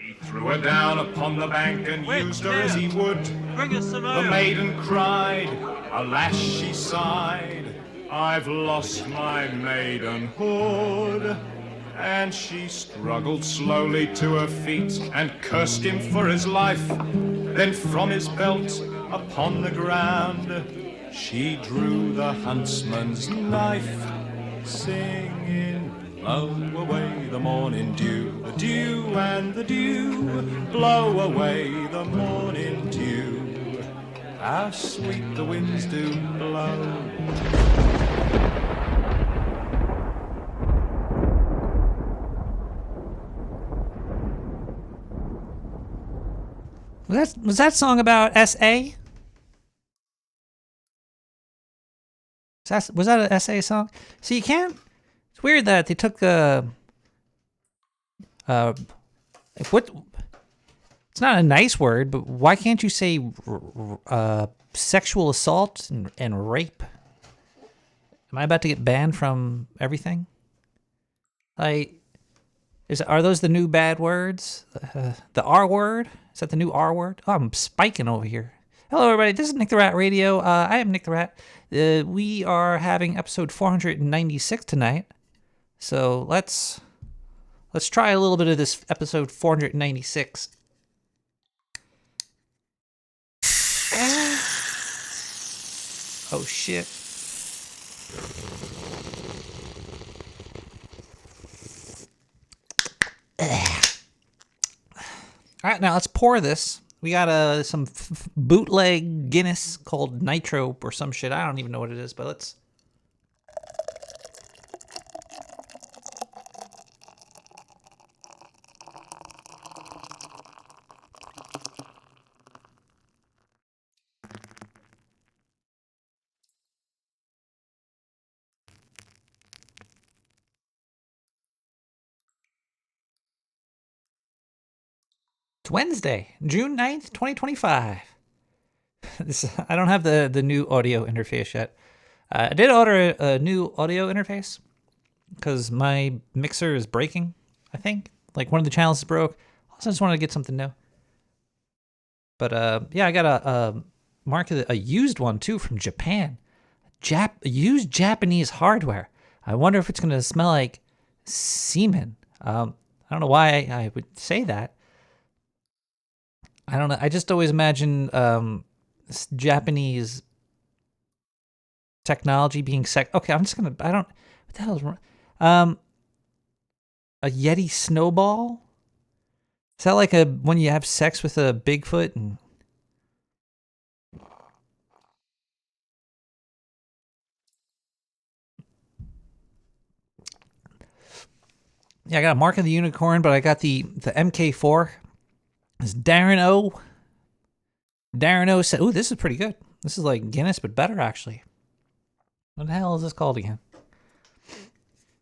He threw her down upon the bank and used her as he would. Bring us some The maiden cried, alas she sighed, I've lost my maidenhood. And she struggled slowly to her feet and cursed him for his life. Then from his belt upon the ground she drew the huntsman's knife, singing, blow away the morning dew, the dew and the dew, blow away the morning dew, how sweet the winds do blow. Was that song about SA? Was that an SA song? See, you can't. It's weird that they took what? It's not a nice word, but why can't you say sexual assault and rape? Am I about to get banned from everything? Are those the new bad words? The R word? Is that the new R word? Oh, I'm spiking over here. Hello, everybody. This is Nick the Rat Radio. I am Nick the Rat. We are having episode 496 tonight. So let's try a little bit of this episode 496. Oh, shit. All right, now let's pour this. We got some bootleg Guinness called Nitro or some shit. I don't even know what it is, but let's... It's Wednesday, June 9th, 2025. I don't have the new audio interface yet. I did order a new audio interface because my mixer is breaking, I think. Like one of the channels is broke. Also, I just wanted to get something new. But yeah, I got a used one too from Japan. Used Japanese hardware. I wonder if it's going to smell like semen. I don't know why I would say that. I don't know. I just always imagine Japanese technology being Okay, I'm just gonna. I don't. What the hell is wrong? A Yeti snowball. Is that like when you have sex with a Bigfoot and? Yeah, I got a Mark of the Unicorn, but I got the MK4. It's Darren O. Darren O said, ooh, this is pretty good. This is like Guinness, but better, actually. What the hell is this called again?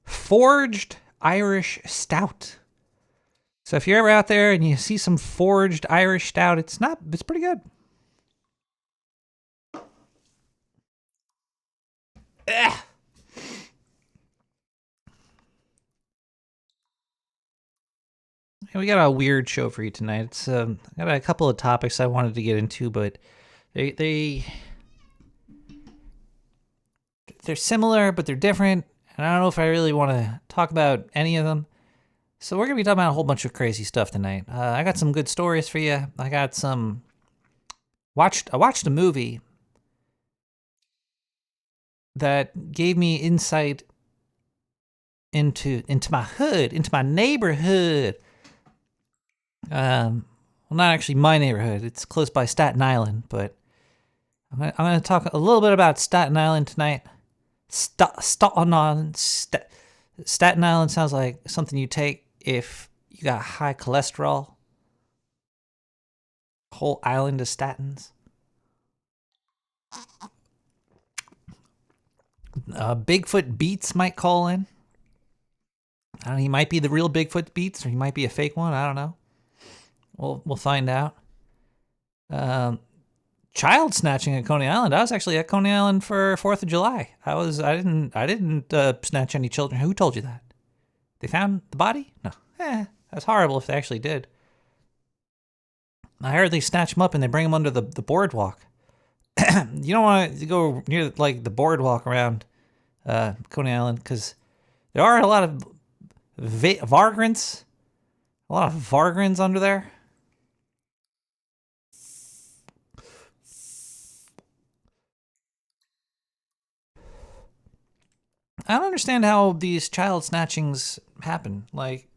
Forged Irish Stout. So if you're ever out there and you see some forged Irish Stout, it's pretty good. Ugh. We got a weird show for you tonight. It's I got a couple of topics I wanted to get into, but they're similar, but they're different. And I don't know if I really want to talk about any of them. So we're gonna be talking about a whole bunch of crazy stuff tonight. I got some good stories for you. I got some. I watched a movie that gave me insight into my hood, into my neighborhood. Well, not actually my neighborhood. It's close by Staten Island, but I'm going to talk a little bit about Staten Island tonight. Staten Island sounds like something you take if you got high cholesterol. Whole island of statins. Bigfoot Beats might call in. I don't know, he might be the real Bigfoot Beats, or he might be a fake one. I don't know. We'll find out. Child snatching at Coney Island. I was actually at Coney Island for 4th of July. I didn't snatch any children. Who told you that? They found the body? No. That's horrible if they actually did. I heard they snatch them up and they bring them under the boardwalk. You don't want to go near like the boardwalk around Coney Island because there are a lot of vagrants, under there. I don't understand how these child snatchings happen. Like,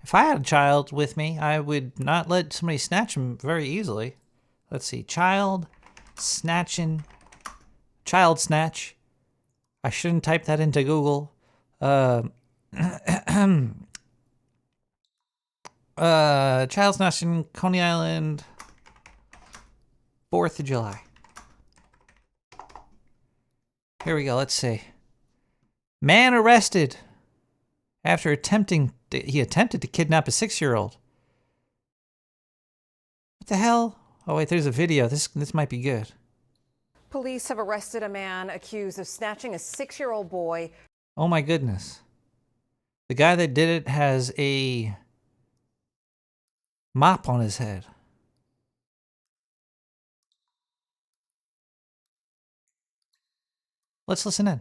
if I had a child with me, I would not let somebody snatch him very easily. Let's see, child snatch. I shouldn't type that into Google. Child snatching, Coney Island, 4th of July. Here we go, let's see. Man arrested after he attempted to kidnap a 6-year-old. What the hell? Oh wait, there's a video. This might be good. Police have arrested a man accused of snatching a 6-year-old boy. Oh my goodness. The guy that did it has a mop on his head. Let's listen in.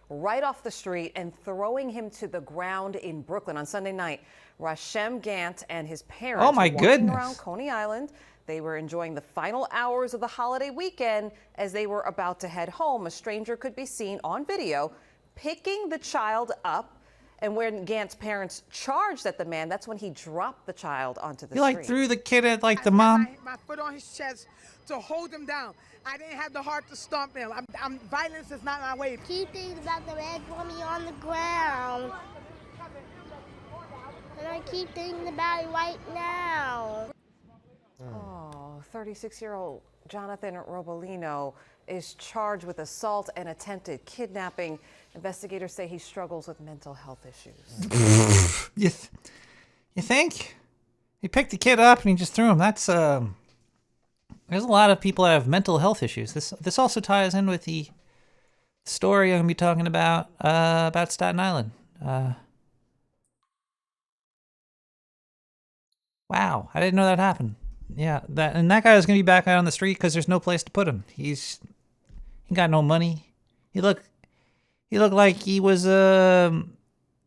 Right off the street and throwing him to the ground in Brooklyn on Sunday night. Rashem Gant and his parents Oh my were walking goodness. around Coney Island. They were enjoying the final hours of the holiday weekend. As they were about to head home, a stranger could be seen on video picking the child up. And when Gant's parents charged at the man, that's when he dropped the child onto the street. He threw the kid at the mom. I hit my foot on his chest to hold him down. I didn't have the heart to stomp him. Violence is not my way. Keep thinking about the red bunny on the ground. And I keep thinking about it right now. Oh, 36-year-old Jonathan Robolino is charged with assault and attempted kidnapping. Investigators say he struggles with mental health issues. You think? He picked the kid up and he just threw him. That's there's a lot of people that have mental health issues. This also ties in with the story I'm gonna be talking about Staten Island. Wow, I didn't know that happened. Yeah, that guy is gonna be back out on the street because there's no place to put him. He got no money. He looked like he was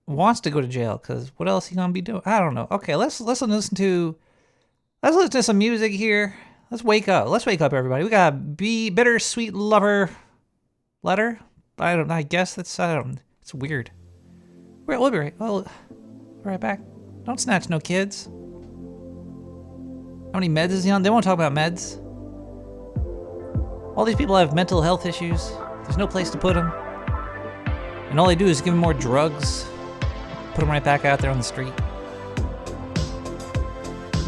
wants to go to jail because what else he gonna be doing? I don't know. Okay, let's listen to some music here. Let's wake up. Let's wake up, everybody. We got Bittersweet Lover letter. I don't know. I guess it's weird. We'll be right back. Don't snatch no kids. How many meds is he on? They won't talk about meds. All these people have mental health issues. There's no place to put them. And all they do is give them more drugs. Put them right back out there on the street.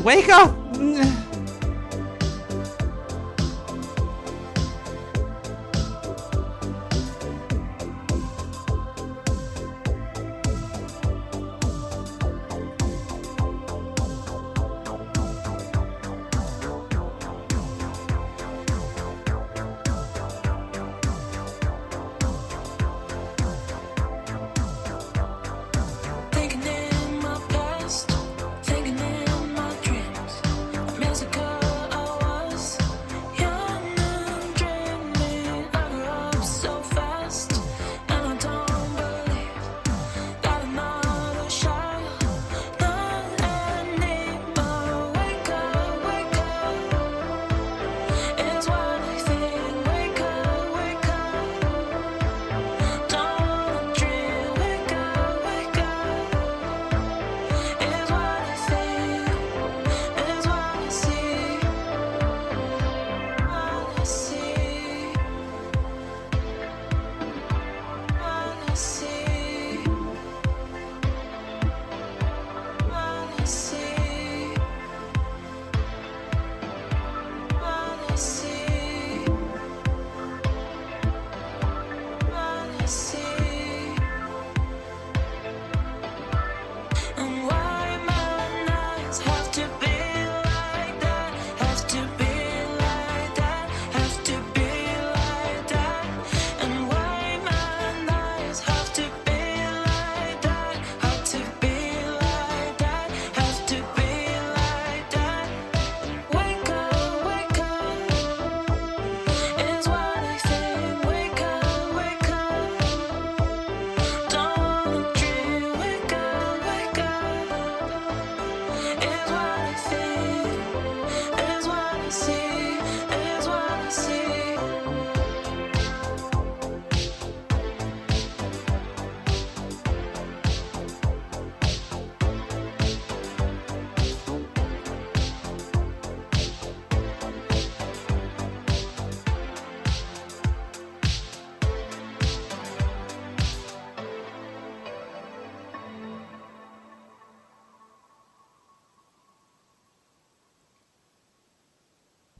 Wake up! Thinking in my past, thinking in my dreams.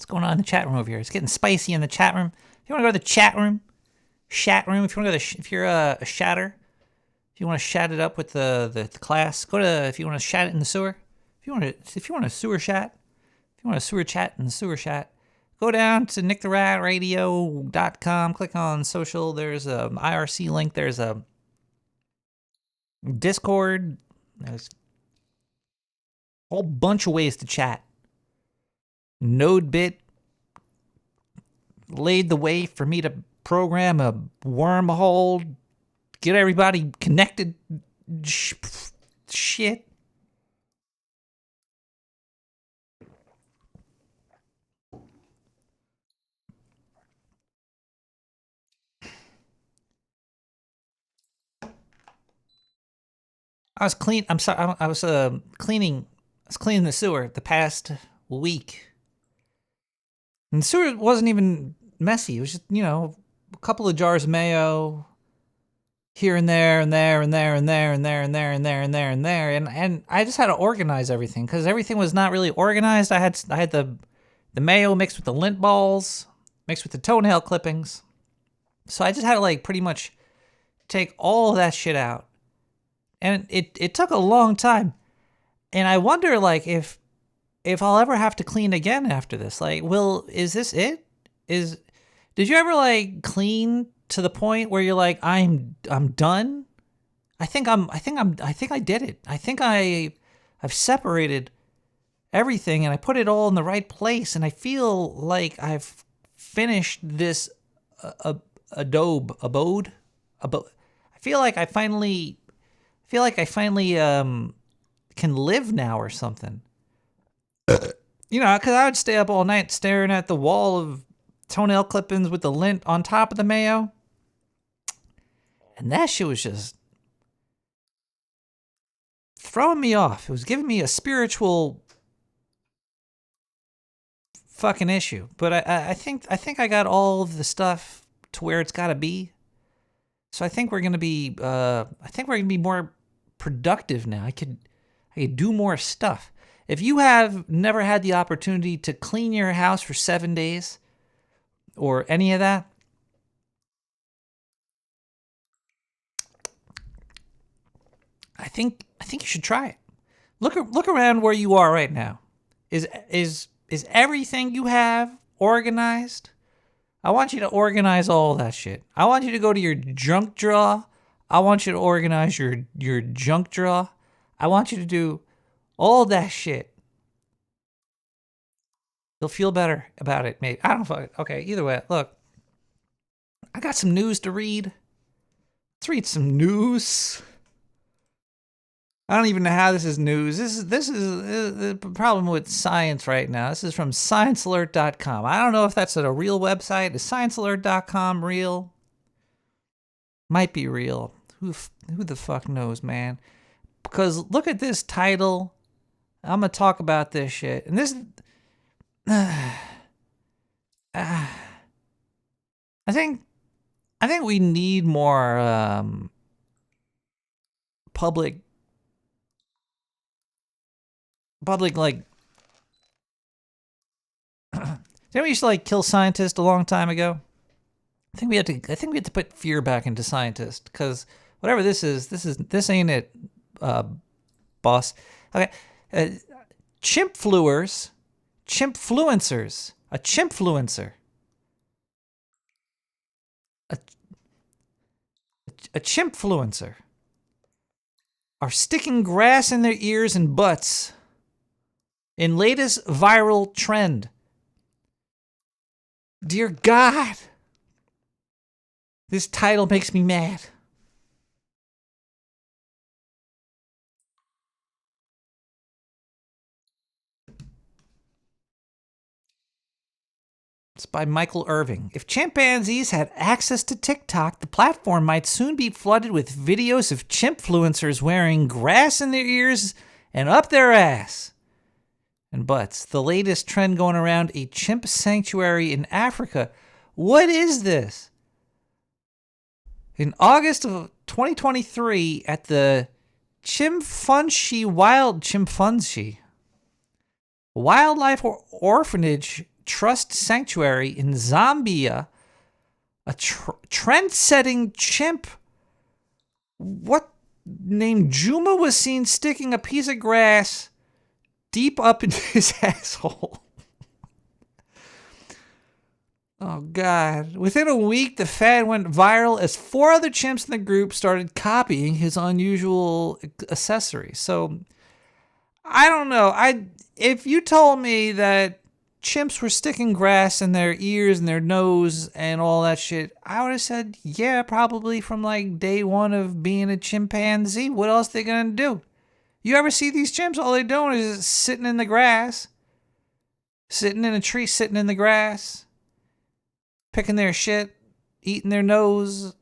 What's going on in the chat room over here? It's getting spicy in the chat room. If you want to go to the chat room, if you want to go to if you're a shatter, if you want to chat it up with the class, go to, if you want to chat it in the sewer, if you want to sewer chat, if you want to sewer chat in the sewer chat, go down to nicktheratradio.com, click on social. There's a IRC link. There's a Discord. There's a whole bunch of ways to chat. NodeBit laid the way for me to program a wormhole, get everybody connected. Shit. I was cleaning the sewer the past week. And the sewer wasn't even messy. It was just, a couple of jars of mayo here and there and there and there and there and there and there and there and there and there. And I just had to organize everything because everything was not really organized. I had the mayo mixed with the lint balls, mixed with the toenail clippings. So I just had to pretty much take all of that shit out. And it took a long time. And I wonder if I'll ever have to clean again after this. Is this it? Did you ever clean to the point where you're like, I'm done? I think I did it. I think I've separated everything and I put it all in the right place and I feel like I've finished this abode. I feel like I finally can live now or something. Because I would stay up all night staring at the wall of toenail clippings with the lint on top of the mayo. And that shit was just throwing me off. It was giving me a spiritual fucking issue. But I think I got all of the stuff to where it's got to be. So I think we're gonna be more productive now. I could do more stuff. If you have never had the opportunity to clean your house for 7 days or any of that, I think you should try it. Look around where you are right now. Is everything you have organized? I want you to organize all that shit. I want you to go to your junk drawer. I want you to organize your junk drawer. I want you to do all that shit. You'll feel better about it, maybe. I don't know. Okay, either way, look. I got some news to read. Let's read some news. I don't even know how this is news. This is the problem with science right now. This is from ScienceAlert.com. I don't know if that's a real website. Is ScienceAlert.com real? Might be real. Who the fuck knows, man? Because look at this title. I'm gonna talk about this shit, and this. I think we need more public didn't we used to kill scientists a long time ago? I think we had to put fear back into scientists because whatever this ain't it, boss. Okay, chimpfluencers, a chimpfluencer, a chimpfluencer are sticking grass in their ears and butts in latest viral trend. Dear God, this title makes me mad. It's by Michael Irving. If chimpanzees had access to TikTok, the platform might soon be flooded with videos of chimpfluencers wearing grass in their ears and up their ass and butts. The latest trend going around a chimp sanctuary in Africa. What is this? In August of 2023 at the Chimfunshi Wildlife Orphanage Trust Sanctuary in Zambia, a trend-setting chimp named Juma was seen sticking a piece of grass deep up into his asshole. Oh, God. Within a week, the fad went viral as 4 other chimps in the group started copying his unusual accessories. So, I don't know. If you told me that chimps were sticking grass in their ears and their nose and all that shit, I would have said, yeah, probably from like day one of being a chimpanzee. What else are they going to do? You ever see these chimps? All they're doing is sitting in the grass, sitting in a tree, sitting in the grass, picking their shit, eating their nose.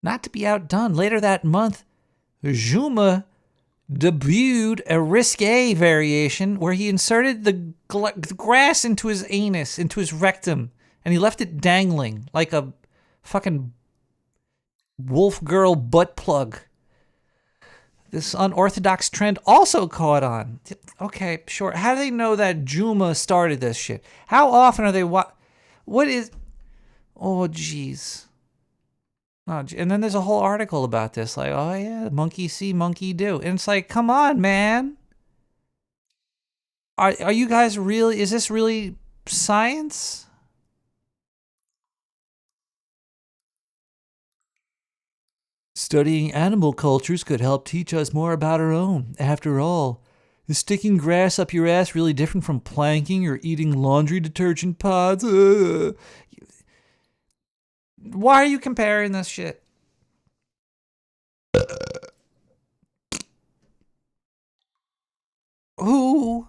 Not to be outdone, later that month, Juma debuted a risque variation where he inserted the grass into his anus, into his rectum, and he left it dangling like a fucking wolf girl butt plug. This unorthodox trend also caught on. Okay, sure. How do they know that Juma started this shit? How often are they what is... Oh, jeez. Oh, and then there's a whole article about this, like, oh yeah, monkey see, monkey do. And it's like, come on, man. Are you guys really, is this really science? Studying animal cultures could help teach us more about our own. After all, is sticking grass up your ass really different from planking or eating laundry detergent pods? Why are you comparing this shit? Who?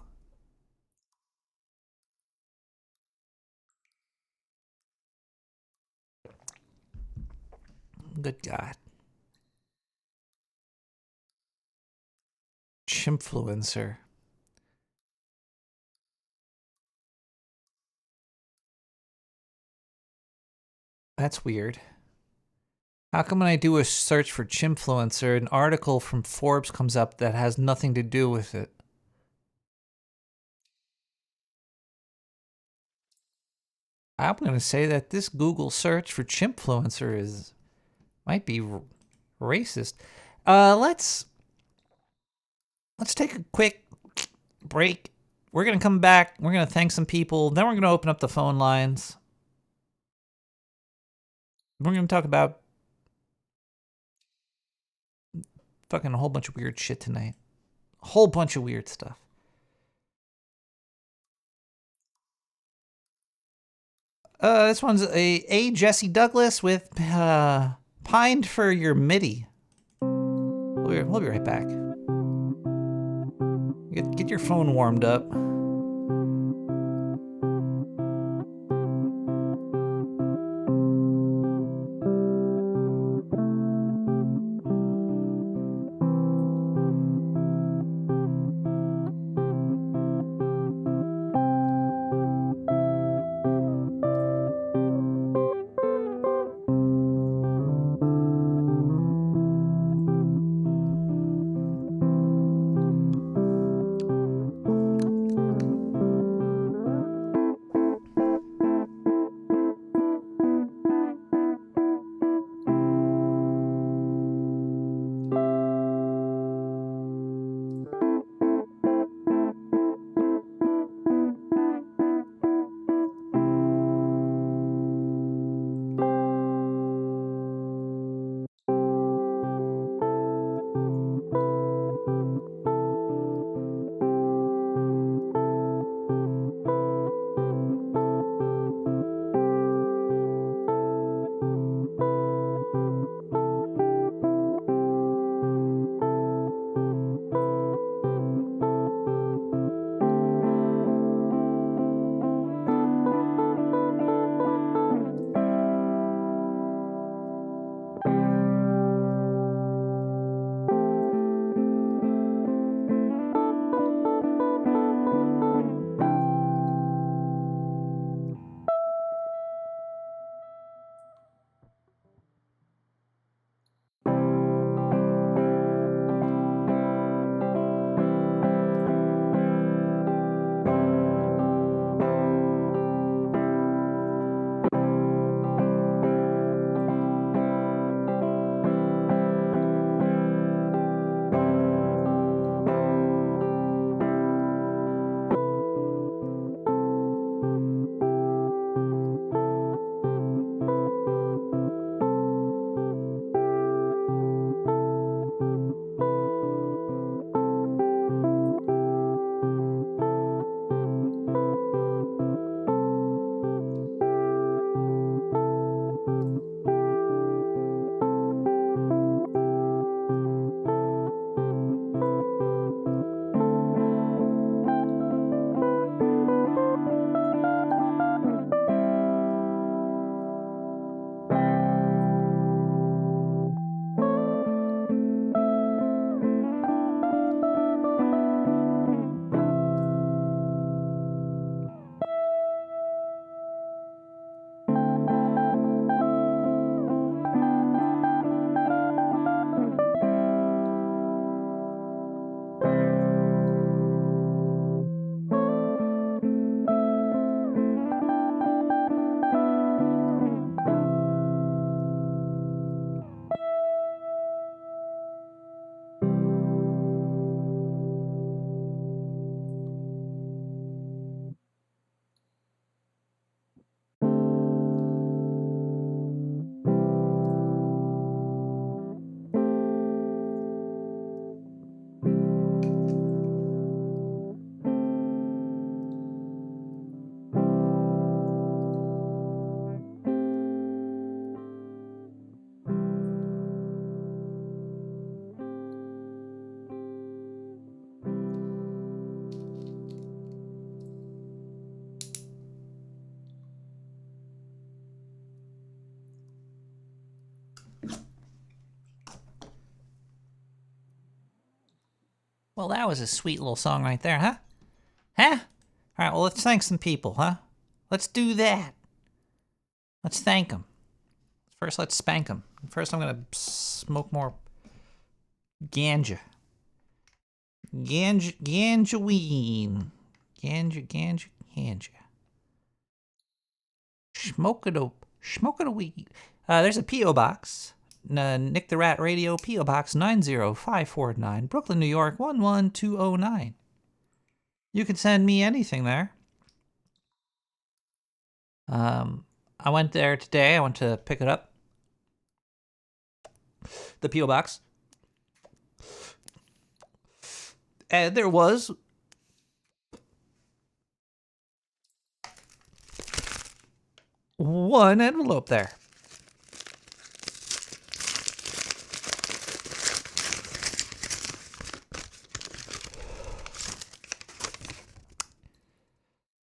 Good God. Chimpfluencer. That's weird. How come when I do a search for Chimpfluencer, an article from Forbes comes up that has nothing to do with it? I'm going to say that this Google search for Chimpfluencer might be racist. Let's take a quick break. We're going to come back. We're going to thank some people. Then we're going to open up the phone lines. We're going to talk about fucking a whole bunch of weird shit tonight. A whole bunch of weird stuff. This one's a Jesse Douglas with Pined for Your MIDI. We'll be right back. Get your phone warmed up. Well, that was a sweet little song right there, huh? Huh? All right, well, let's thank some people, huh? Let's do that. Let's thank them. First, let's spank them. First, I'm going to smoke more ganja. Ganjaween. Ganja. Smoke it a weed. There's a P.O. Box. Nick the Rat Radio, P.O. Box 90549, Brooklyn, New York 11209. You can send me anything there. I went there today. I went to pick it up. The P.O. Box. And there was one envelope there.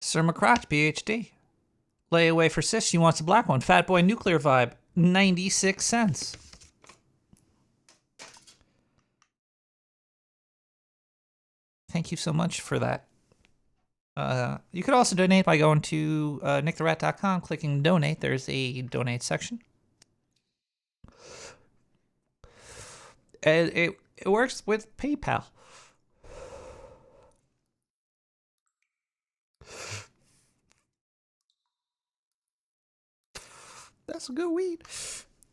Sir McCrotch, PhD. Layaway for sis, she wants a black one. Fat Boy Nuclear Vibe, 96 cents. Thank you so much for that. You could also donate by going to nicktherat.com, clicking donate. There's a donate section. And it works with PayPal. That's a good weed.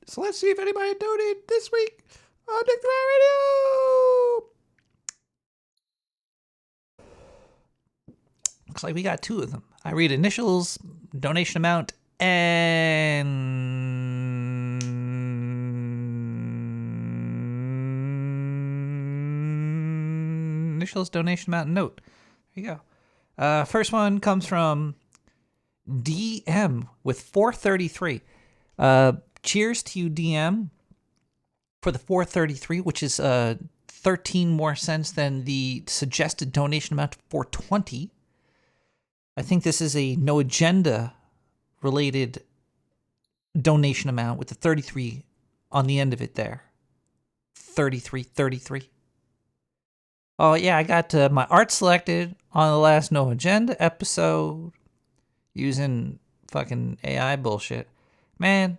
So let's see if anybody donated this week on Nick the Rat Radio. Looks like we got two of them. I read initials, donation amount, and initials, donation amount, and note. There you go. First one comes from DM with 433. Cheers to you, DM, for the 433, which is 13 more cents than the suggested donation amount of 420. I think this is a no agenda related donation amount with the 33 on the end of it there. 33. Oh, yeah, I got my art selected on the last No Agenda episode using fucking AI bullshit. Man,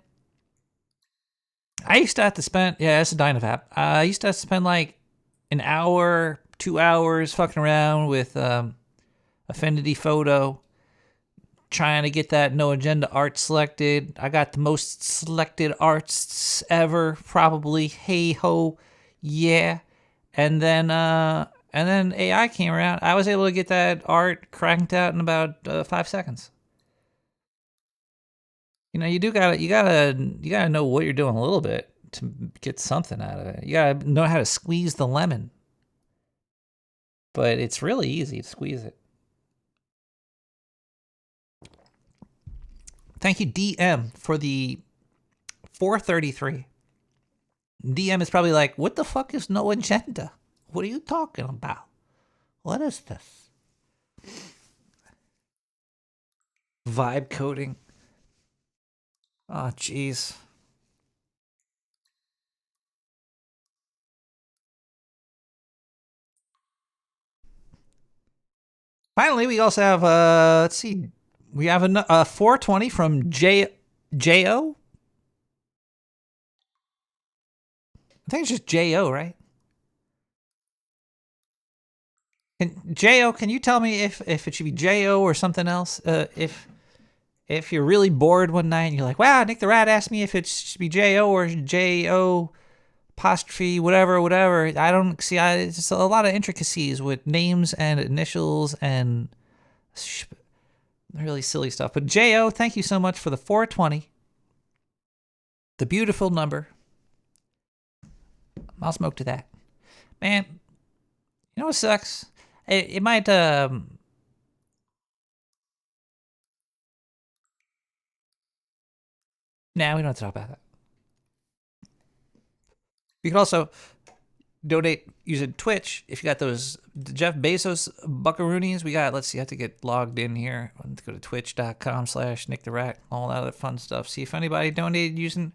I used to have to spend, yeah, it's a Dynavap. I used to have to spend like an hour, 2 hours fucking around with Affinity Photo, trying to get that No Agenda art selected. I got the most selected arts ever, probably. Hey ho, yeah. And then AI came around. I was able to get that art cranked out in about 5 seconds. You know, you gotta know what you're doing a little bit to get something out of it. You gotta know how to squeeze the lemon. But it's really easy to squeeze it. Thank you, DM, for the 433. DM is probably like, what the fuck is No Agenda? What are you talking about? What is this? Vibe coding. Oh, jeez. Finally, we also have, let's see. We have a 420 from J.O. I think it's just J.O., right? J.O., can you tell me if it should be J.O. or something else? If you're really bored one night and you're like, wow, Nick the Rat asked me if it should be J.O. or J.O. apostrophe, whatever. I don't see, it's just a lot of intricacies with names and initials and really silly stuff. But J.O., thank you so much for the 420. The beautiful number. I'll smoke to that. Man, you know what sucks? It might, nah, we don't have to talk about that. You can also donate using Twitch if you got those Jeff Bezos buckaroonies. We got, let's see, I have to get logged in here. I have to go to twitch.com/Nick the Rat, all that other fun stuff. See if anybody donated using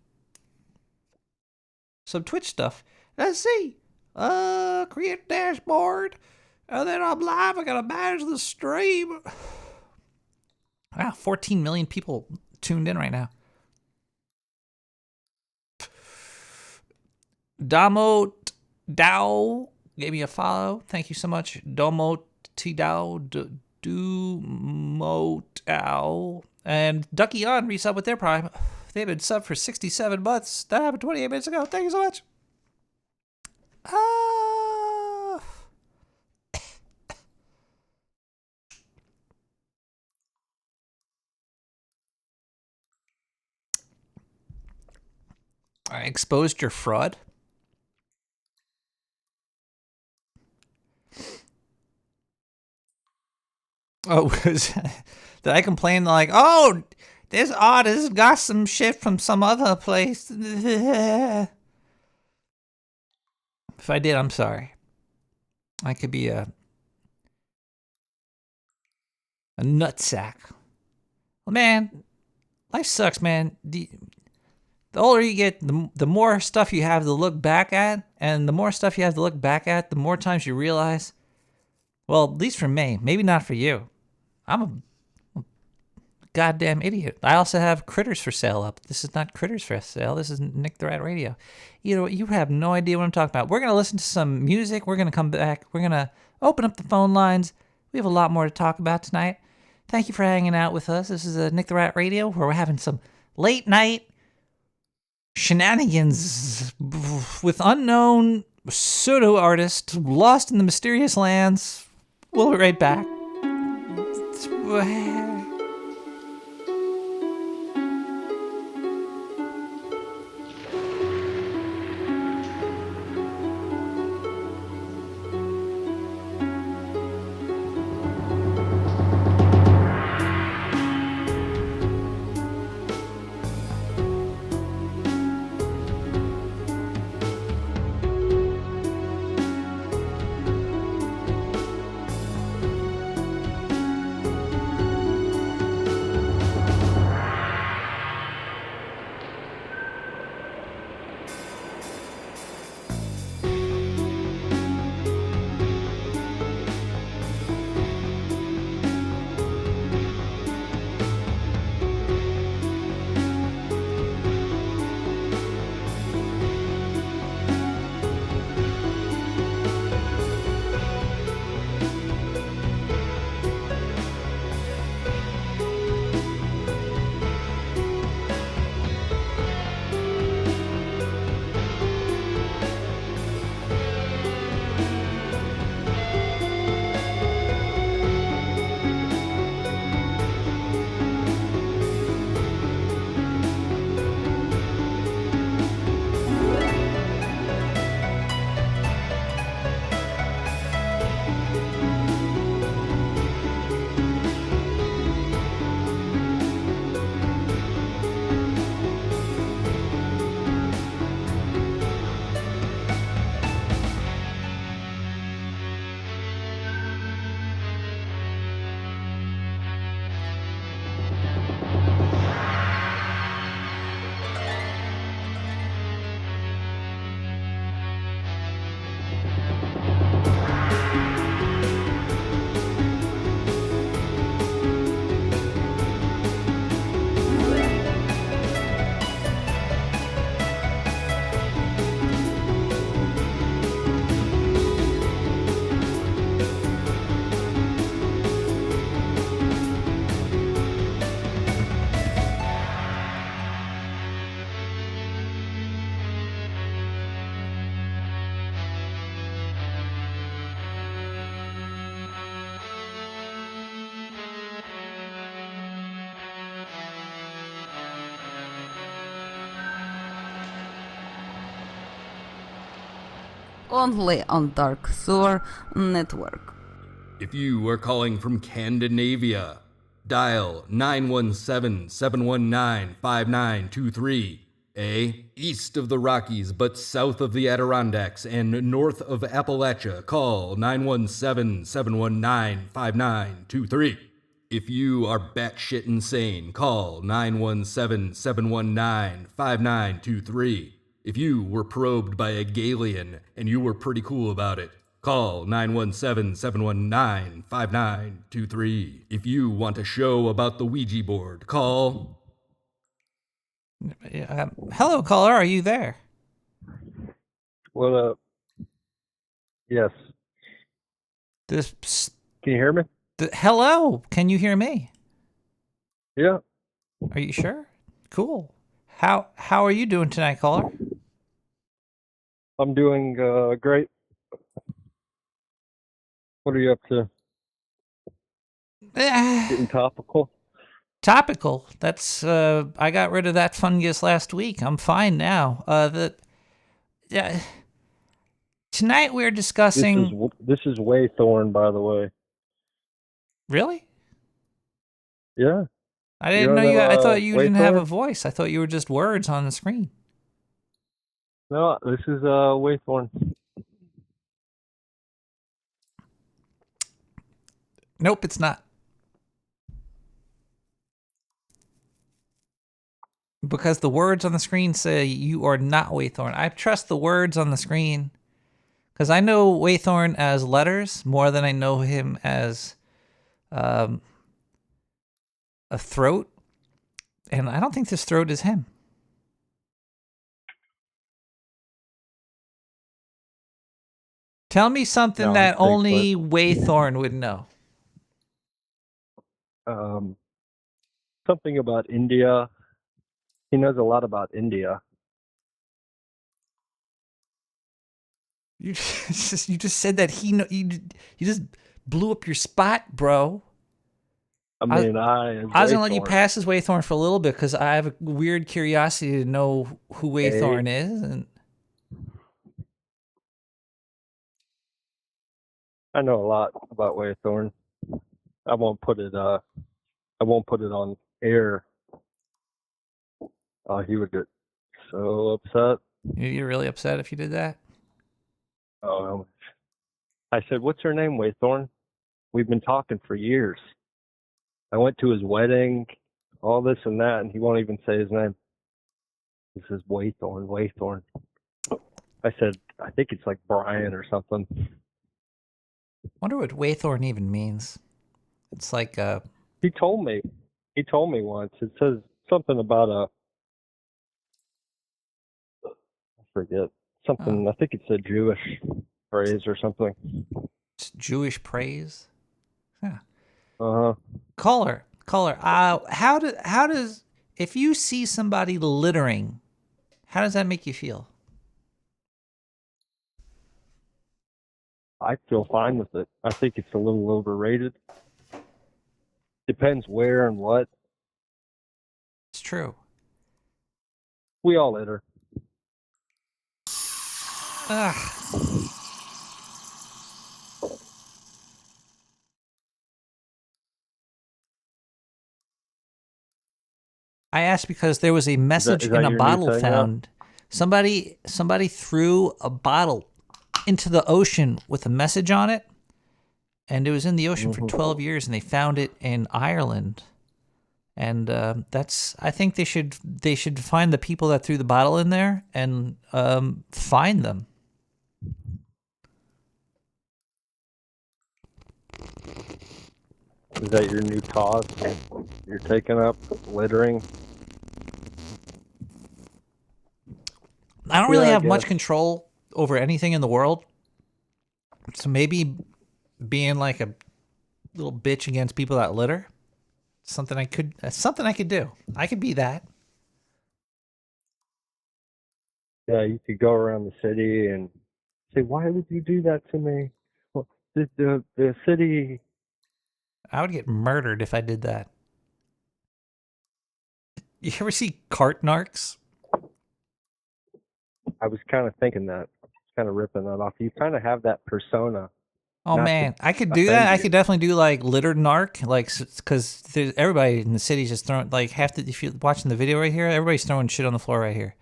some Twitch stuff. Let's see. Create dashboard. And then I'm live. I gotta manage the stream. Wow, 14 million people tuned in right now. Damo Dow gave me a follow. Thank you so much. Domo T Dow. Dumo Dow. And Ducky On resub with their Prime. They've been subbed for 67 months. That happened 28 minutes ago. Thank you so much. I exposed your fraud. Oh, did I complain like, oh, this artist got some shit from some other place? If I did, I'm sorry. I could be a nutsack. Well, man, life sucks, man. The older you get, the more stuff you have to look back at, and the more stuff you have to look back at, the more times you realize, well, at least for me, maybe not for you, I'm a goddamn idiot. I also have Critters for sale up. This is not Critters for sale. This is Nick the Rat Radio. You have no idea what I'm talking about. We're going to listen to some music. We're going to come back. We're going to open up the phone lines. We have a lot more to talk about tonight. Thank you for hanging out with us. This is Nick the Rat Radio, where we're having some late night shenanigans with unknown pseudo artists lost in the mysterious lands. We'll be right back. Only on Dark Sewer Network. If you are calling from Scandinavia, dial 917-719-5923. East of the Rockies, but south of the Adirondacks and north of Appalachia, call 917-719-5923. If you are batshit insane, call 917-719-5923. If you were probed by a Galian and you were pretty cool about it, call 917-719-5923. If you want a show about the Ouija board, call... Hello, caller. Are you there? What up? Yes. This. Can you hear me? Hello. Can you hear me? Yeah. Are you sure? Cool. How are you doing tonight, caller? I'm doing great. What are you up to? Getting topical? Topical. That's I got rid of that fungus last week. I'm fine now. Tonight we're discussing. This is Waythorn, by the way. Really? Yeah. I didn't know you. I thought you didn't have Waythorn? a voice. I thought you were just words on the screen. No, this is Waythorn. Nope, it's not. Because the words on the screen say you are not Waythorn. I trust the words on the screen. Because I know Waythorn as letters more than I know him as a throat. And I don't think this throat is him. Tell me something that only Waythorn would know. Something about India. He knows a lot about India. You just said that you just blew up your spot, bro. I mean, I was gonna let you pass as Waythorn for a little bit because I have a weird curiosity to know who Waythorn is, and I know a lot about Waythorn. I won't put it on air. He would get so upset. You're really upset if you did that? Oh, I said, "What's her name, Waythorn? We've been talking for years. I went to his wedding, all this and that, and he won't even say his name. He says Waythorn. I said, I think it's like Brian or something. Wonder what Waythorn even means. It's like He told me once. It says something about I forget something. I think it's a Jewish phrase or something. It's Jewish praise. Yeah. Uh-huh. Caller. How does if you see somebody littering, how does that make you feel? I feel fine with it. I think it's a little overrated. Depends where and what. It's true. We all litter. Ugh. I asked because there was a message in a bottle found. Somebody threw a bottle into the ocean with a message on it, and it was in the ocean for 12 years, and they found it in Ireland. And I think they should find the people that threw the bottle in there and find them. Is that your new cause? You're taking up littering? I don't really have much control over anything in the world. So maybe being like a little bitch against people that litter, something I could do. I could be that. Yeah, you could go around the city and say, "Why would you do that to me?" Well, the city. I would get murdered if I did that. You ever see cart narcs? I was kind of thinking that, kind of ripping that off. You kind of have that persona. Oh man, I could do that. I could definitely do like littered narc, like because everybody in the city's just throwing like if you're watching the video right here, everybody's throwing shit on the floor right here,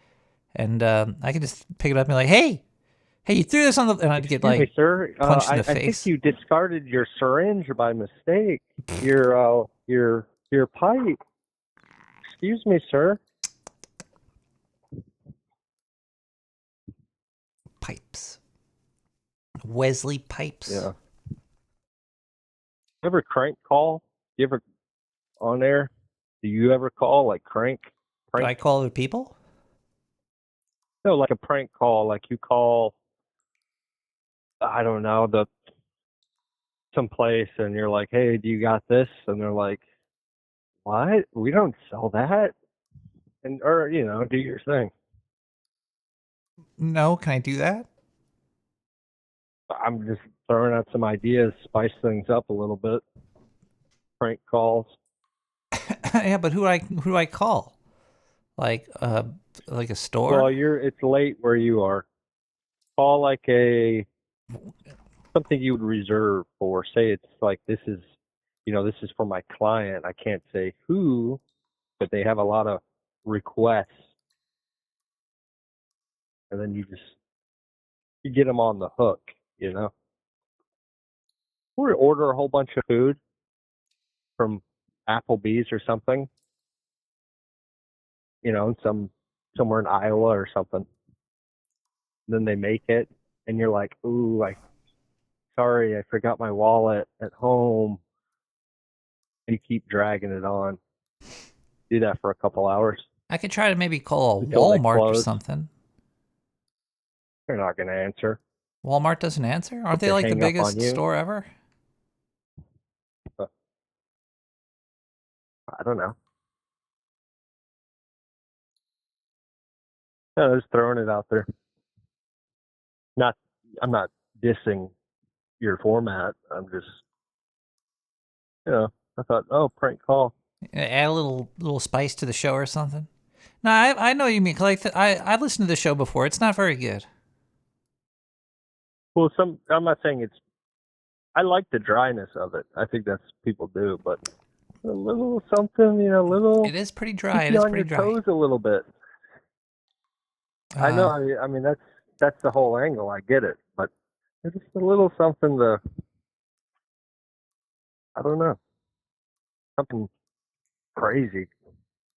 and I could just pick it up and be like, hey, you threw this on the, and I'd get like punched in the face. I think you discarded your syringe by mistake. Your pipe. Excuse me, sir. Pipes. Wesley Pipes. Yeah. Ever crank call? You ever on there? Do you ever call like crank? Do I call other people? No, like a prank call. Like you call, I don't know, someplace, and you're like, "Hey, do you got this?" And they're like, "What? We don't sell that." And or do your thing. No, can I do that? I'm just throwing out some ideas, spice things up a little bit. Prank calls. Yeah, but who do I call? Like a store? Well, it's late where you are. Call like something you would reserve for. Say it's like this is for my client. I can't say who, but they have a lot of requests, and then you get them on the hook. Or order a whole bunch of food from Applebee's or something. Somewhere in Iowa or something. Then they make it, and you're like, "Ooh, sorry, I forgot my wallet at home." You keep dragging it on. Do that for a couple hours. I could try to maybe call a Until they Walmart or close. something. They're not going to answer. Walmart doesn't answer? Aren't they They like the hang up on biggest you. store ever? I don't know. No, just throwing it out there. I'm not dissing your format. I'm just, I thought, oh, prank call. Add a little spice to the show or something? No, I know what you mean. Like I've listened to the show before. It's not very good. Well, I'm not saying it's. I like the dryness of it. I think that's people do, but a little something, little. It is pretty dry. Keep It is you on pretty your dry. toes a little bit. I know. I mean, that's the whole angle. I get it, but it's just a little something to. I don't know. Something crazy.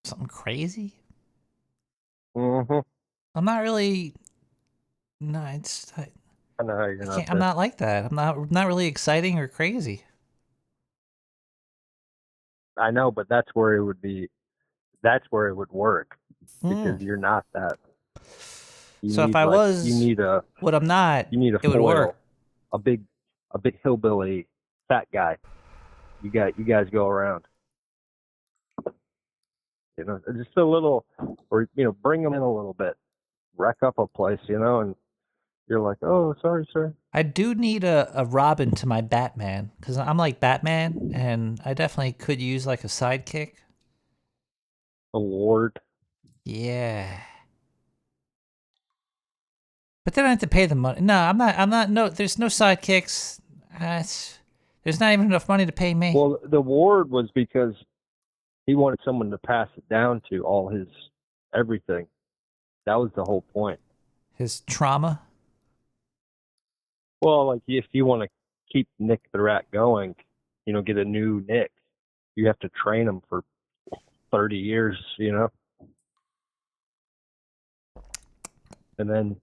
Something crazy? Mm-hmm. I'm not really. No, it's. I know how you're not. I'm not like that. I'm not really exciting or crazy. I know, but that's where it would be. That's where it would work because you're not that. So if I was, you need what I'm not, you need a it would foil, work. a big hillbilly fat guy. You guys go around. Just a little, or bring them in a little bit, wreck up a place, and you're like, oh, sorry, sir. I do need a Robin to my Batman because I'm like Batman, and I definitely could use like a sidekick. A ward. Yeah. But then I have to pay the money. No, I'm not. No, there's no sidekicks. There's not even enough money to pay me. Well, the ward was because he wanted someone to pass it down to, all his everything. That was the whole point. His trauma. Well, like if you want to keep Nick the Rat going, get a new Nick, you have to train him for 30 years, and then,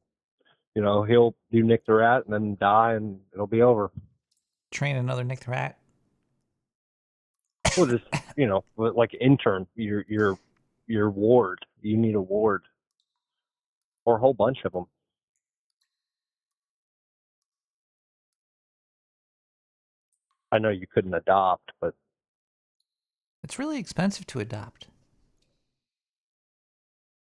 he'll do Nick the Rat and then die and it'll be over. Train another Nick the Rat. Well, just, like intern, your ward. You need a ward. Or a whole bunch of them. I know you couldn't adopt, but It's really expensive to adopt.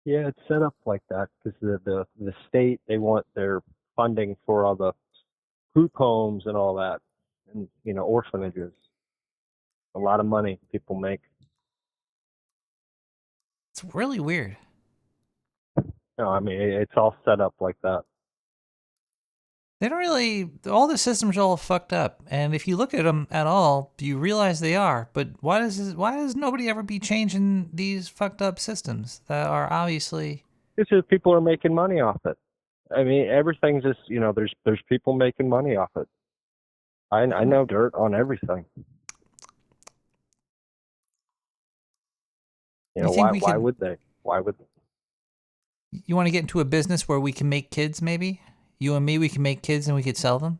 yeah, it's set up like that because the state, they want their funding for all the group homes and all that, and orphanages. A lot of money people make. It's really weird. No, I mean it's all set up like that. They don't really. All the systems are all fucked up, and if you look at them at all, you realize they are. But why does nobody ever be changing these fucked up systems that are obviously? It's just people are making money off it. I mean, everything's just there's people making money off it. I know dirt on everything. Why would they? Why would they? You want to get into a business where we can make kids? Maybe You and me, we can make kids and we could sell them.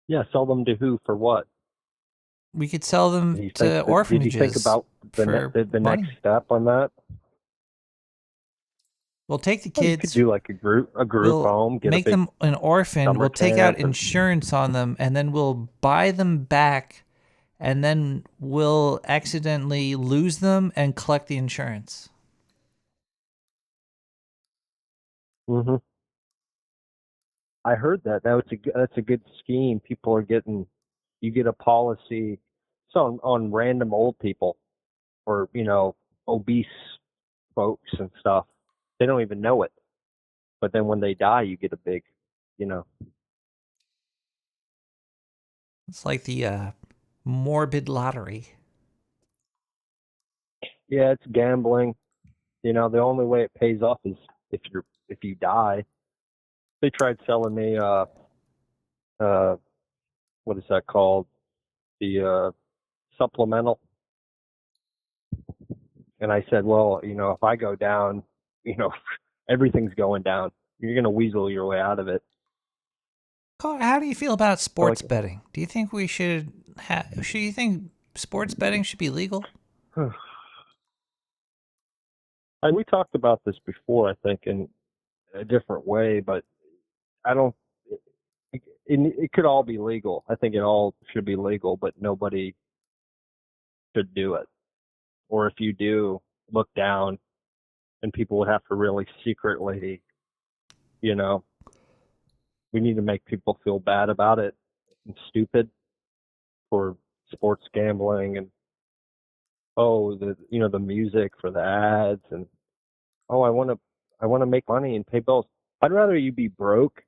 Yeah, sell them to who for what? We could sell them Did you to think, orphanages. Did you think about for the money. next step on that? We'll take the Well, you could kids. do like a group We'll home, get make a big them an orphan. summer We'll take out camp and- insurance on them, and then we'll buy them back, and then we'll accidentally lose them and collect the insurance. Mm-hmm. I heard that. That's a good scheme. People are getting, you get a policy, on random old people, or obese folks and stuff. They don't even know it, but then when they die, you get a big, It's like the morbid lottery. Yeah, it's gambling. The only way it pays off is if you die. They tried selling me what is that called? The supplemental. And I said, well, if I go down, everything's going down. You're going to weasel your way out of it. Carl, how do you feel about sports betting? Do you think we should you think sports betting should be legal? We talked about this before, I think, in a different way, but I don't. It could all be legal. I think it all should be legal, but nobody should do it. Or if you do, look down, and people would have to really secretly, we need to make people feel bad about it and stupid for sports gambling and the music for the ads and I want to make money and pay bills. I'd rather you be broke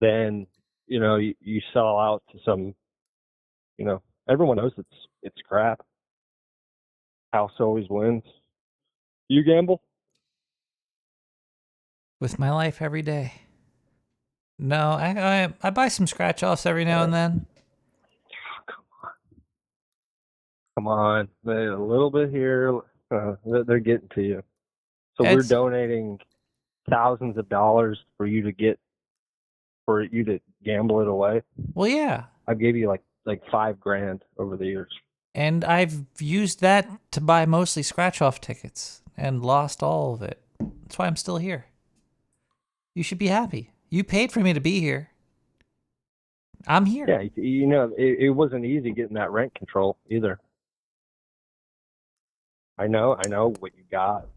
than you sell out to some everyone knows it's crap. House always wins. You gamble? With my life every day. No, I buy some scratch offs every now and then. Come on, a little bit here. They're getting to you. So we're donating thousands of dollars for you to gamble it away. Well, yeah. I gave you like $5,000 over the years. And I've used that to buy mostly scratch off tickets and lost all of it. That's why I'm still here. You should be happy. You paid for me to be here. I'm here. Yeah, it wasn't easy getting that rent control either. I know what you got.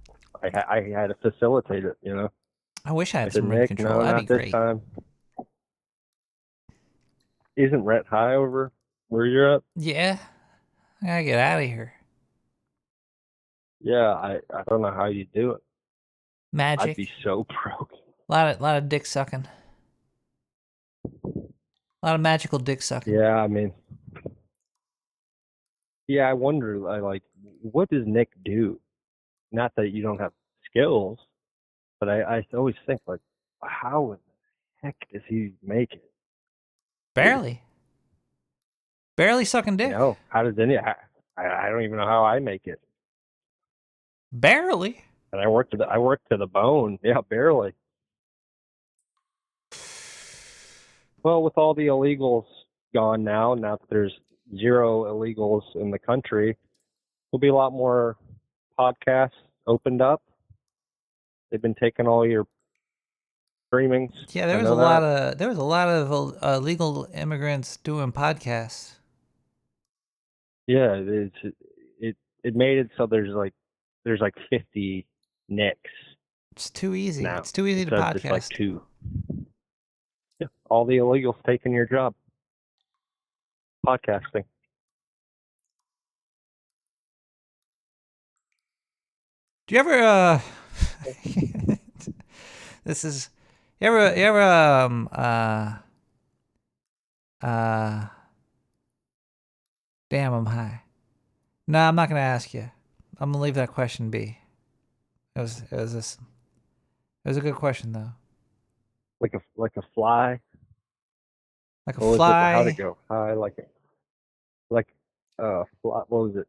I had to facilitate it, I wish I had said, some rent Nick, control. no, That'd not be this great. time. Isn't rent high over where you're at? Yeah. I gotta get out of here. Yeah, I don't know how you do it. Magic. I'd be so broke. Lot of dick sucking. A lot of magical dick sucking. Yeah, I mean, I wonder, what does Nick do? Not that you don't have skills, but I always think, how in the heck does he make it? Barely. Barely sucking dick. How does I don't even know how I make it. Barely. And I work to the bone. Yeah, barely. Well, with all the illegals gone now that there's 0 illegals in the country, there'll be a lot more podcasts opened up. They've been taking all your streamings. Yeah, there was a lot of illegal immigrants doing podcasts. Yeah, it made it so there's 50 Nicks. It's too easy. Now, It's too easy to instead of podcast. just 2. Yeah, all the illegals taking your job. Podcasting. Do you ever this is you ever damn, I'm high. No, I'm not gonna ask you. I'm gonna leave that question be. It was a good question though. Like a fly. Like a What was it? fly. How'd it go? High fly. What was it?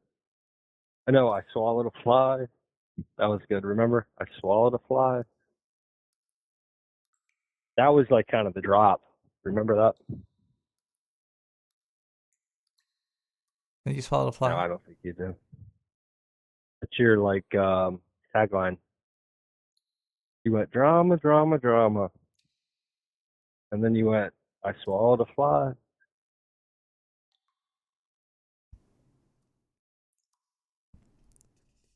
I know I swallowed a fly. That was good. Remember? I swallowed a fly. That was like kind of the drop. Remember that? Did you swallow the fly? No, I don't think you do. It's your like tagline. You went drama, drama, drama. And then you went, I swallowed a fly.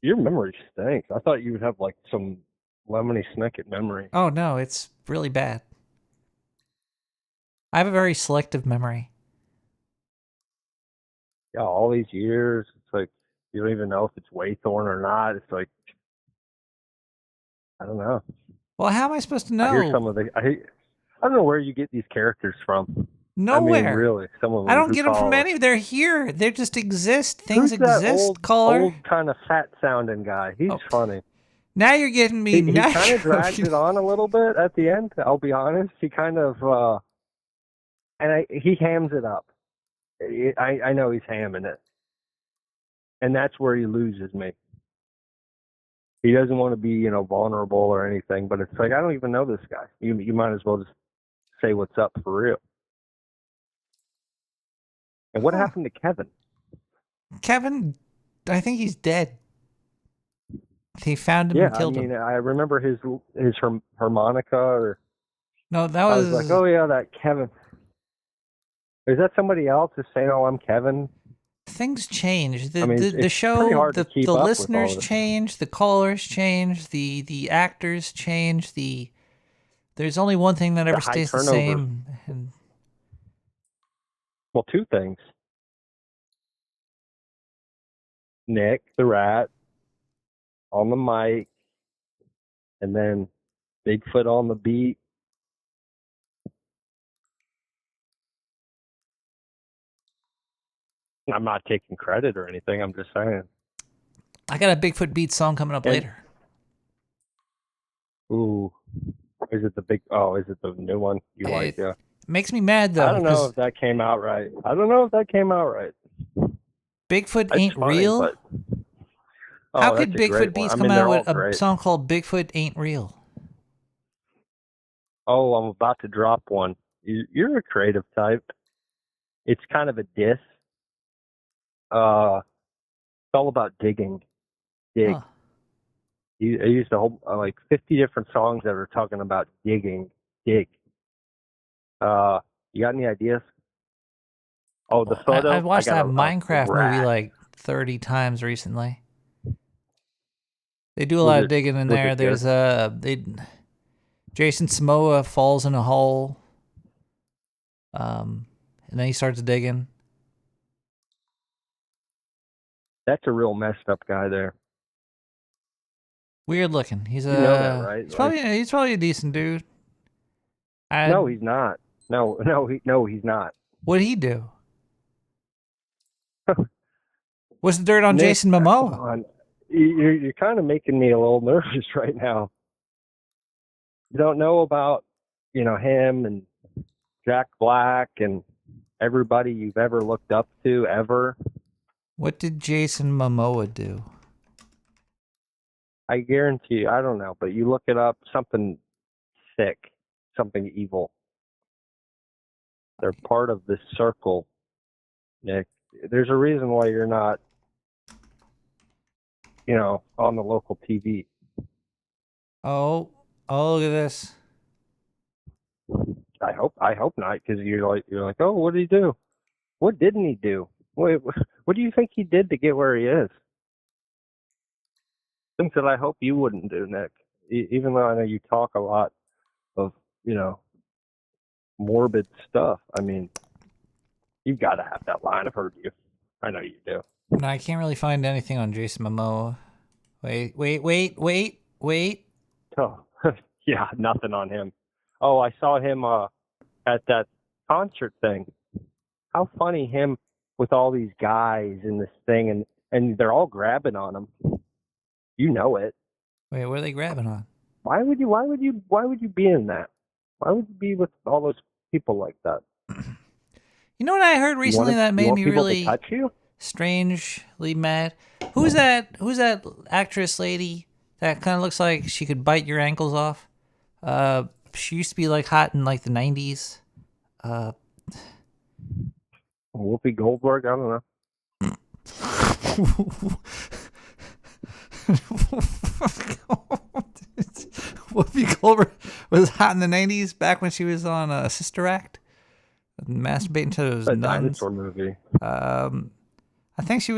Your memory stinks. I thought you would have like some Lemony Snicket memory. Oh no, it's really bad. I have a very selective memory. Yeah, all these years, it's like you don't even know if it's Waythorn or not. It's like I don't know. Well, how am I supposed to know? I hear some of the I don't know where you get these characters from. Nowhere. I mean, really, some of them. I don't get them from any. They're here. They just exist. Things Who's that exist. Caller. old kind of fat sounding guy. He's funny. Now you're getting me. He kind of dragged it on a little bit at the end. I'll be honest. He kind of he hams it up. I know he's hamming it, and that's where he loses me. He doesn't want to be, vulnerable or anything, but it's like I don't even know this guy. You might as well just say what's up for real. And what happened to Kevin? Kevin, I think he's dead. They found him and killed him. I remember his harmonica or. No, that was. I was like, oh yeah, that Kevin. Is that somebody else who's saying, "Oh, I'm Kevin"? Things change. The it's show, pretty hard to keep the up with listeners all of it. change, the callers change, the actors change. There's only one thing that ever high stays the turnover. same. And Well, two things. Nick the Rat on the mic, and then Bigfoot on the beat. I'm not taking credit or anything. I'm just saying. I got a Bigfoot beat song coming up later. Ooh, is it the new one you like? Yeah. Makes me mad though. I don't know if that came out right. Bigfoot That's ain't funny, real. but- How Oh, could that's a great Bigfoot Beats one. come they're out all with a great. song called Bigfoot Ain't Real? Oh, I'm about to drop one. You're a creative type. It's kind of a diss. It's all about digging. Dig. Huh. I used a whole like 50 different songs that are talking about digging. Dig. You got any ideas? Oh, the photo. I've watched I that got a Minecraft rat. movie like 30 times recently. They do a Was lot it- of digging in was there. it good? There's Jason Momoa falls in a hole. And then he starts digging. That's a real messed up guy there. Weird looking. He's You know that, right? He's probably a decent dude. No, he's not. No, he's not. What'd he do? What's the dirt on Nick, Jason come Momoa? on. You're kind of making me a little nervous right now. You don't know about, him and Jack Black and everybody you've ever looked up to ever. What did Jason Momoa do? I guarantee you, I don't know, but you look it up, something sick, something evil. They're part of this circle, Nick. There's a reason why you're not, on the local TV. Oh, look at this. I hope not, because you're like, oh, what did he do? What didn't he do? What do you think he did to get where he is? Things that I hope you wouldn't do, Nick. Even though I know you talk a lot of, morbid stuff. I mean, you've got to have that line. I've heard you. I know you do. No, I can't really find anything on Jason Momoa. Wait. Oh, yeah, nothing on him. Oh, I saw him at that concert thing. How funny him with all these guys in this thing, and they're all grabbing on him. You know it. Wait, what are they grabbing on? Why would you be in that? Why would you be with all those people like that? You know what I heard recently that made me really touch you? strangely mad? Who's that actress lady that kind of looks like she could bite your ankles off? she used to be like hot in like the 90s. Whoopi Goldberg, I don't know. Whoopi Goldberg was hot in the 90s back when she was on Sister Act, masturbating to those nuns. Dinosaur movie. I think she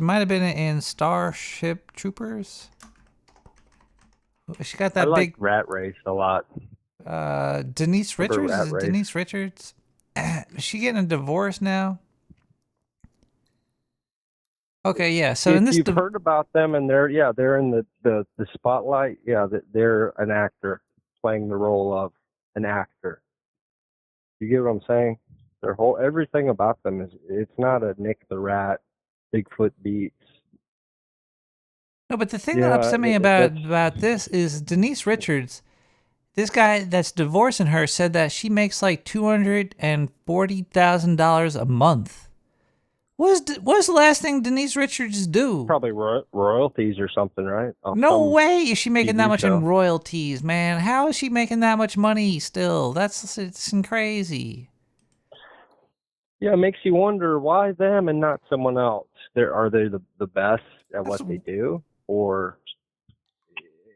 might have been in Starship Troopers. She got that I like big Rat Race a lot. Denise Richards. Rat Is it Race. Denise Richards? Is she getting a divorce now? Okay, yeah. So if in this, you've heard about them, and they're in the spotlight. Yeah, they're an actor playing the role of an actor. You get what I'm saying? Everything about them it's not a Nick the Rat, Bigfoot beats. no, but the thing that upset me about this is Denise Richards. This guy that's divorcing her said that she makes like $240,000 a month. What's the last thing Denise Richards do? Probably royalties or something, right? No way is she making TV that much show. in royalties, man. How is she making that much money still? It's crazy. Yeah, it makes you wonder why them and not someone else. Are they the best at what they do, or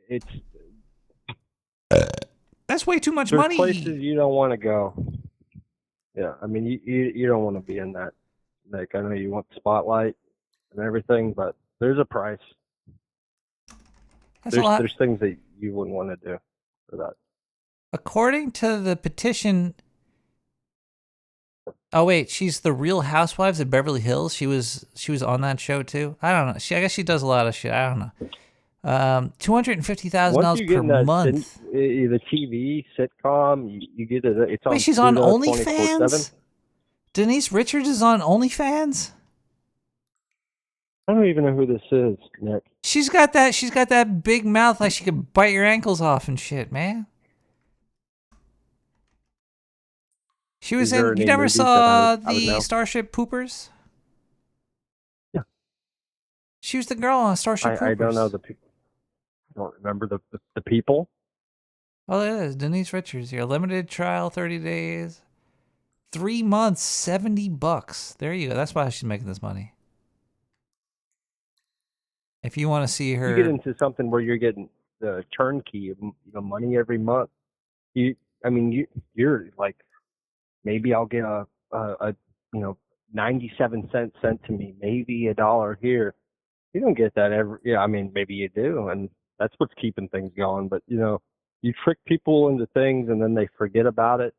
it's that's way too much there's money. places you don't want to go. Yeah, I mean you don't want to be in that. Like I know you want the spotlight and everything, but there's a price. That's a lot. There's things that you wouldn't want to do for that. According to the petition. Oh wait, she's the Real Housewives of Beverly Hills. She was on that show too. I don't know. I guess she does a lot of shit. I don't know. $250,000 per month. The TV sitcom, you get it. It's on. Wait, she's on Pluto OnlyFans? 24/7. Denise Richards is on OnlyFans? I don't even know who this is, Nick. She's got that big mouth like she could bite your ankles off and shit, man. She was in. You never saw the Starship Poopers? Yeah. She was the girl on Starship Poopers. I don't know the people. I don't remember the people. Oh, it is Denise Richards here. Limited trial, 30 days, 3 months, $70. There you go. That's why she's making this money. If you want to see her, You get into something where you're getting the turnkey, money every month. You're like, maybe I'll get a 97 cents sent to me, maybe $1 here. You don't get that every. Yeah, I mean, maybe you do, and that's what's keeping things going. But you trick people into things, and then they forget about it.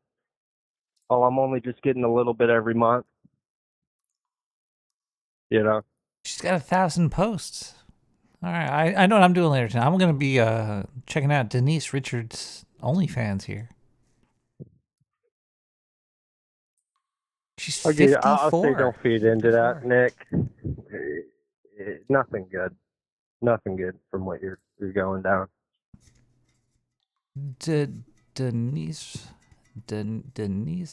Oh, I'm only just getting a little bit every month. she's got 1,000 posts. All right, I know what I'm doing later tonight. I'm going to be checking out Denise Richards' OnlyFans here. She's 54. I'll say don't feed into that, Nick. Nothing good. Nothing good from what you're going down. Denise.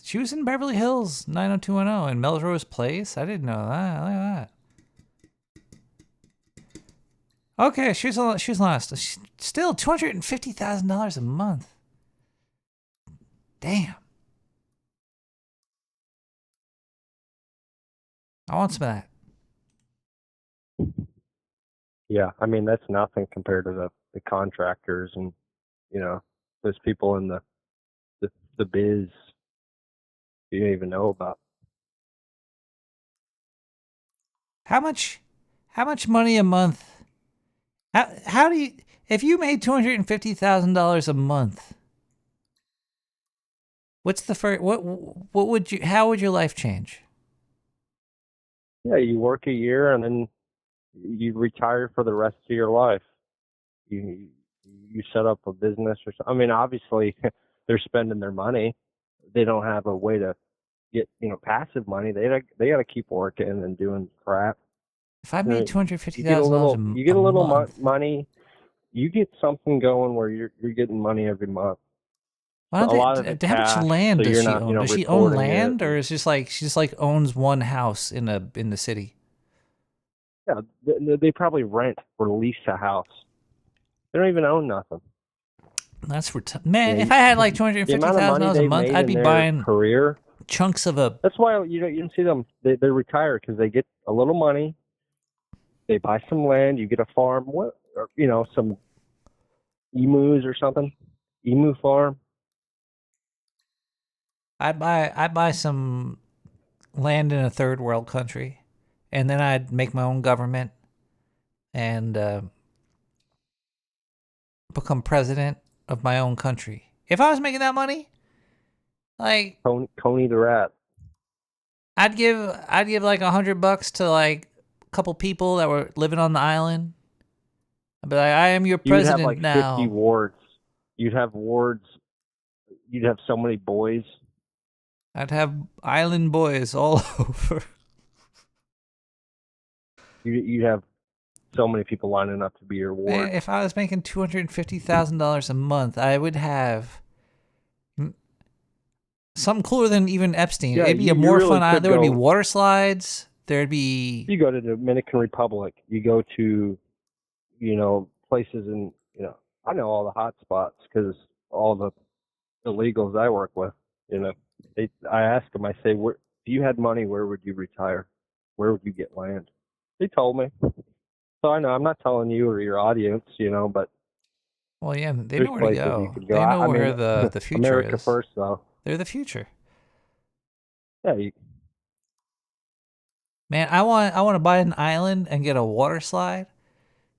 She was in Beverly Hills 90210 in Melrose Place. I didn't know that. Look at that. Okay, she's lost. Still $250,000 a month. Damn. I want some of that. Yeah, I mean that's nothing compared to the contractors and those people in the biz you don't even know about. How much money a month? How do you, if you made $250,000 a month? What's the first? How would your life change? Yeah, you work a year and then you retire for the rest of your life. You set up a business or something. I mean, obviously they're spending their money. They don't have a way to get passive money. They got to keep working and doing crap. If I made $250,000 a month, you get a little money. You get something going where you're getting money every month. How much land does she own? Does she own land, or is she just owns one house in the city? Yeah, they probably rent or lease a house. They don't even own nothing. That's for man. Yeah, If I had like the amount of money $250,000 a they've month, made I'd in be their buying career. chunks of a. That's why you don't see them. They retire because they get a little money. They buy some land. You get a farm. Some emus or something. Emu farm. I'd buy some land in a third world country, and then I'd make my own government and become president of my own country. If I was making that money, like Coney the rat. I'd give like $100 to like a couple people that were living on the island. I'd be like, I am your president You'd have like now. 50 wards. You'd have wards. You'd have so many boys. I'd have island boys all over. You'd have so many people lining up to be your ward. Man, if I was making $250,000 a month, I would have something cooler than even Epstein. Yeah, It'd be a you more really fun island. could There would be go- water slides. There'd be. You go to the Dominican Republic. You go to, places in, I know all the hot spots because all the illegals I work with, I ask them, I say, if you had money, where would you retire? Where would you get land? They told me. So I know, I'm not telling you or your audience, but Well, yeah, they there's know where to places go. you could go. They know I where mean, the future America is. first, though. They're the future. Yeah, Man, I want to buy an island and get a water slide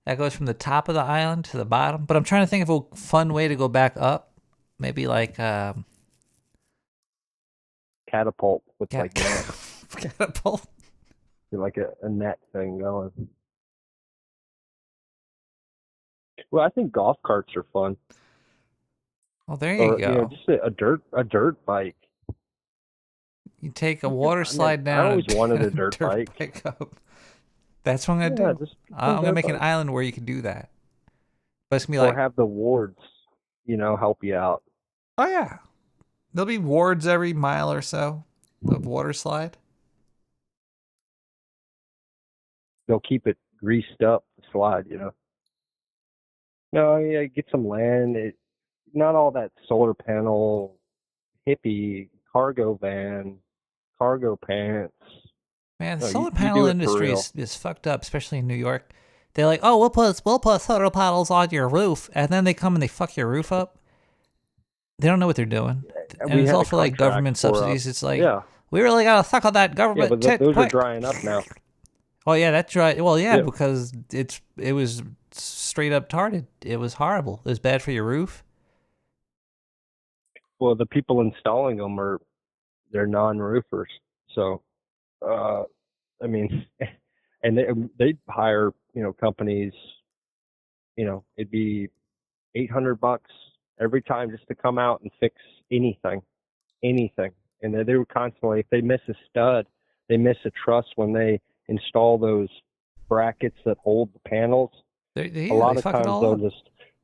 that goes from the top of the island to the bottom. But I'm trying to think of a fun way to go back up. Maybe like catapult with like net, catapult. like a net thing going. Well, I think golf carts are fun. Well, there you go. Just a dirt bike. You take a water slide down. I always and wanted a dirt bike. Up. That's what I'm gonna do. I'm gonna make an bike. island where you can do that. But it's gonna be Or like, have the wards, help you out. oh yeah, there'll be wards every mile or so of water slide. They'll keep it greased up, the slide, No, yeah, get some land. Not all that solar panel, hippie, cargo van, cargo pants. Man, the No, solar you panel do it for industry real. is fucked up, especially in New York. They're like, oh, we'll put solar panels on your roof, and then they come and they fuck your roof up. They don't know what they're doing, and We it's had all a for like contract government for, subsidies. It's like, yeah. we really gotta suck on that Yeah, government but tit those are quick. drying up now. Oh yeah, that's right. Well, yeah, Yeah. because it was straight up tarded. It was horrible. It was bad for your roof. Well, the people installing them they're non-roofers. So, I mean, and they hire, companies, it'd be $800 every time just to come out and fix anything. And they were constantly, if they miss a stud, they miss a truss when they install those brackets that hold the panels. They A lot they of fuck it times all up.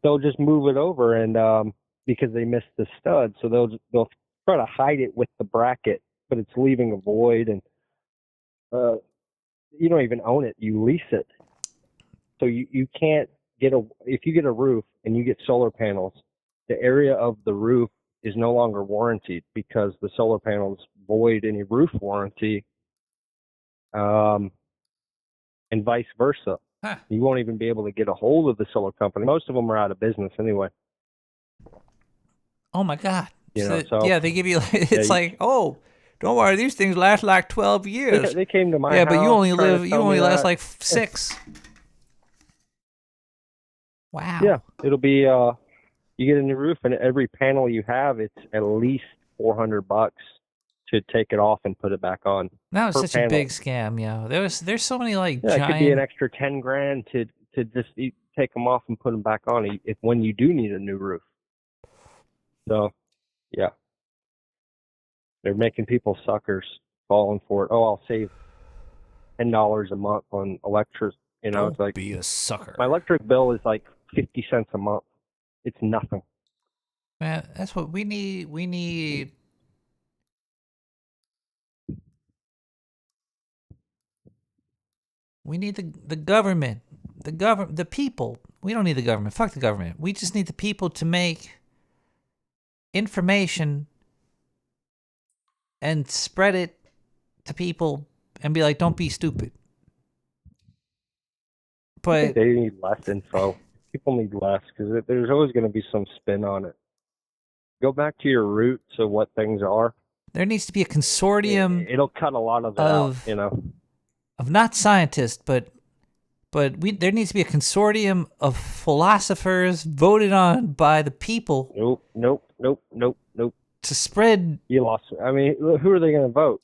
they'll just move it over and because they missed the stud, so they'll try to hide it with the bracket, but it's leaving a void, and you don't even own it, you lease it. So you can't if you get a roof and you get solar panels, the area of the roof is no longer warranted because the solar panels void any roof warranty, and vice versa. Huh. You won't even be able to get a hold of the solar company. Most of them are out of business anyway. Oh my god. So yeah, they give you it's yeah, like, oh, don't worry, these things last like 12 years. they came to my yeah, house. but you only trying to tell me last that. like 6. Wow. Yeah, it'll be you get a new roof, and every panel you have, it's at least $400 to take it off and put it back on. That was per such panel. a big scam, yo. There's so many like Yeah, giant. it could be an extra $10,000 to just take them off and put them back on when you do need a new roof. So, yeah, they're making people suckers, falling for it. Oh, I'll save $10 a month on electric. Don't it's like be a sucker. my electric bill is like 50 cents a month. It's nothing. Man, that's what we need. We need the government. The people. We don't need the government. Fuck the government. We just need the people to make information and spread it to people and be like, don't be stupid. I But think they need less info. People need less because there's always going to be some spin on it. Go back to your roots of what things are. there needs to be a consortium It'll cut a lot of it of out, of not scientists, but there needs to be a consortium of philosophers voted on by the people. Nope. To spread. You lost. I mean, who are they going to vote?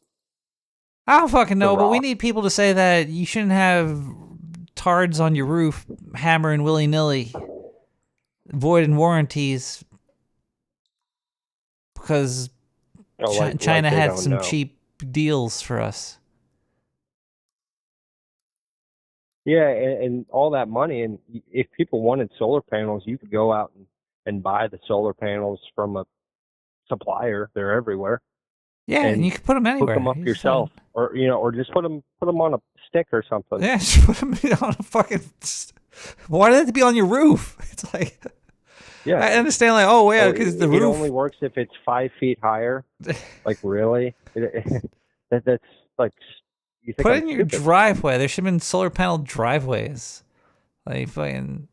I don't fucking know, but we Rock. need people to say that you shouldn't have tards on your roof hammering willy-nilly, voiding warranties, because China they had don't some know. cheap deals for us. Yeah, and all that money, and if people wanted solar panels, you could go out and buy the solar panels from a supplier. They're everywhere. Yeah, and you can put them anywhere. Hook them up yourself, or just put them on a stick or something. Yeah, just put them on a fucking. Why do they have to be on your roof? It's like. Yeah, I understand. Like, oh yeah, because the roof. It only works if it's 5 feet higher. Like really? That's like. You think Put I'm in your stupid. driveway. There should have been solar panel driveways. Like fucking.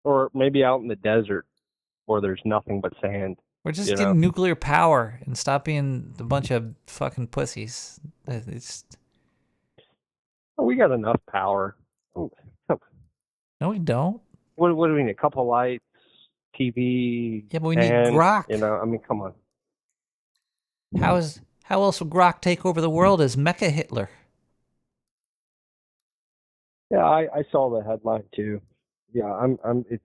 Or maybe out in the desert, where there's nothing but sand. Or just get nuclear power and stop being a bunch of fucking pussies. It's. We got enough power. No, we don't. What do we need? A couple lights, TV. Yeah, but we fan, need Grok. I mean, come on. How else will Grok take over the world as Mecha Hitler? Yeah, I saw the headline too. Yeah, it's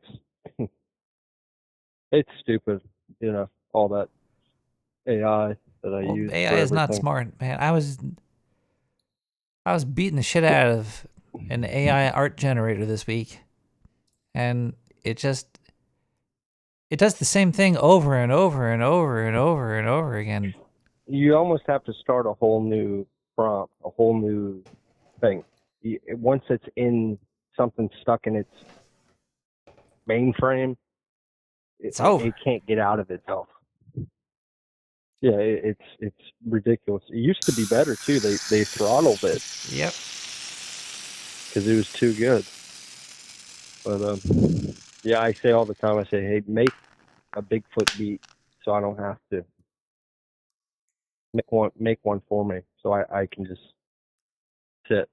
it's stupid, all that AI that I use. AI is not smart, man. I was beating the shit out of an AI art generator this week, and it does the same thing over and over and over and over and over again. You almost have to start a whole new prompt, a whole new thing. Once it's in something stuck in its mainframe, It's over. It can't get out of itself. Yeah, it's ridiculous. It used to be better too. They throttled it. Yep. Because it was too good. But yeah, I say all the time. I say, hey, make a Bigfoot beat so I don't have to make one for me, so I can just sit.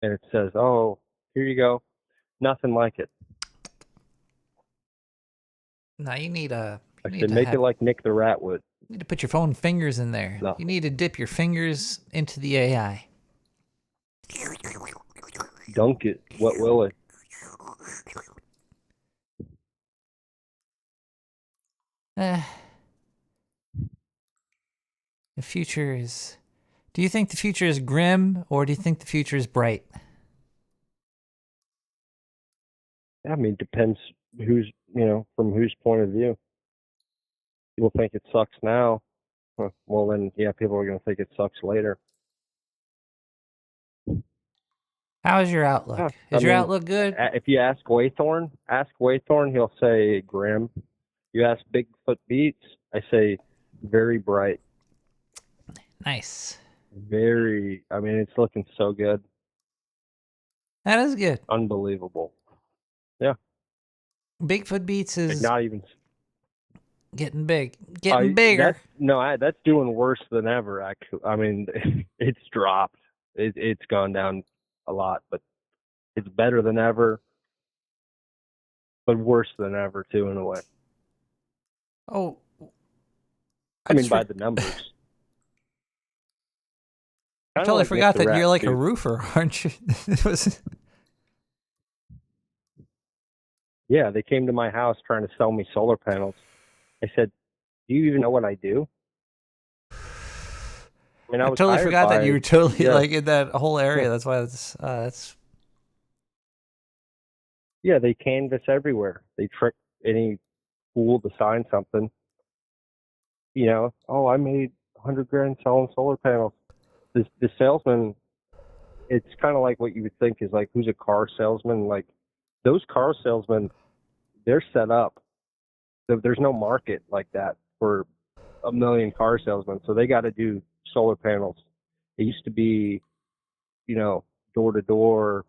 And it says, oh, here you go. Nothing like it. Now you need a. I said, make it like Nick the Rat would. You need to put your phone fingers in there. No. You need to dip your fingers into the AI. Dunk it. What will it? The future is. Do you think the future is grim, or do you think the future is bright? I mean, depends from whose point of view. People think it sucks now. Well, then, yeah, people are going to think it sucks later. How is your outlook? Yeah, Is your outlook good? If you ask Waythorn, he'll say grim. You ask Bigfoot Beats, I say very bright. Nice. Very, I mean, it's looking so good. That is good. Unbelievable. Yeah. Bigfoot Beats is Not even getting big, getting bigger. That's doing worse than ever. Actually, I mean, it's dropped. It's gone down a lot, but it's better than ever, but worse than ever too, in a way. Oh, I mean, by the numbers. I totally forgot that you're like a roofer, aren't you? Yeah, they came to my house trying to sell me solar panels. I said, "Do you even know what I do?" I mean, I totally forgot that you were totally like in that whole area. Yeah. That's why that's. Yeah, they canvas everywhere. They trick any fool to sign something. Oh, I made $100,000 selling solar panels. The salesman, it's kind of like what you would think is like, who's a car salesman? Like those car salesmen, they're set up There's no market like that for a million car salesmen, so they got to do solar panels. It used to be, door to door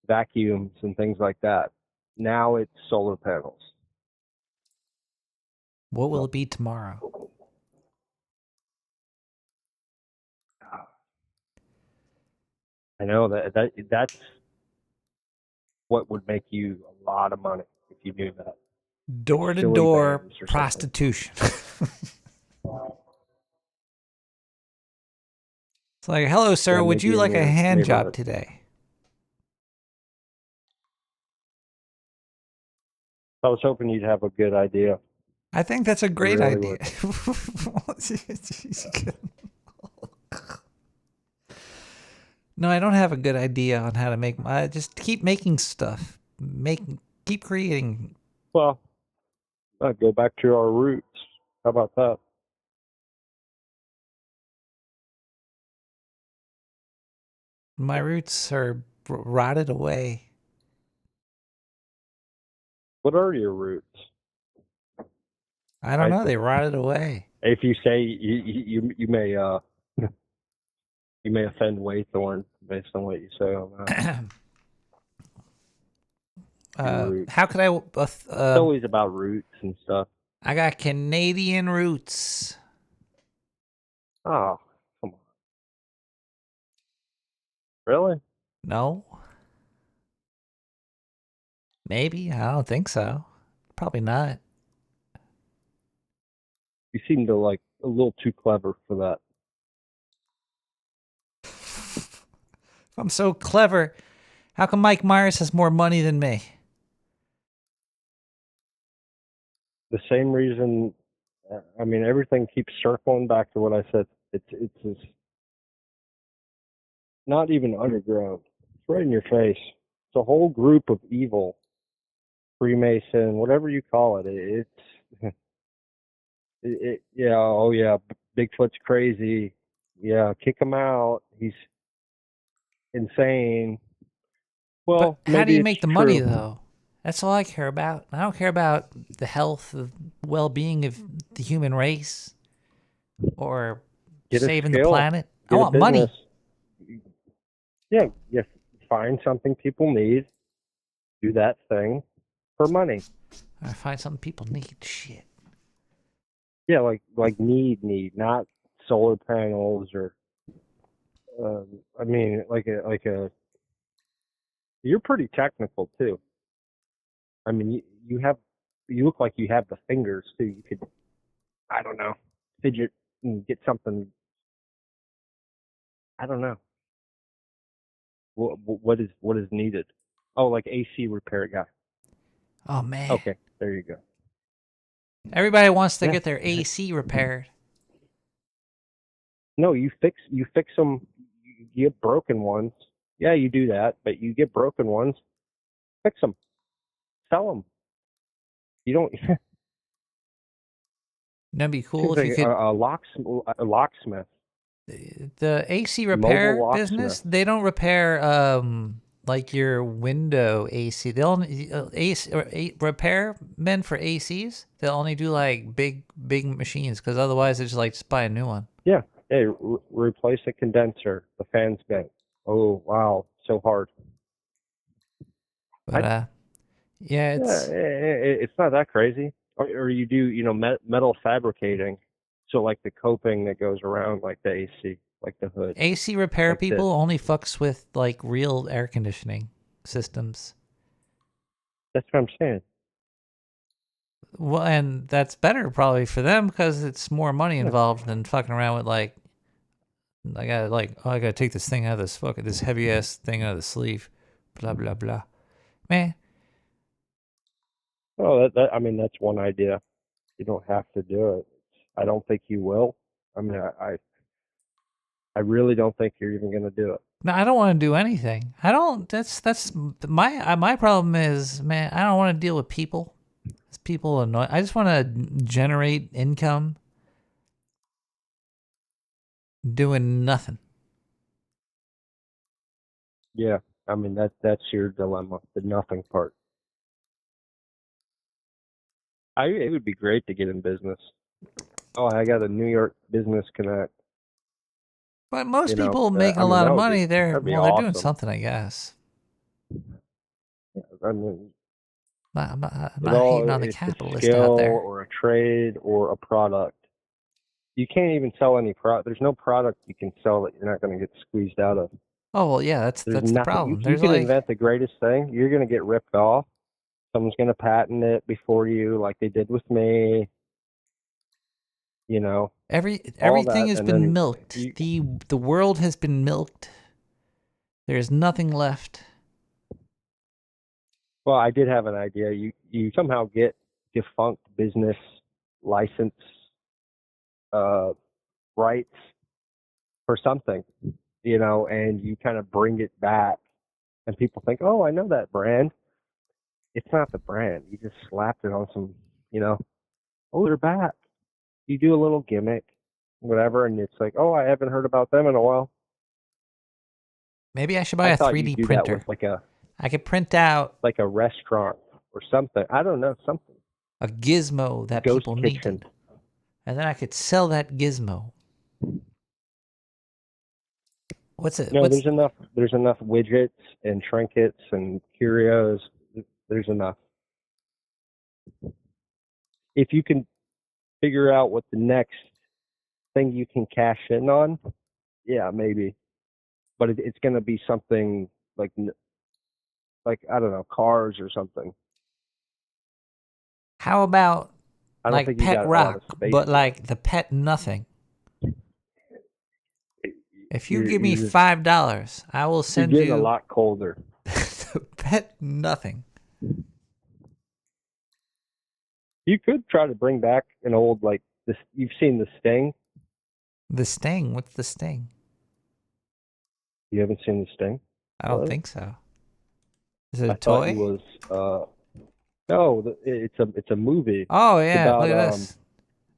vacuums and things like that. Now it's solar panels. What will it be tomorrow? I know that's what would make you a lot of money if you knew that. Door to Silly door bands or something. prostitution. It's like, hello, sir. Yeah, Would you maybe in like a your hand job neighborhood. today? I was hoping you'd have a good idea. I think that's a great really idea. No, I don't have a good idea on how to make. I just keep making stuff. Keep creating. Well, go back to our roots. How about that? My roots are rotted away. What are your roots? I don't know. They rotted away. If you say you may you may offend Waythorn based on what you say on that. How could I? It's always about roots and stuff. I got Canadian roots. Oh, come on. Really? No. Maybe. I don't think so. Probably not. You seem to like a little too clever for that. If I'm so clever, how come Mike Myers has more money than me? The same reason. I mean, everything keeps circling back to what I said. It's this, not even underground. It's right in your face. It's a whole group of evil, Freemason, whatever you call it. Yeah. Oh yeah. Bigfoot's crazy. Yeah. Kick him out. He's insane. Well, but how do you maybe make it's the money, true. though? That's all I care about. I don't care about the health, the well-being of the human race, or Get a saving the skill. planet. I Get a want money. business. Yeah. You find something people need. Do that thing for money. I find something people need. Shit. Yeah, like need, not solar panels or. I mean, like a. You're pretty technical too. I mean, you look like you have the fingers too. You could, I don't know, fidget and get something. I don't know. What is needed? Oh, like AC repair guy. Oh man. Okay, there you go. Everybody wants to Yeah. get their AC repaired. No, you fix them. You get broken ones. Yeah, you do that, but you get broken ones, fix them, sell them. You don't. That'd be cool if you Like could. a locksmith. The AC Mobile repair locksmith. business, they don't repair like your window AC. They'll only repair men for ACs. They'll only do like big machines because otherwise it's just buy a new one. Yeah. Hey, replace a condenser. The fan's bent. Oh wow, so hard. But yeah, It's not that crazy. Or you do metal fabricating. So like the coping that goes around like the AC, like the hood. AC repair Like people only fucks with like real air conditioning systems. That's what I'm saying. Well, and that's better probably for them because it's more money involved than fucking around with I gotta take this thing out of this heavy ass thing out of the sleeve, blah blah blah. Man, Oh, I mean that's one idea. You don't have to do it. I don't think you will. I mean, I really don't think you're even going to do it. no, I don't want to do anything. I don't. That's my problem is, man, I don't want to deal with people. People annoy. I just want to generate income doing nothing. Yeah, I mean that's your dilemma, the nothing part. It would be great to get in business. Oh, I got a New York business connect. But most You know, people making I a mean, lot that of would money, be, they're that'd be they're doing awesome. something, I guess. I mean, I'm it not hating all, on the it's a capitalist skill out there. or a trade or a product. You can't even sell any product. There's no product you can sell that you're not going to get squeezed out of. Oh well, yeah, that's There's the nothing. problem. You There's can like invent the greatest thing. You're going to get ripped off. Someone's going to patent it before you, like they did with me. You know, all everything that, has and been then milked. The world has been milked. There's nothing left. Well, I did have an idea. You somehow get defunct business license rights for something, you know, and you kind of bring it back, and people think, oh, I know that brand. It's not the brand. You just slapped it on some, you know, oh, they're back. You do a little gimmick, whatever, and it's like, oh, I haven't heard about them in a while. Maybe I should buy I a thought 3D you'd do printer. that with I could print out like a restaurant or something. I don't know, something. a gizmo that Ghost people kitchen. needed, and then I could sell that gizmo. What's it? No, What's there's enough widgets and trinkets and curios. There's enough. If you can figure out what the next thing you can cash in on, yeah, maybe. But it's going to be something like I don't know, cars or something. how about I don't like think you Pet got a lot of Rock, space. but like the Pet Nothing? If you give me You're $5, I will you're send getting a you lot colder. the Pet Nothing. You could try to bring back an old like this. You've seen the Sting. The Sting. What's the Sting? You haven't seen the Sting? I don't What? think so. Is it a I thought he toy? was. No, it's a movie. Oh It's yeah, about look at this.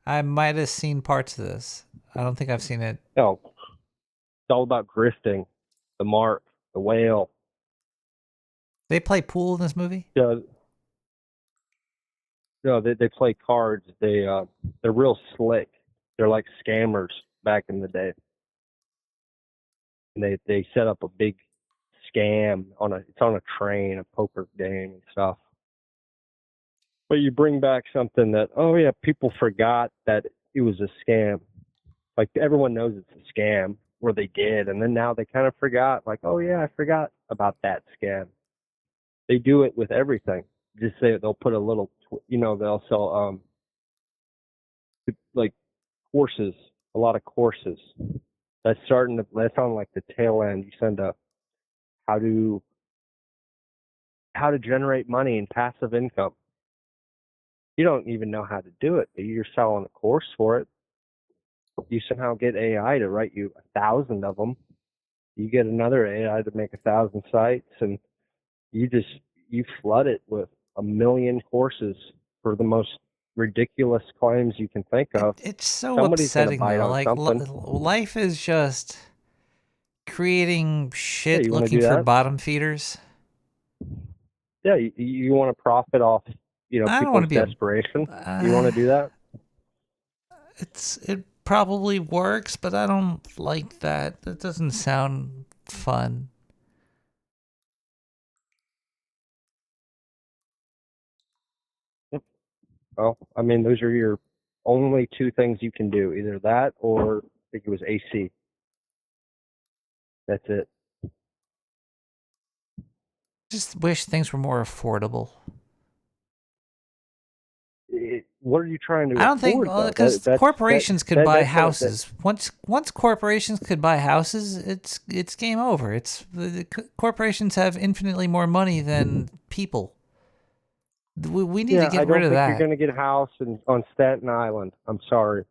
I might have seen parts of this. I don't think I've seen it. no, it's all about grifting, the mark, the whale. They play pool in this movie? No, they play cards. They're real slick. They're like scammers back in the day. And they set up a big scam it's on a train, a poker game and stuff. But you bring back something that, oh yeah, people forgot that it was a scam. Like everyone knows it's a scam, or they did, and then now they kind of forgot. Like, oh yeah, I forgot about that scam. They do it with everything. Just say they'll put a little, they'll sell like courses, a lot of courses. That's on like the tail end. You send a how to generate money and passive income. You don't even know how to do it, but you're selling a course for it. You somehow get AI to write you 1,000 of them. You get another AI to make 1,000 sites, and you flood it with 1,000,000 courses for the most ridiculous claims you can think of. It's so Somebody's gonna upsetting bite though. on Like something. life is just creating shit you wanna looking do for that? bottom feeders. Yeah, you want to profit off, I don't want people's to be a. desperation. You want to do that? It probably works, but I don't like that. That doesn't sound fun. Well, I mean, those are your only two things you can do. Either that or I think it was AC. That's it. Just wish things were more affordable. What are you trying to I don't think afford, though? because corporations could buy that's not- houses. Once corporations could buy houses, it's game over. Corporations have infinitely more money than people. We need to get rid of I don't think that. you're going to get a house on Staten Island. I'm sorry.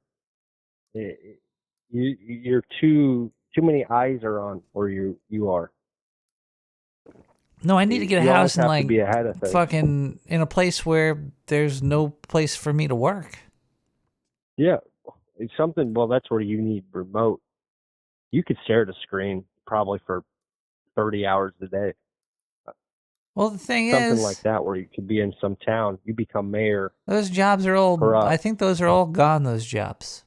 You're too many eyes are on where you are. No, I need to get a You always house in have to like be ahead of things. fucking in a place where there's no place for me to work. Yeah, it's something. Well, that's where you need remote. You could stare at a screen probably for 30 hours a day. Well, the thing Something is, like that, where you could be in some town, you become mayor. those jobs are all, Corrupt. I think those are all gone, those jobs.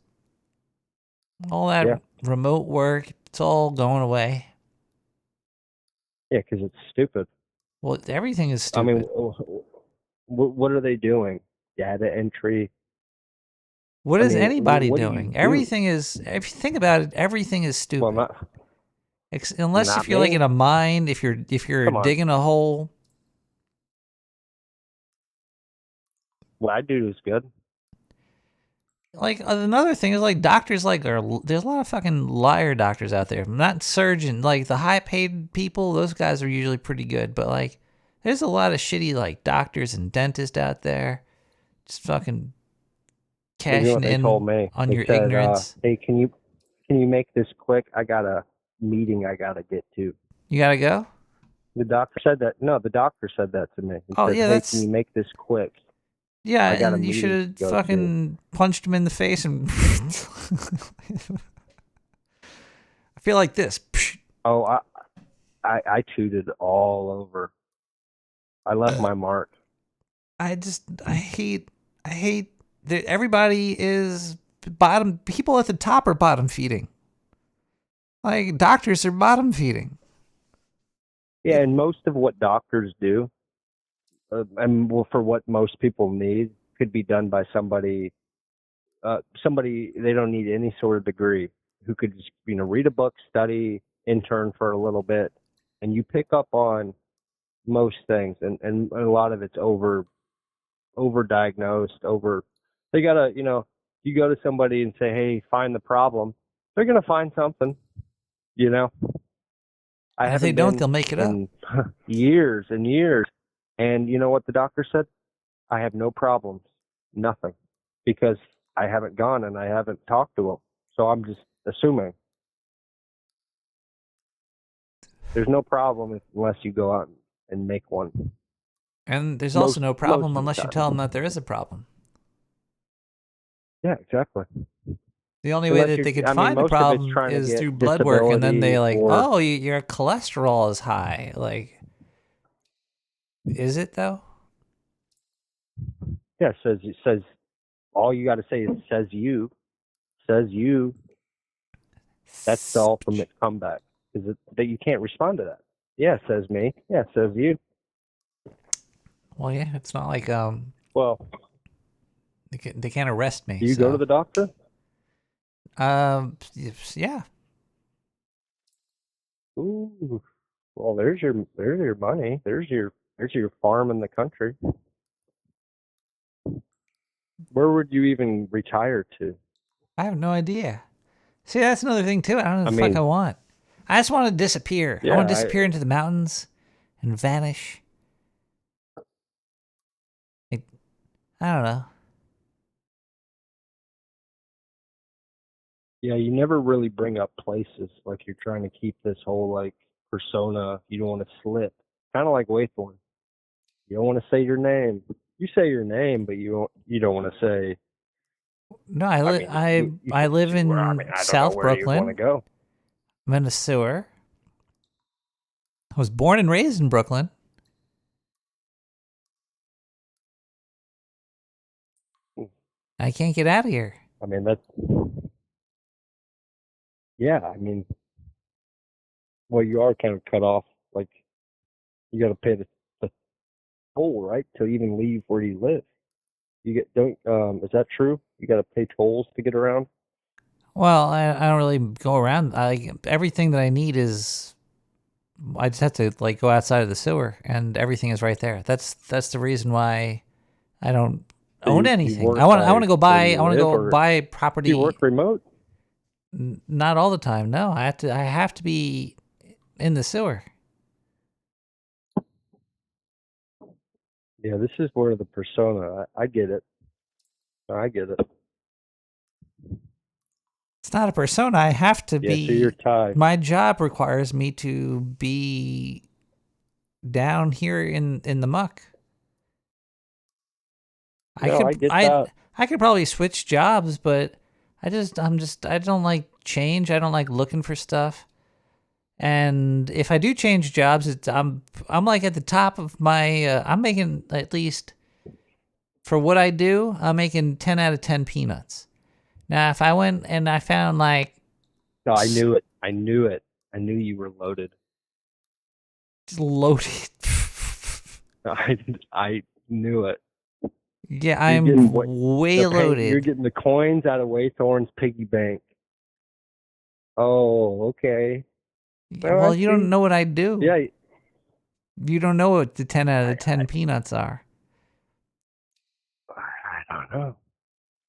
All that Yeah. remote work, it's all going away. Yeah, because it's stupid. Well, everything is I stupid. mean, what are they doing? Data entry. What I is mean, anybody what do you doing? do? Everything is, if you think about it, everything is stupid. Well, Unless not if you're like me. in a mine, if you're Come on. digging a hole. What I do is good. Like another thing is like doctors there's a lot of fucking liar doctors out there. Not surgeon, like the high paid people, those guys are usually pretty good, but like there's a lot of shitty like doctors and dentists out there just fucking You know cashing what they in told me? on They your said, ignorance. hey, can you make this quick? I got a meeting I gotta get to. You gotta go? The doctor said that. No, the doctor said that to me. He Oh said, yeah, hey, that's can you make this quick? yeah, I got a and you should meeting have to go fucking punched him in the face and I feel like this. Oh, I tooted all over. I left my mark. I hate that everybody is bottom. People at the top are bottom feeding. Like doctors are bottom feeding. Yeah, and most of what doctors do, and well, for what most people need, could be done by somebody. Somebody they don't need any sort of degree, who could just read a book, study, intern for a little bit, and you pick up on most things, and a lot of it's overdiagnosed. They gotta you go to somebody and say, hey, find the problem, they're gonna find something. I And if they haven't don't, been they'll make it up. in years and years. And you know what the doctor said? I have no problems, nothing, because I haven't gone and I haven't talked to him. So I'm just assuming there's no problem unless you go out and make one. And there's also no problem most of the unless you time. tell them that there is a problem. Yeah, exactly. The only way Unless that they could I mean, find the most of it's problem trying to is get through blood work, and then they disability like, or- oh, your cholesterol is high. Like, is it though? Yeah, it says all you got to say is says you. That's the ultimate comeback. Is it that you can't respond to that? Yeah, says me. Yeah, says you. Well, yeah, it's not like Well, they can't arrest me. do you so. go to the doctor? Yeah. Ooh. Well, there's your money. There's your farm in the country. Where would you even retire to? I have no idea. See, that's another thing too. I don't know what the I fuck mean- I want. I just want to disappear. I Yeah, want to disappear into the mountains and vanish. Like, I don't know. Yeah, you never really bring up places. Like you're trying to keep this whole like persona. You don't want to slip. Kind of like Waythorn. You don't want to say your name. You say your name, but you don't want to say. No, I live in I don't South know where you want to Brooklyn. go. I'm in a sewer. I was born and raised in Brooklyn. I can't get out of here. I mean that's. Yeah, I mean, well, you are kind of cut off. Like you got to pay the toll, right, to even leave where you live. You get don't. Is that true? You got to pay tolls to get around. Well, I don't really go around. Everything that I need is, I just have to like go outside of the sewer, and everything is right there. That's the reason why I don't own you anything. work I want by to go where buy. you I want to live, go or buy property. Do you work remote? Not all the time. No, I have to be in the sewer. Yeah, this is where the persona. I get it. I get it. It's not a persona. I have to be. Yeah, so you're tied. My job requires me to be down here in the muck. No, I get that. I could probably switch jobs, but I don't like change. I don't like looking for stuff. And if I do change jobs, I'm like at the top of my. I'm making at least for what I do. I'm making 10 out of 10 peanuts. Now, if I went and I found like No, I knew it. I knew it. I knew you were loaded. loaded. I knew it. Yeah, I'm way loaded. You're getting the coins out of Waythorn's piggy bank. Oh, okay. Well, you don't know what I do. Yeah. You don't know what the 10 out of 10 peanuts are. I don't know.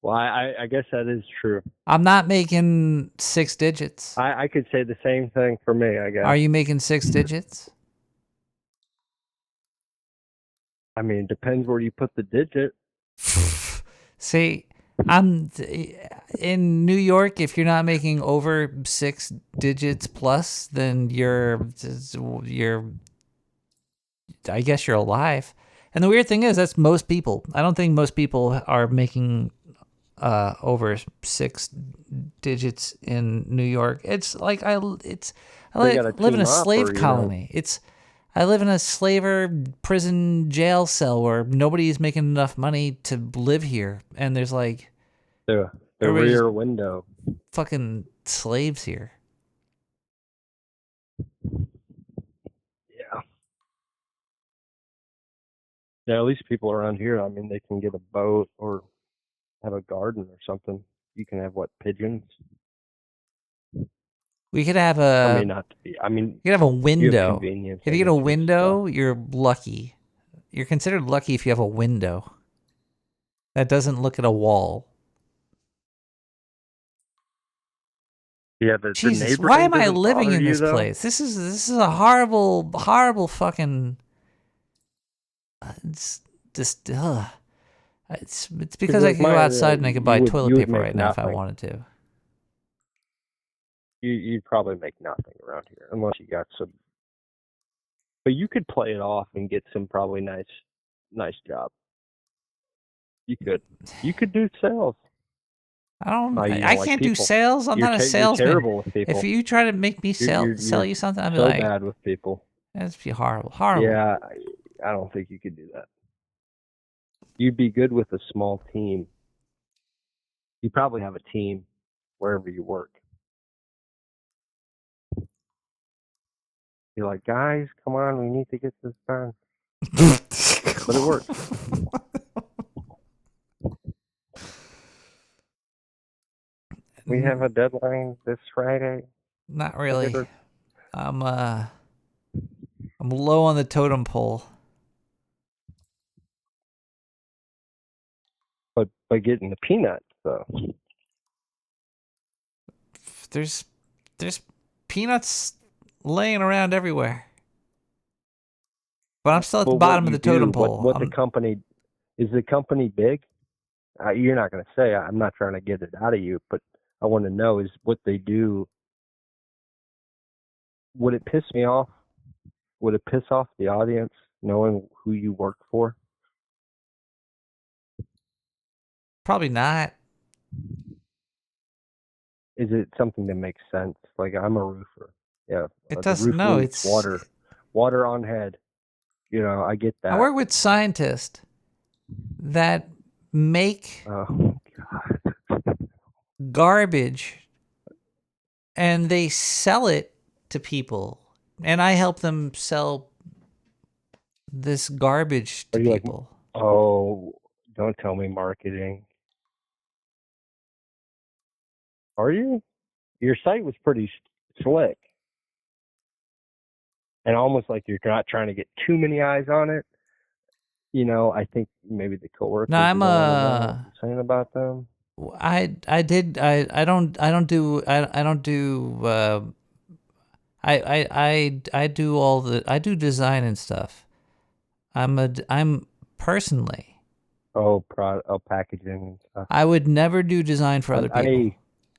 Well, I guess that is true. I'm not making 6 digits. I could say the same thing for me, I guess. Are you making 6 digits? I mean, it depends where you put the digit. See, I'm in New York. If you're not making over 6 digits plus, then you're. I guess you're alive. And the weird thing is, that's most people. I don't think most people are making over 6 digits in New York. It's like I live in a slave colony. I live in a slaver prison jail cell where nobody's making enough money to live here, and there's like the rear window, fucking slaves here. Yeah, at least people around here, I mean, they can get a boat or have a garden or something. You can have, pigeons? We could have a... I mean, not to be... I mean... You could have a window. If you get a window, you're lucky. You're considered lucky if you have a window that doesn't look at a wall. Yeah, Jesus, why am I living in this place? This is a horrible, horrible fucking... It's just... It's because I could go outside and I could buy toilet paper right now if I wanted to. You'd probably make nothing around here unless you got some. But you could play it off and get some probably nice job. You could do sales. I can't do sales. I'm not a salesman. You're terrible with people. If you try to make me sell you something, I'd be so like, bad with people. That'd be horrible. Horrible. Yeah, I don't think you could do that. You'd be good with a small team. You probably have a team wherever you work. You're like, guys, come on, we need to get this done. But it works. We have a deadline this Friday. Not really. I'm low on the totem pole. But by getting the peanuts, though. There's peanuts laying around everywhere. But I'm still at the bottom of the totem pole. What the company, is the company big? You're not going to say. I'm not trying to get it out of you, but I want to know is what they do. Would it piss me off? Would it piss off the audience knowing who you work for? Probably not. Is it something that makes sense? Like, I'm a roofer. Yeah. It doesn't. No, it's water on head. You know, I get that. I work with scientists that make garbage and they sell it to people. And I help them sell this garbage to people. Don't tell me marketing. Are you? Your site was pretty slick. And almost like you're not trying to get too many eyes on it. You know, I think maybe the coworkers. No, I'm saying about them. I don't do design and stuff. I'm personally. Packaging and stuff. I would never do design for other people.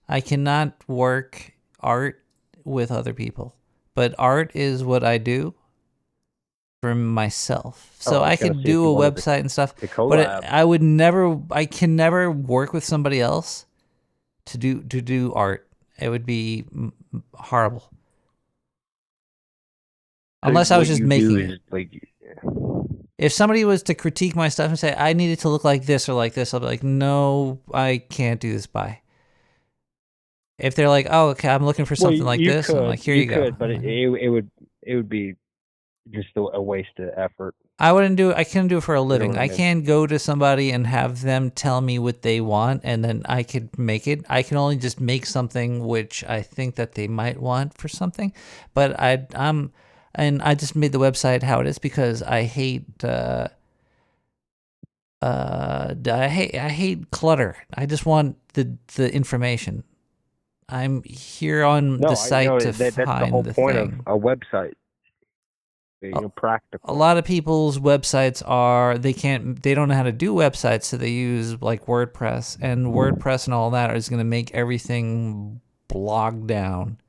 I cannot work art with other people. But art is what I do for myself. So I could do a website and stuff. But I can never work with somebody else to do art. It would be horrible. Unless I was just making it. Like, If somebody was to critique my stuff and say, I need it to look like this or like this, I'll be like, no, I can't do this. Bye. If they're like, oh, okay, I'm looking for something like this, I'm like, here you go. But it would be just a waste of effort. I wouldn't do it. I can't do it for a living. what I I mean? can't go to somebody and have them tell me what they want, and then I could make it. I can only just make something which I think that they might want for something. But and I just made the website how it is because I hate I hate clutter. I just want the information. I'm here on the site to that's the find whole the point thing. of a website. Practical. A lot of people's websites they don't know how to do websites, so they use like WordPress, and WordPress and all that is going to make everything bogged down.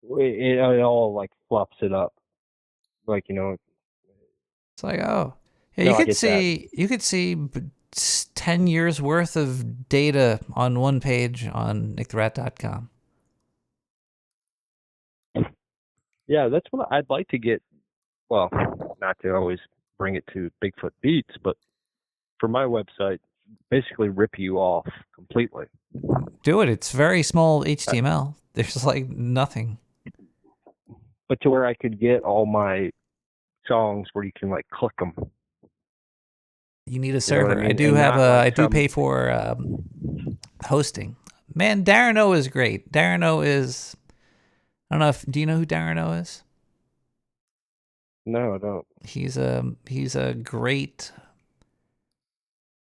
It all like fluffs it up, like It's like, oh, yeah, No, you I could get see 10 years worth of data on one page on nicktherat.com. Yeah, that's what I'd like to get. Well, not to always bring it to Bigfoot Beats, but for my website, basically rip you off completely. Do it. It's very small HTML. There's like nothing. But to where I could get all my songs where you can like click them. You need a You know server. what I mean? I do And have not like I do some- pay for hosting. Man, Darren O is great. Darren O is, I don't know if, do you know who Darren O is? No, I don't. He's a great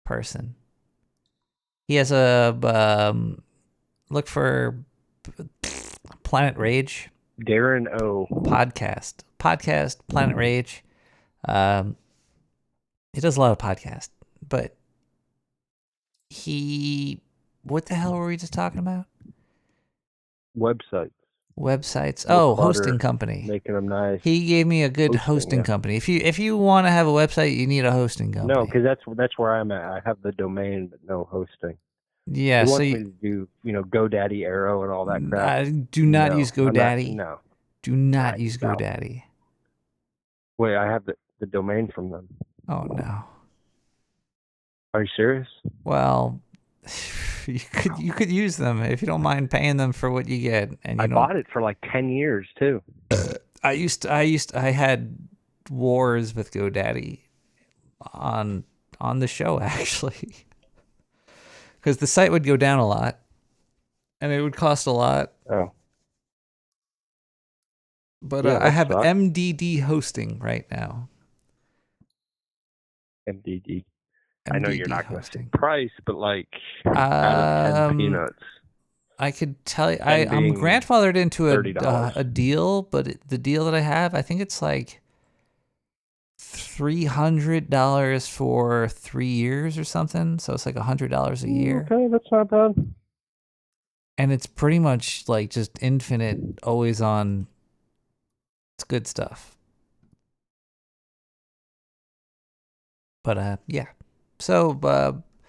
person. He has a look for Planet Rage Darren O. podcast Planet Rage. He does a lot of podcasts, but what the hell were we just talking about? Websites. Websites. No Oh, clutter, hosting company. Making them nice. He gave me a good hosting yeah. company. If you want to have a website, you need a hosting company. No, because that's where I'm at. I have the domain, but no hosting. Yeah, He so wants me to do, GoDaddy, Arrow, and all that crap. do not No, use I'm not- GoDaddy. No. Do not Right, use no. GoDaddy. Wait, I have the domain from them. Oh no. Are you serious? Well, you could use them if you don't mind paying them for what you get. And I bought it for like 10 years too. I had wars with GoDaddy on the show actually, because the site would go down a lot, and it would cost a lot. Oh. But Yeah, I have that sucks. MDD hosting right now. MDD. I know you're MDD not going to say hosting. price, but like out of 10 peanuts. I could tell you, 10 I'm being grandfathered into $30. a deal, but the deal that I have, I think it's like $300 for 3 years or something. So it's like $100 a year, Okay, that's not bad. and it's pretty much like just infinite, always on. It's good stuff. But yeah. So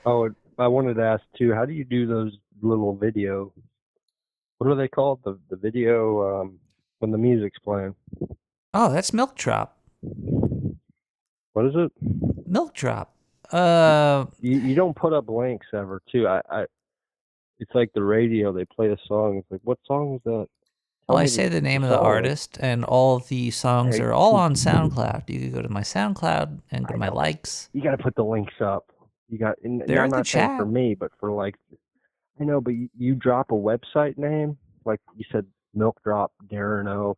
Oh, I wanted to ask too, how do you do those little video? What are they called? The video when the music's playing. oh, that's Milk Drop. What is it? Milk Drop. You don't put up links ever too. I it's like the radio. They play a song. It's like, what song is that? Well, I say the name of the song. artist, and all the songs Hey. are all on SoundCloud. You can go to my SoundCloud and go to my likes. You got to put the links up. You got. And They're I'm in the not saying chat. for me, but for like, I know, but you drop a website name, like you said, Milk Drop, Darren O.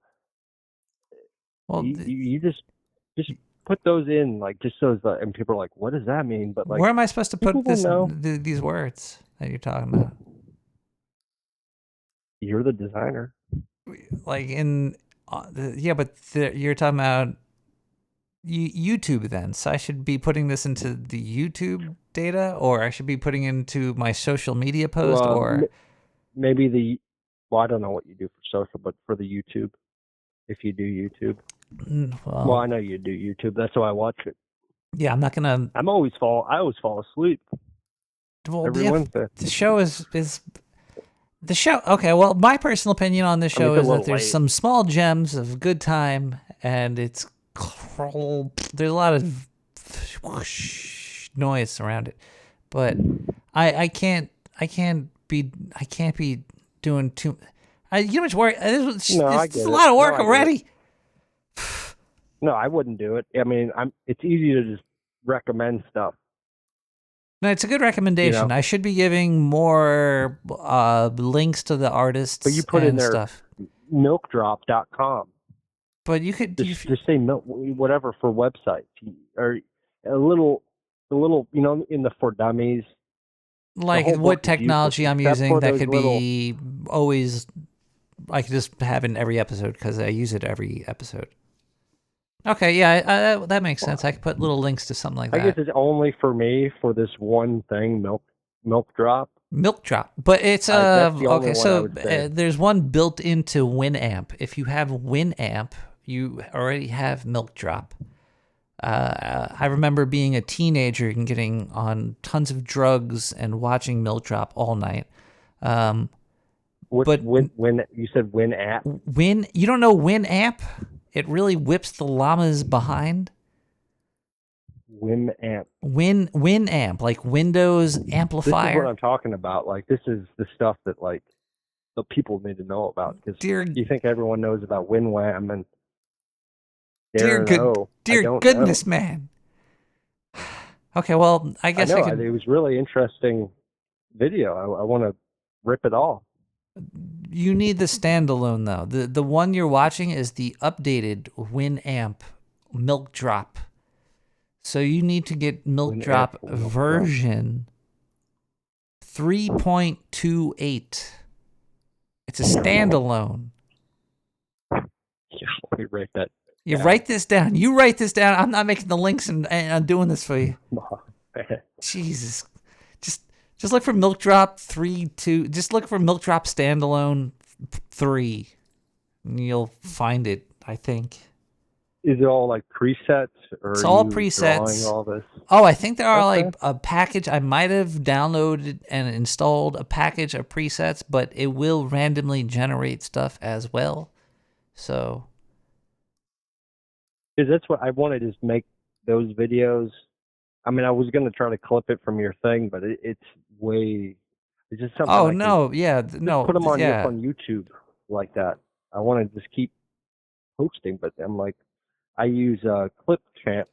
Well, You just put those in, like just so that, and people are like, what does that mean? But like, where am I supposed to put people this? know. These words that you're talking about? You're the designer. Like in, yeah, but you're talking about YouTube then. So I should be putting this into the YouTube data, or I should be putting into my social media post, Well, or maybe I don't know what you do for social, but for the YouTube, if you do YouTube. Well, I know you do YouTube. That's why I watch it. Yeah, I'm not gonna. I always fall asleep Well, every yeah, Wednesday. the show is The show, okay, well, my personal opinion on this show it's a is that little there's late. some small gems of good time, and there's a lot of whoosh noise around it, but I can't be doing too. You know much work. No, I It's get a it. lot of No, work I get it. already. No, I wouldn't do it. I mean, it's easy to just recommend stuff. No, it's a good recommendation. You know? I should be giving more links to the artists But you put and in there stuff. milkdrop.com. But you could Just say milk, whatever for websites, or a little, in the for dummies. like whole what book is technology useless, I'm except using for that those could little- be always. I could just have it in every episode because I use it every episode. Okay, yeah, that makes sense. I could put little links to something like I guess that. it's only for me for this one thing, milk drop. Milk drop, but it's that's the only okay. one I So would say. there's one built into Winamp. If you have Winamp, you already have Milk Drop. I remember being a teenager and getting on tons of drugs and watching Milk Drop all night. But when you said Winamp, you don't know Winamp? It really whips the llamas behind. Winamp. Winamp, like Windows This is amplifier. what I'm talking about. Like, this is the stuff that like the people need to know about, because you think everyone knows about WinWham and Dear goodness, man. Okay, well, I guess I could. It was really interesting video. I want to rip it off. You need the standalone though. The one you're watching is the updated Winamp Milk Drop. So you need to get Milk Drop version 3.28. It's a standalone. Yeah, let me write that. You write this down. You write this down. I'm not making the links and I'm doing this for you. Jesus. Just look for Milk Drop 3.2. Just look for Milk Drop standalone 3. And you'll find it, I think. Is it all like presets, or It's all are you presets. drawing all this? Oh, I think there are like a package. I might have downloaded and installed a package of presets, but it will randomly generate stuff as well. So, Because that's what I wanted, is make those videos. I mean, I was going to try to clip it from your thing, but it's just something. oh I no, can yeah, just no, put them on yeah. on YouTube like that. I want to just keep posting, but I'm like, I use Clipchamp.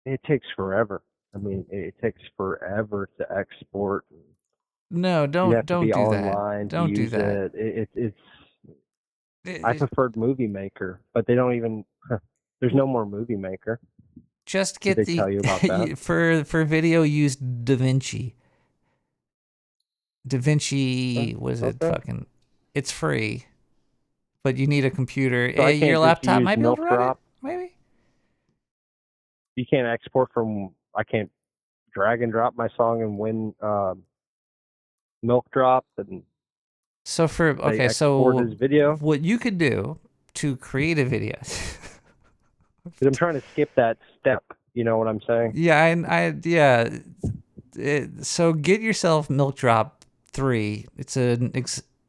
It takes forever. I mean, it takes forever to export. No, You don't have to be do online that. to Don't do use that. I preferred Movie Maker, but they don't even. There's no more Movie Maker. Just Did get they tell you about that? for video. Use DaVinci. DaVinci was it Okay. fucking? It's free, but you need a computer. So I can't Your just laptop use might be able to run it. Milkdrop? Maybe. You can't export from. I can't drag and drop my song and Milk Drop and So for say so export as video. what you could do to create a video. But I'm trying to skip that step. You know what I'm saying? Yeah, so get yourself Milk Drop 3. It's an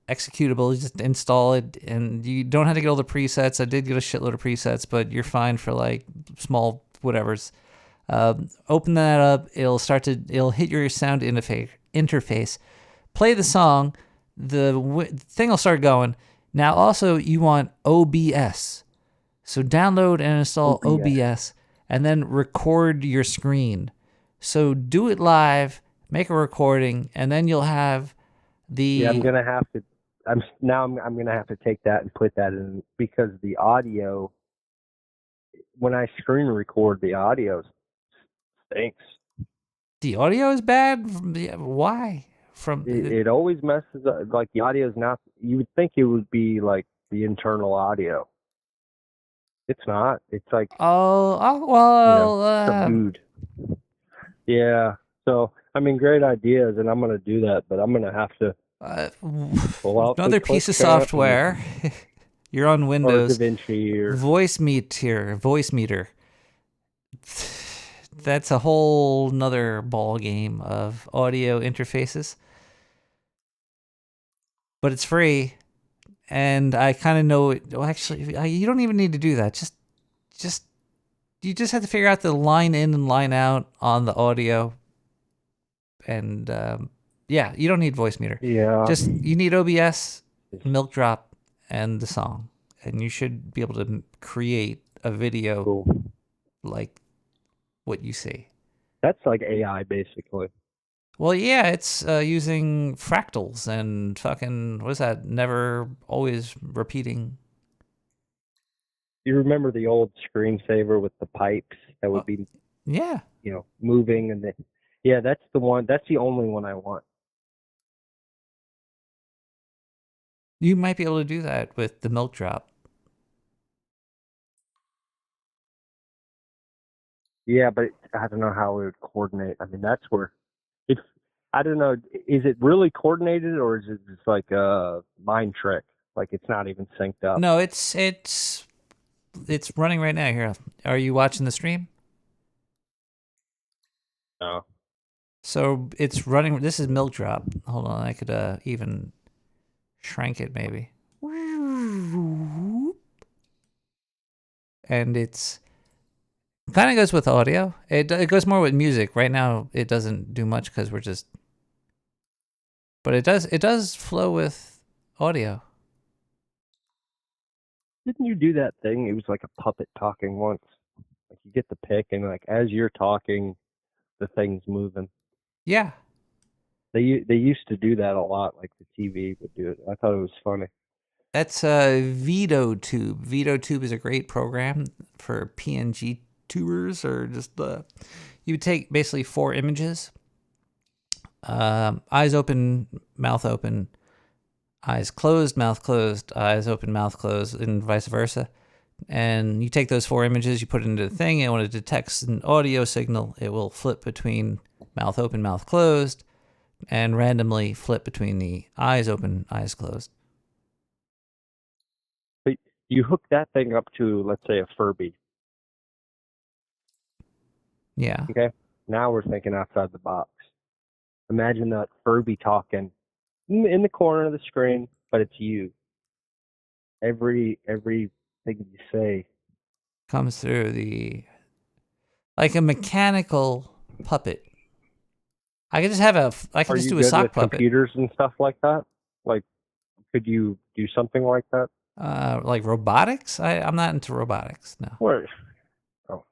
executable. You just install it, and you don't have to get all the presets. I did get a shitload of presets, but you're fine for like small whatevers. Open that up. It'll hit your sound interface. Play the song. The thing will start going. Now, also, you want OBS. So download and install OBS, and then record your screen. So do it live, make a recording, and then you'll have the. Yeah, I'm gonna have to. I'm gonna have to take that and put that in, because the audio. When I screen record, the audio stinks. The audio is bad. Why? It always messes up. Like, the audio is not. You would think it would be like the internal audio. It's not. It's like subdued. Yeah. So I mean, great ideas, and I'm gonna do that, but I'm gonna have to pull out another piece of software. You're on Windows. Or DaVinci or Voice Meter. That's a whole nother ball game of audio interfaces. but it's free, and I kind of know it. Well, actually, you don't even need to do that. Just you just have to figure out the line in and line out on the audio, and yeah, you don't need voice meter. Yeah. Just you need OBS, milk drop, and the song, and you should be able to create a video Cool. like what you see. That's like AI, basically. Well, yeah, it's using fractals and fucking, what is that? Never always repeating. You remember the old screensaver with the pipes that would be, Yeah. moving, and yeah, that's the one. That's the only one I want. You might be able to do that with the milk drop. Yeah, but I don't know how it would coordinate. I mean, that's where it's. I don't know. Is it really coordinated, or is it just like a mind trick? Like it's not even synced up. No, it's running right now. Here, are you watching the stream? No. So it's running. This is milk drop. Hold on, I could even shrank it maybe. And it's kind of goes with audio. It goes more with music. Right now, it doesn't do much because we're just. But it does flow with audio. Didn't you do that thing? It was like a puppet talking once. Like you get the pick, and like as you're talking, the thing's moving. Yeah. They used to do that a lot. Like the TV would do it. I thought it was funny. That's VideoTube. VideoTube is a great program for PNG tubers, or just you would take basically 4 images, eyes open, mouth open, eyes closed, eyes open, mouth closed, and vice versa. And you take those 4 images, you put it into the thing, and when it detects an audio signal, it will flip between mouth open, mouth closed, and randomly flip between the eyes open, eyes closed. But you hook that thing up to, let's say, a Furby. Yeah. Okay. Now we're thinking outside the box. Imagine that Furby talking in the corner of the screen, but it's you. Everything you say Comes through like a mechanical puppet. I could just have I could Are just you do a good sock with puppet. computers and stuff like that? Like, could you do something like that? Like robotics? I'm not into robotics, no. Or, oh,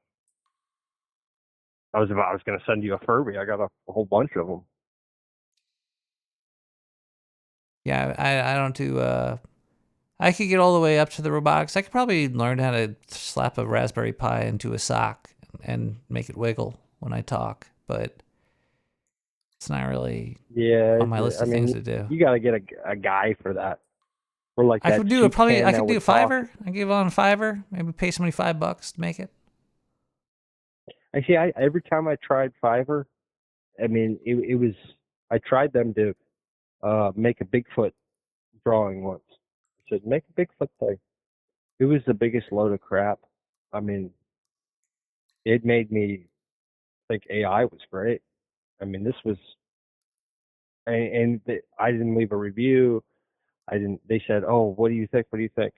I was going to send you a Furby. I got a whole bunch of them. Yeah, I don't do I could get all the way up to the robotics. I could probably learn how to slap a Raspberry Pi into a sock and make it wiggle when I talk, but it's not really on my list of things to do. You got to get a guy for that. Or like I that could do soup can I that could do would Fiverr. talk. I give on Fiverr. Maybe pay somebody $5 to make it. Actually, every time I tried Fiverr, I mean, it was. I tried them to make a Bigfoot drawing once. I said, make a Bigfoot thing. It was the biggest load of crap. I mean, it made me think AI was great. I mean, this was, I didn't leave a review. I didn't. They said, "Oh, what do you think? What do you think?"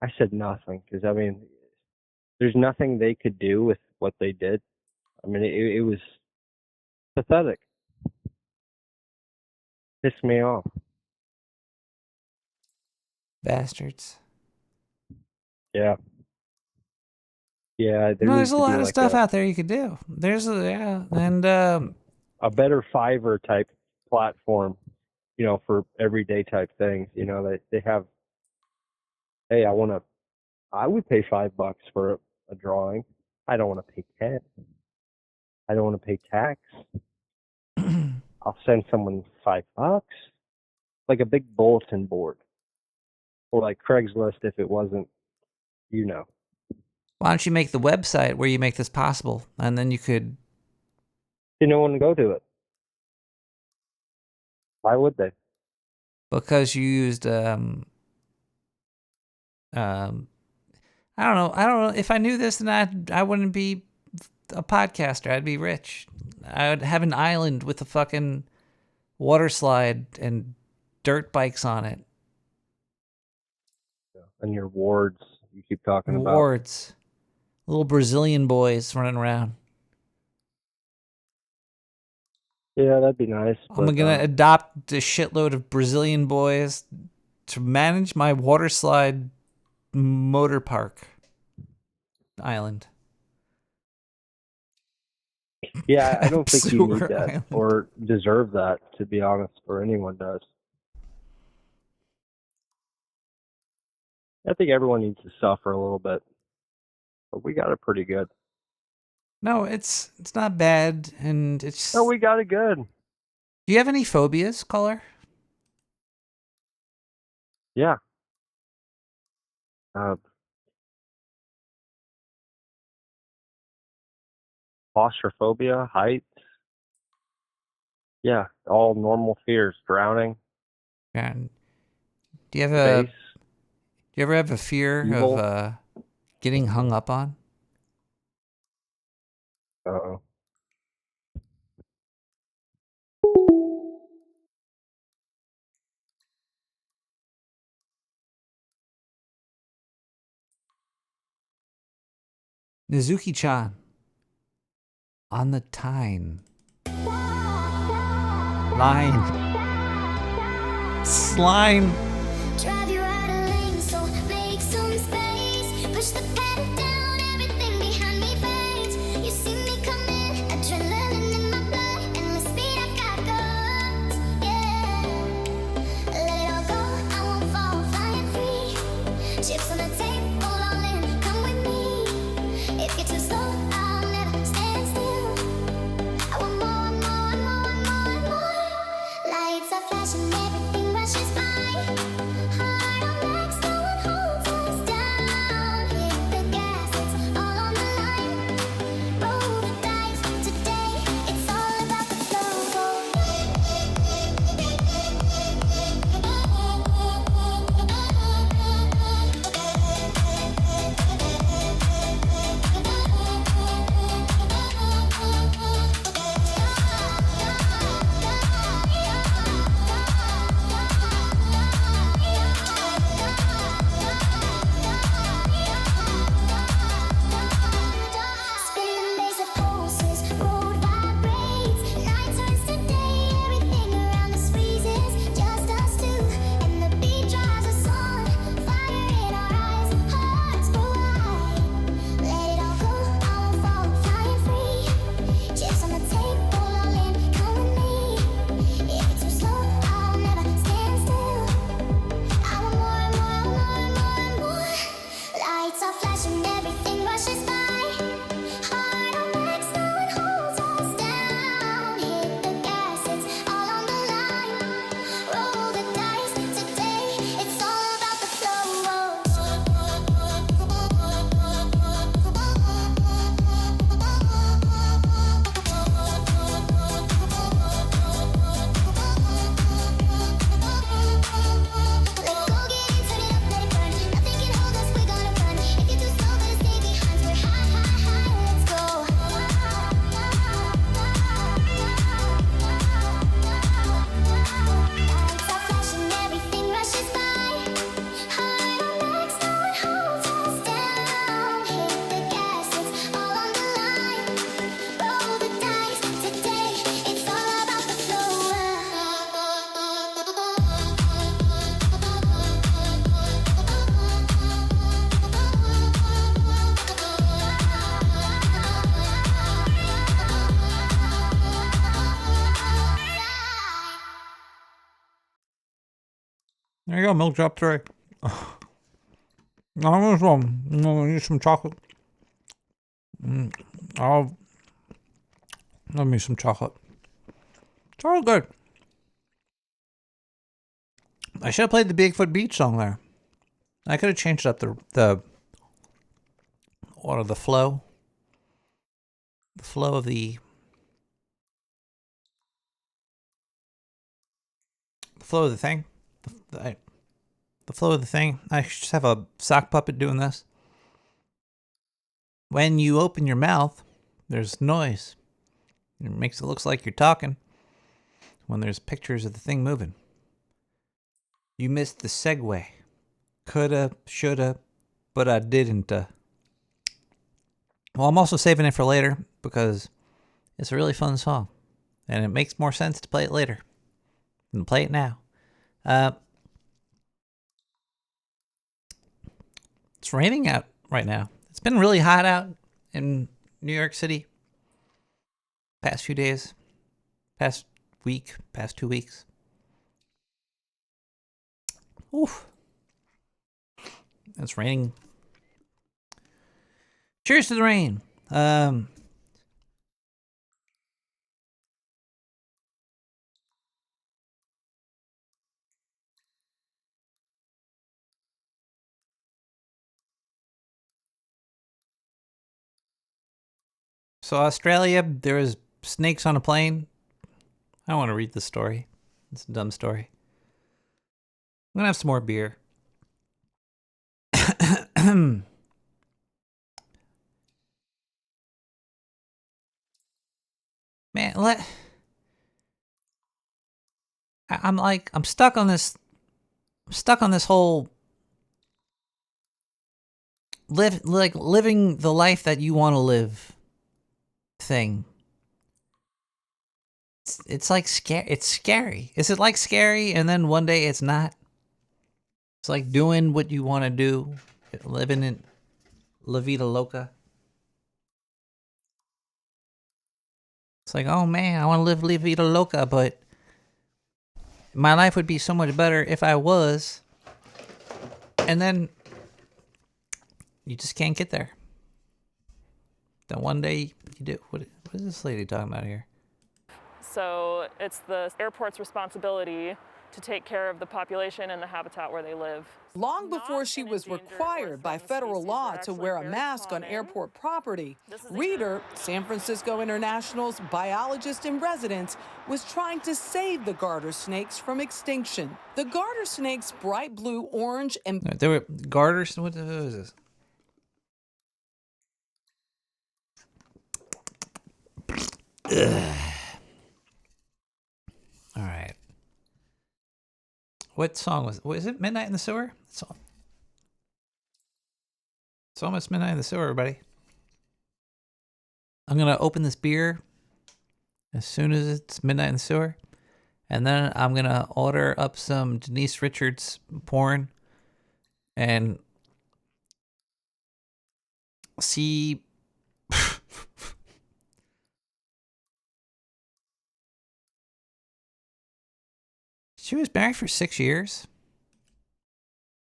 I said nothing because I mean, there's nothing they could do with what they did. I mean, it was pathetic. Pissed me off. Bastards. Yeah. Yeah. No, there's a lot of like stuff out there you could do. There's and a better Fiverr type platform, for everyday type things. They have. Hey, I would pay $5 for a drawing. I don't want to pay 10. I don't want to pay tax. I'll send someone $5, like a big bulletin board, or like Craigslist if it wasn't, why don't you make the website where you make this possible, and then you could. No one to go to it. Why would they? Because you used I don't know. If I knew this, then I wouldn't be a podcaster. I'd be rich. I would have an island with a fucking water slide and dirt bikes on it. And your wards you keep talking about. Wards. Little Brazilian boys running around. Yeah, that'd be nice. I'm but, going to adopt a shitload of Brazilian boys to manage my water slide motor park island. Yeah, I don't think you need Sewer that island. or deserve that, to be honest, or anyone does. I think everyone needs to suffer a little bit, but we got it pretty good. No, it's not bad, and it's. No, we got it good. Do you have any phobias, caller? Yeah. Claustrophobia, heights. Yeah, all normal fears. Drowning. And do you have a? Space. Do you ever have a fear Evil. of getting hung up on? Uh-oh. Nizuki-chan. On the Tyne. Line. Slime. Drive you out of lane, so make some space. Push the pedal down, everything behind me fades. You see me coming, adrenaline in my blood, and the speed I've got guns. Yeah, let it all go, I won't fall, flying free. Chips on the table, all in, come with me. If you're too slow, I'll never stand still. I want more, more, more, more, more. Lights are flashing, everything rushes by. Heart on max, no one holds us down. Hit the gas, it's all on the line. Roll the dice, today it's all about the flow. Spinning maze of pulses, road vibrates. Night turns to day, everything around us freezes. Just us two, and the beat drives us on. Fire in our eyes, hearts go wide. Let it all go, I won't fall, flying free. Chips on the table, all in, come with me. If it's too slow, I'll never stand still. I want more and more and more and more and more. Lights are flashing, everything rushes by. Heart on max, no one holds us down. Hit the gas, it's all on the line. Roll the dice, today it's all about the Let go, get in, turn it up, let it burn. Nothing can hold us, we're gonna run. If you're too slow, better stay behind. We're high, high, high, let's go. Lights are flashing, everything rushes by. Heart on max, no one holds us down. Hit the gas, it's all on the line. Roll the dice, today it's all about the flow. There you go, milk drop tray. I was wrong. I'm gonna use some chocolate. I'll love me some chocolate. It's all good. I should have played the Bigfoot Beach song there. I could have changed up the flow. The flow of the thing. The flow of the thing. I should just have a sock puppet doing this. When you open your mouth, there's noise. It makes it look like you're talking when there's pictures of the thing moving. You missed the segue. Coulda, shoulda, but I didn't. Well, I'm also saving it for later because it's a really fun song. And it makes more sense to play it later than to play it now. It's raining out right now. It's been really hot out in New York City past few days, past week, past 2 weeks. Oof. It's raining. Cheers to the rain. So Australia, there was snakes on a plane. I don't want to read the story. It's a dumb story. I'm gonna have some more beer. Man, I'm stuck on this. I'm stuck on this whole living the life that you want to live thing. It's like scary. It's scary. Is it like scary and then one day it's not? It's like doing what you want to do, living in La Vida Loca. It's like, oh man, I want to live La Vida Loca, but my life would be so much better if I was. And then you just can't get there. Then one day you do. What is this lady talking about here? So it's the airport's responsibility to take care of the population and the habitat where they live. Long before she was required by federal law to wear a mask on airport property, Reader, San Francisco International's biologist in residence, was trying to save the garter snakes from extinction. The garter snake's bright blue, orange, and... There were garters? What the hell is this? Ugh. All right. What song was it? Midnight in the Sewer? It's almost Midnight in the Sewer, everybody. I'm going to open this beer as soon as it's Midnight in the Sewer. And then I'm going to order up some Denise Richards porn and see... She was married for 6 years.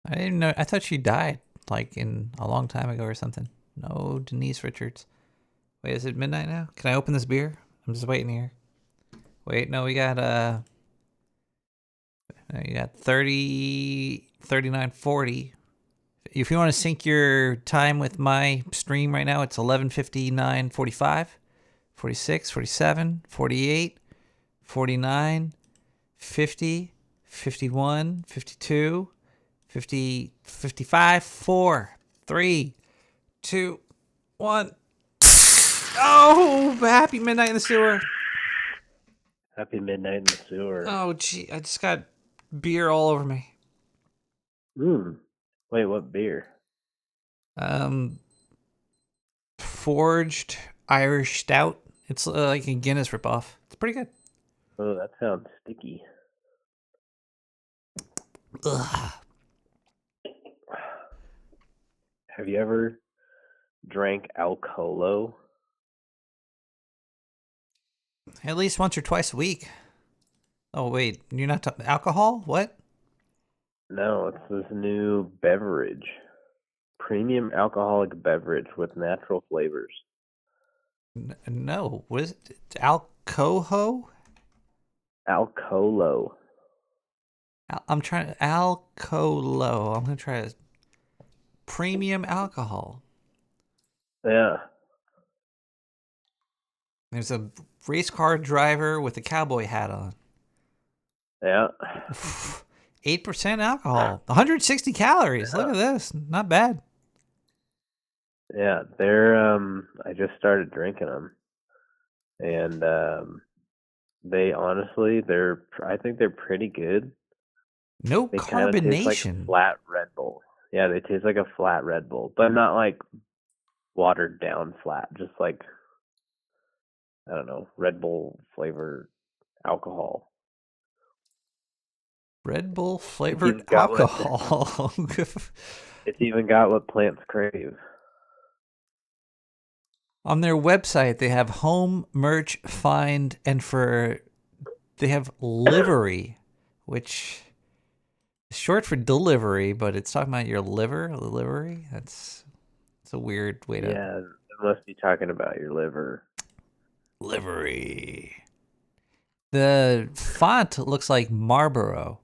I didn't know. I thought she died like in a long time ago or something. No, Denise Richards. Wait, is it midnight now? Can I open this beer? I'm just waiting here. Wait, no, we got you got 30, 39, 40. If you want to sync your time with my stream right now, it's 11:59, 45, 46, 47, 48, 49, 50, 51, 52, 50, 55, 4, 3, 2, 1. Oh, happy Midnight in the Sewer. Happy Midnight in the Sewer. Oh, gee, I just got beer all over me. Wait, what beer? Forged Irish Stout. It's like a Guinness ripoff. It's pretty good. Oh, that sounds sticky. Ugh. Have you ever drank Alcolo? At least once or twice a week. Oh, wait. You're not talking alcohol? What? No, it's this new beverage. Premium alcoholic beverage with natural flavors. No. What is it? It's Alcoho? Alcolo. I'm trying... Alcolo. I'm going to try it. Premium alcohol. Yeah. There's a race car driver with a cowboy hat on. Yeah. 8% alcohol. 160 calories. Look at this. Not bad. Yeah, they're I just started drinking them. And they honestly, I think they're pretty good. No They kind of taste like a carbonation. flat Red Bull. Yeah, they taste like a flat Red Bull, but not like watered down flat. Just like, I don't know, Red Bull flavored alcohol. Red Bull It's flavored even got what alcohol. it's even got what plants crave. On their website, they have home merch find, and they have livery, which is short for delivery, but it's talking about your livery. It's a weird way to Yeah, it must be talking about your liver. livery. The font looks like Marlboro.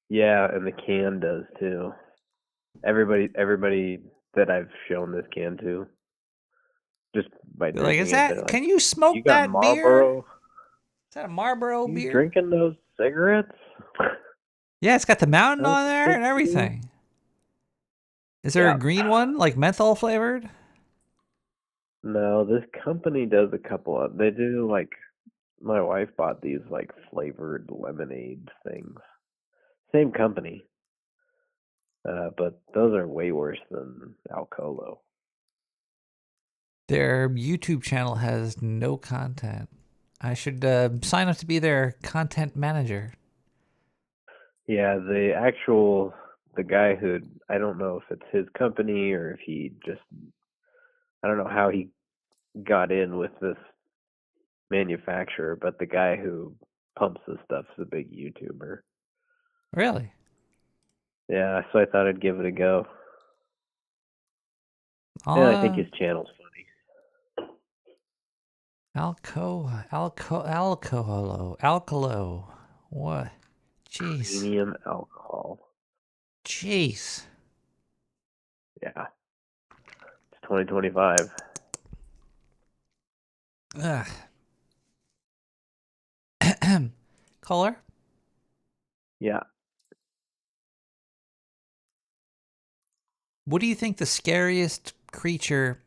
Yeah, and the can does too. Everybody that I've shown this can to, just by They're like, drinking is it, they're that? like, Can you smoke "You got that beer? Marlboro? Is that a Marlboro You beer? drinking those cigarettes?" Yeah, it's got the mountain That was on the there thing and to do. everything. Is there Yeah. a green one, like menthol flavored? No, this company does a couple of. They do like. My wife bought these like flavored lemonade things. Same company, but those are way worse than Alcolo. Their YouTube channel has no content. I should sign up to be their content manager. Yeah, the guy who, I don't know if it's his company or if he just, I don't know how he got in with this manufacturer, but the guy who pumps this stuff's a big YouTuber. Really? Yeah, so I thought I'd give it a go. And I think his channel's funny. Alcolo. What? Jeez. Premium alcohol. Jeez. Yeah. It's 2025. Ugh. Caller? Yeah. What do you think the scariest creature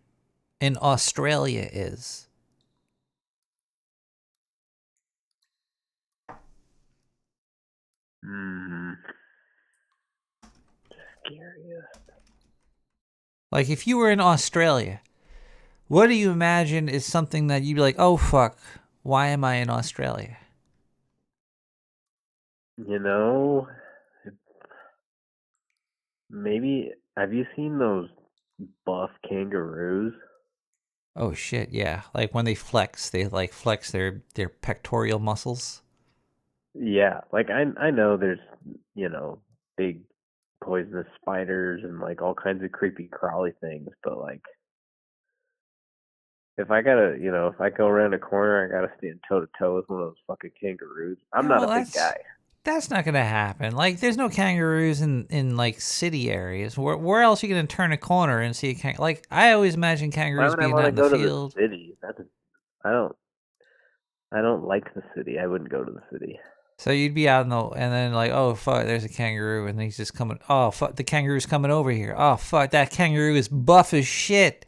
in Australia is? Scariest. Like, if you were in Australia, what do you imagine is something that you'd be like, oh, fuck, why am I in Australia? You know, maybe, have you seen those buff kangaroos? Oh, shit, yeah. Like, when they flex their pectoral muscles. Yeah, like I know there's, big poisonous spiders and like all kinds of creepy crawly things, but like if I go around a corner, I gotta stand toe to toe with one of those fucking kangaroos. I'm not a big guy. That's not gonna happen. Like, there's no kangaroos in like city areas. Where else are you gonna turn a corner and see a kangaroo? Like, I always imagine Why kangaroos would I being want out to in the go to field. the city? I don't like the city. I wouldn't go to the city. So you'd be out and then like, oh fuck, there's a kangaroo, and he's just coming. Oh fuck, the kangaroo's coming over here. Oh fuck, that kangaroo is buff as shit.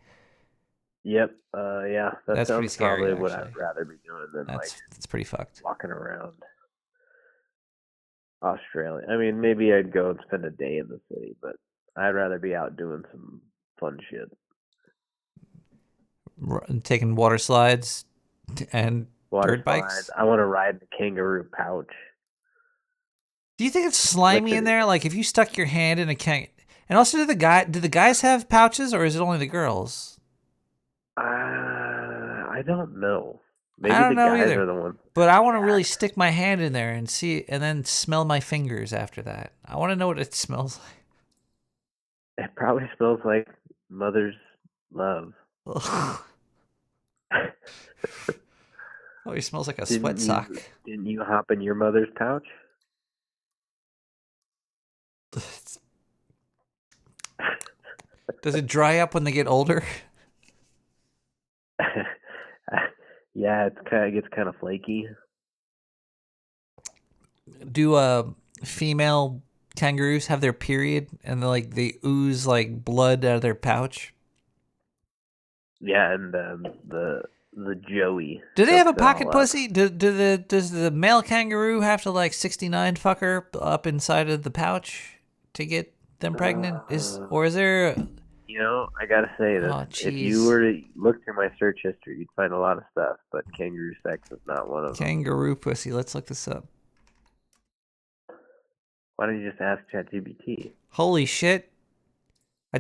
Yep. Yeah. That That's pretty sounds scary, probably what actually. I'd rather be doing than That's pretty fucked. walking around Australia. I mean, maybe I'd go and spend a day in the city, but I'd rather be out doing some fun shit. Taking water slides and Water dirt bikes. slides. I want to ride the kangaroo pouch. Do you think it's slimy in there? Like, if you stuck your hand in a and also, do the guys have pouches, or is it only the girls? I don't know. Maybe I don't the know guys either. are the ones. But I want to really stick my hand in there and see, and then smell my fingers after that. I want to know what it smells like. It probably smells like mother's love. Oh, he smells like a sweat sock. Didn't you hop in your mother's pouch? Does it dry up when they get older? Yeah, it gets kind of flaky. Do female kangaroos have their period and they ooze like blood out of their pouch? Yeah, and the the Joey. Do they have a soaks it all pocket up. pussy? Does the male kangaroo have to like 69 fuck her up inside of the pouch to get them pregnant? Is there? You know, I gotta say that Oh, if you jeez. were to look through my search history, you'd find a lot of stuff, but kangaroo sex is not one of them. Kangaroo pussy. Let's look this up. Why don't you just ask ChatGPT? Holy shit! I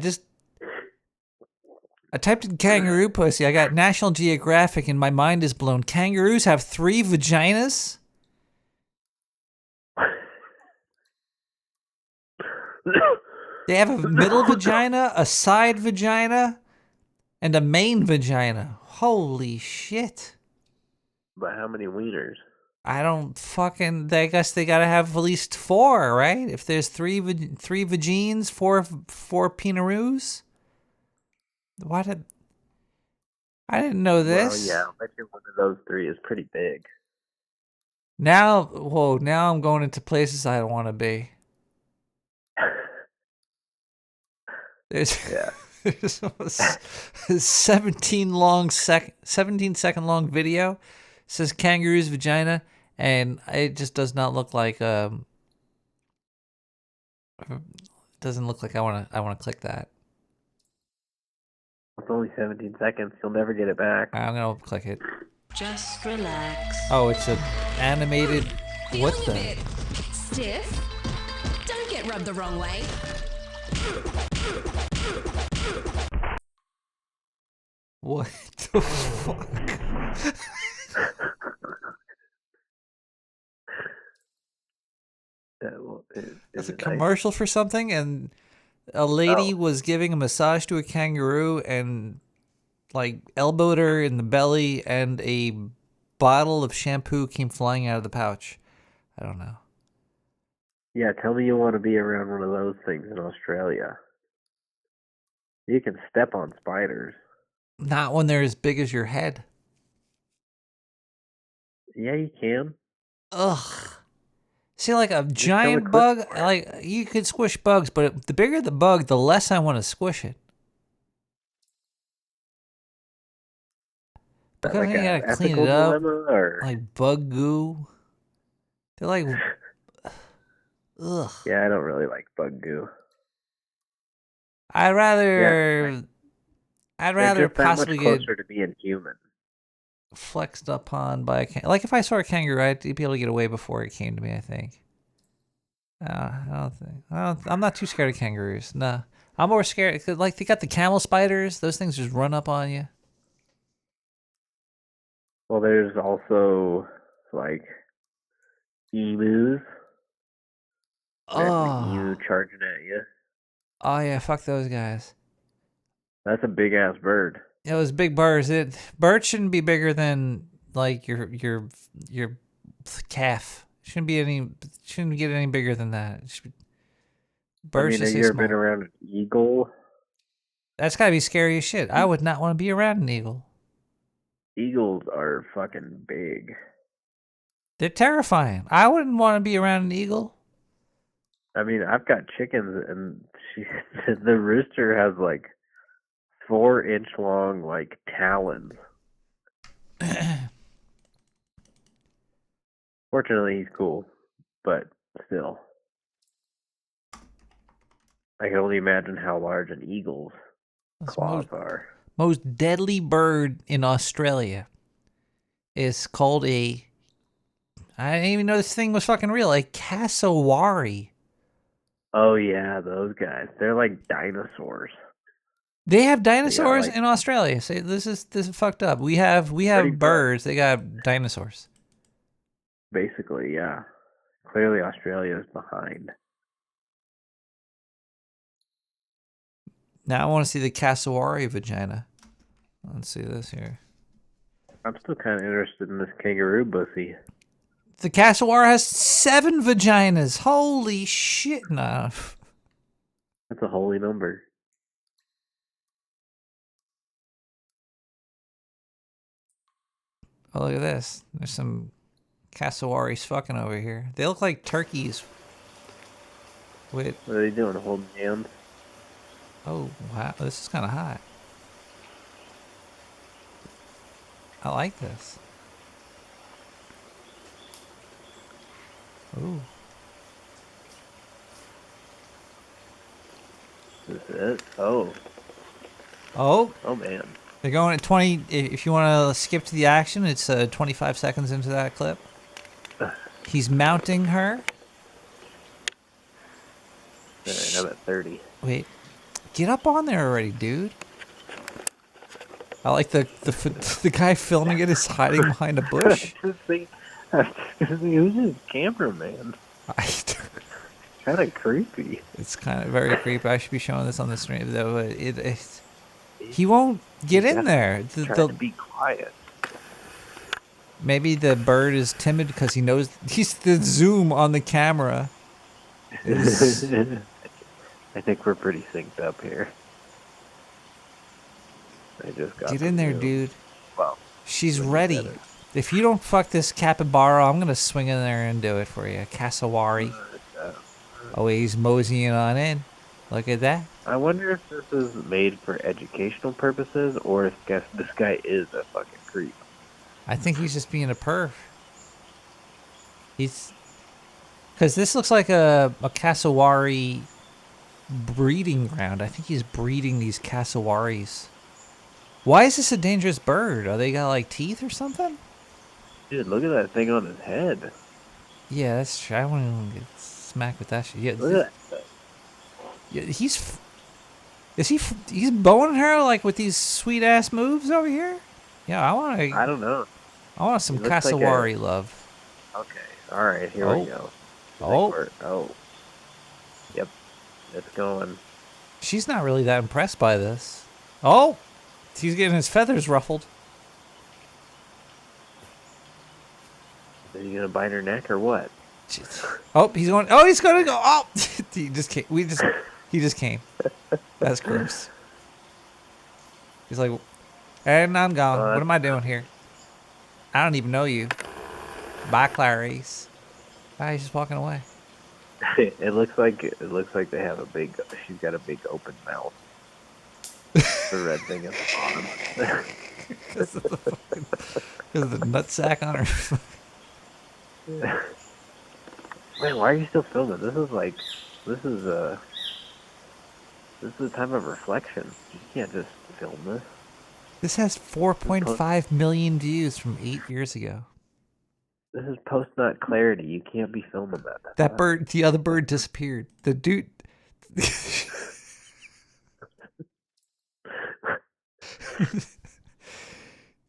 typed in kangaroo pussy. I got National Geographic, and my mind is blown. Kangaroos have 3 vaginas. They have a middle vagina, a side vagina, and a main vagina. Holy shit. But how many wieners? I don't fucking... I guess they gotta have at least 4, right? If there's 3 vagines, 4 penaroos? I didn't know this. Well, yeah, I bet you one of those 3 is pretty big. Now I'm going into places I don't want to be. There's a 17 second long video. It says kangaroo's vagina, and it just does not look like it doesn't look like I want to click that. It's only 17 seconds. You'll never get it back. I'm gonna click it. Just relax. Oh, it's an animated. What the? Bit stiff. Don't get rubbed the wrong way. What the fuck? It's a commercial for something, and a lady was giving a massage to a kangaroo and like elbowed her in the belly, and a bottle of shampoo came flying out of the pouch. I don't know. Yeah, tell me you want to be around one of those things in Australia. You can step on spiders. Not when they're as big as your head. Yeah, you can. Ugh. See, like a giant bug, like you could squish bugs, but the bigger the bug, the less I want to squish it. Because Like you a gotta clean ethical it up, dilemma, or? like bug goo. They're like, ugh. Yeah, I don't really like bug goo. I'd rather They're just possibly that much get closer to being human. flexed upon by a kangaroo. Like if I saw a kangaroo, I'd be able to get away before it came to me, I think. I'm not too scared of kangaroos. No, I'm more scared. Cause like they got the camel spiders. Those things just run up on you. Well, there's also like emus. There's an emu charging at you. Oh yeah, fuck those guys. That's a big ass bird. Yeah, those big birds. Birds shouldn't be bigger than like your calf. Shouldn't get any bigger than that. Birds have should you stay ever been small. around an eagle? That's gotta be scary as shit. I would not want to be around an eagle. Eagles are fucking big. They're terrifying. I wouldn't want to be around an eagle. I mean, I've got chickens, and the rooster has like 4-inch long like talons. Fortunately, he's cool, but still, I can only imagine how large an eagle's claws are. Most deadly bird in Australia is called a... I didn't even know this thing was fucking real. A cassowary. Oh yeah, those guys. They're like dinosaurs. They have dinosaurs like- in Australia. See, this is fucked up. We have birds. They got dinosaurs. Basically, yeah. Clearly, Australia is behind. Now I want to see the cassowary vagina. Let's see this here. I'm still kind of interested in this kangaroo pussy. The cassowary has 7 vaginas. Holy shit! Nah. That's a holy number. Oh, look at this. There's some cassowaries fucking over here. They look like turkeys. Wait. What are they doing? Holding hands? Oh, wow. This is kind of hot. I like this. Ooh. Is this it? Oh. Oh. Oh, man. They're going at 20. If you want to skip to the action, it's 25 seconds into that clip. He's mounting her. All right, I'm at 30. Wait. Get up on there already, dude. I like the guy filming it is hiding behind a bush. Who's his cameraman? Kind of creepy. It's kind of very creepy. I should be showing this on the stream, though. He won't get in there. Trying to be quiet. Maybe the bird is timid because he knows he's the zoom on the camera. I think we're pretty synced up here. I just got Get in there, dude. Well, she's ready. If you don't fuck this capybara, I'm gonna swing in there and do it for you. Cassowary. Oh, he's moseying on in. Look at that. I wonder if this is made for educational purposes or if this guy is a fucking creep. I think he's just being a perv. Because this looks like a cassowary breeding ground. I think he's breeding these cassowaries. Why is this a dangerous bird? Are they got like teeth or something? Dude, look at that thing on his head. Yeah, that's true. I wouldn't even get smacked with that shit. Yeah, look at that. Yeah, he's bowing her like with these sweet ass moves over here? Yeah, I don't know. I want some cassowary love. Okay, all right, here we go. Oh. Yep, it's going. She's not really that impressed by this. Oh, he's getting his feathers ruffled. Is he gonna bite her neck or what? Oh, he's going. Oh, he's gonna go. Oh, he just came. He just came. That's gross. He's like, and I'm gone. What am I doing here? I don't even know you. Bye, Clarice. Bye. He's just walking away. It looks like they have a big. She's got a big open mouth. The red thing at the bottom. Because of the nutsack on her. Man, why are you still filming? This is a time of reflection. You can't just film this. This has 4.5 million views from 8 years ago. This is post-nut clarity. You can't be filming that. That bird, the other bird disappeared. The dude.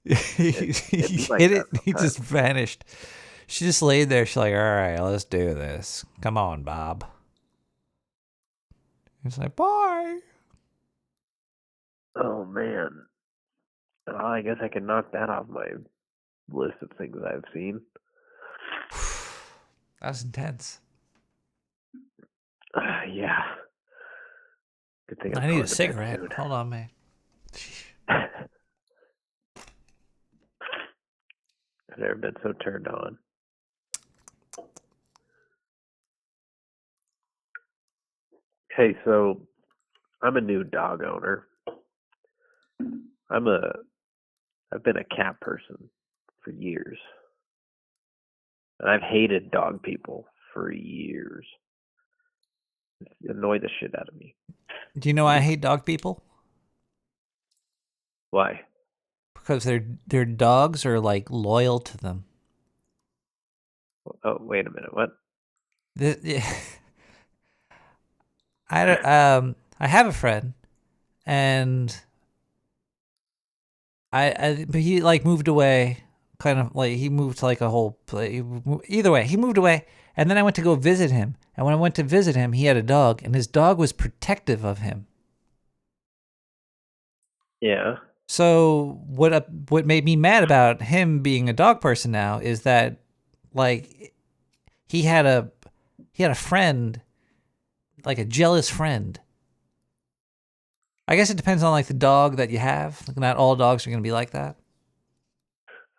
he hit it. He just vanished. She just laid there. She's like, all right, let's do this. Come on, Bob. He's like, bye. Oh, man. Oh, I guess I can knock that off my list of things I've seen. That's intense. Yeah. Good thing I need a cigarette. Hold on, man. I've never been so turned on. Hey, so I'm a new dog owner. I've been a cat person for years. And I've hated dog people for years. It annoyed the shit out of me. Do you know I hate dog people? Why? Because their dogs are like loyal to them. Oh, wait a minute. What? I have a friend, and but he like moved away, kind of like he moved to like a whole place. Either way, he moved away, and then I went to go visit him. And when I went to visit him, he had a dog, and his dog was protective of him. Yeah. So what made me mad about him being a dog person now is that like he had a friend, like a jealous friend. I guess it depends on like the dog that you have. Like, not all dogs are going to be like that.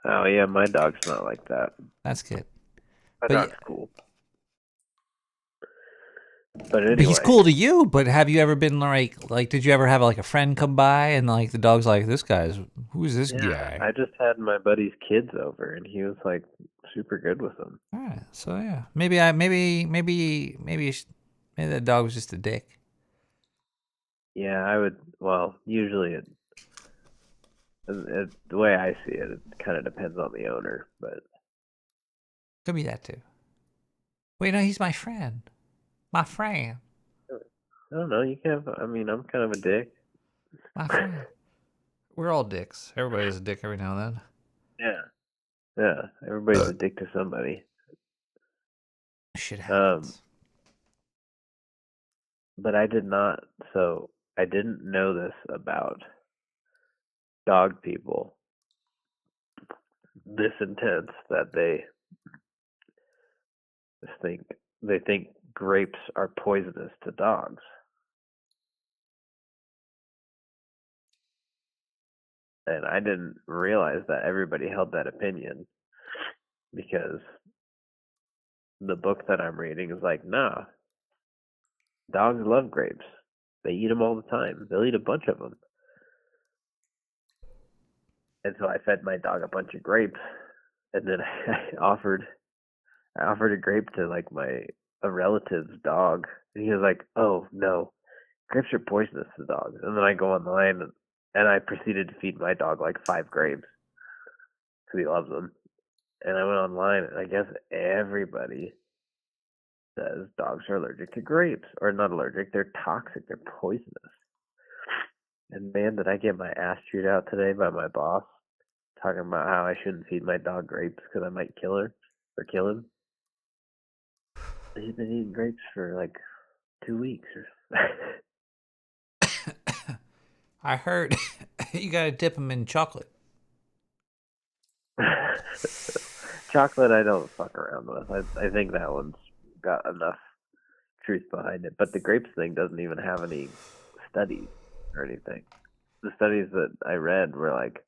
Oh yeah, my dog's not like that. That's good. My dog's cool. But anyway, But he's cool to you. But have you ever been like, did you ever have like a friend come by and like the dog's like, who's this guy? I just had my buddy's kids over, and he was like super good with them. All right, so yeah, maybe that dog was just a dick. Yeah, I would. Well, usually the way I see it, it kind of depends on the owner, but Could be that too. Wait, no, he's my friend. My friend. I don't know. You can have. I mean, I'm kind of a dick. My friend. We're all dicks. Everybody's a dick every now and then. Yeah. Everybody's a dick to somebody. Shit happens. But I did not. So I didn't know this about dog people. This intense that they think grapes are poisonous to dogs. And I didn't realize that everybody held that opinion, because the book that I'm reading is like, nah, dogs love grapes. They eat them all the time. They'll eat a bunch of them. And so I fed my dog a bunch of grapes, and then I offered a grape to like a relative's dog, and he was like, "Oh no, grapes are poisonous to dogs." And then I go online and I proceeded to feed my dog like 5 grapes because he loves them. And I went online, and I guess everybody says dogs are allergic to grapes, or not allergic, they're toxic, they're poisonous. And man, did I get my ass chewed out today by my boss, talking about how I shouldn't feed my dog grapes because I might kill her or kill him. He's been eating grapes for like 2 weeks. I heard you gotta dip them in chocolate. Chocolate I don't fuck around with. I think that one's got enough truth behind it. But the grapes thing doesn't even have any studies or anything. The studies that I read were like,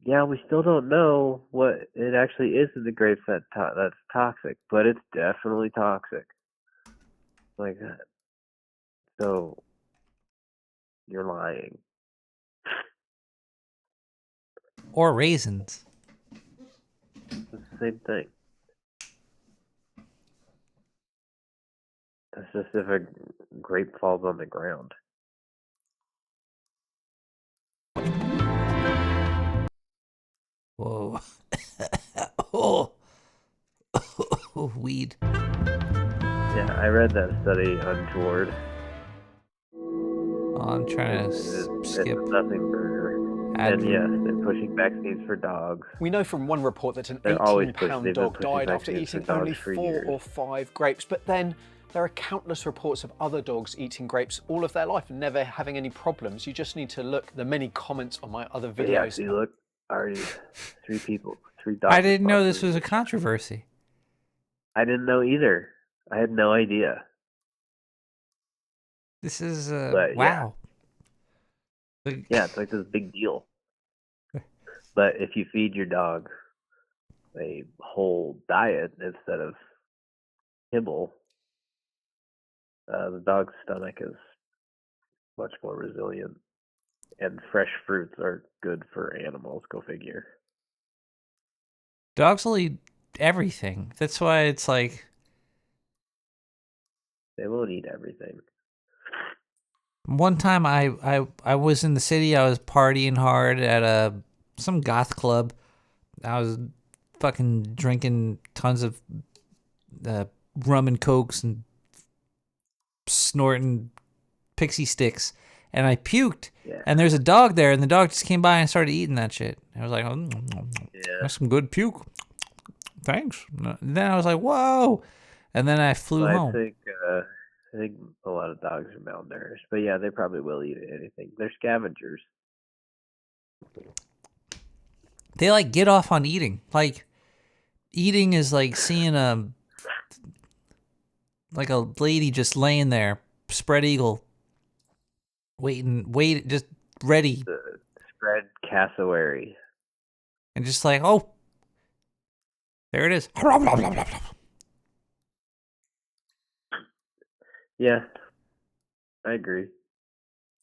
yeah, we still don't know what it actually is in the grapes that's toxic, but it's definitely toxic. Like that. So you're lying. Or raisins. It's the same thing. That's just if a grape falls on the ground. Whoa. Oh. Weed. Yeah, I read that study, Unported. Oh, I'm trying to skip. It's a nothing burger. And yes, they're pushing vaccines for dogs. We know from one report that an They've always 18-pound dog died after vaccines for eating dogs only for 4 years. or 5 grapes, but then there are countless reports of other dogs eating grapes all of their life and never having any problems. You just need to look the many comments on my other videos. Yeah, see, look, already 3 dogs. I didn't know this was a controversy. I didn't know either. I had no idea. This is But, wow. Yeah, it's like this big deal. But if you feed your dog a whole diet instead of kibble, the dog's stomach is much more resilient. And fresh fruits are good for animals, go figure. Dogs will eat everything. That's why it's like They won't eat everything. one time I was in the city. I was partying hard at some goth club. I was fucking drinking tons of rum and cokes and snorting pixie sticks, and I puked. Yeah. And there's a dog there, and the dog just came by and started eating that shit. I was like, that's some good puke. Thanks. And then I was like, whoa. And then I flew home. I think a lot of dogs are malnourished, but yeah, they probably will eat anything. They're scavengers. They like get off on eating. Like eating is like seeing a lady just laying there, spread eagle, just ready. The spread cassowary. And just like, oh, there it is. Yeah, I agree.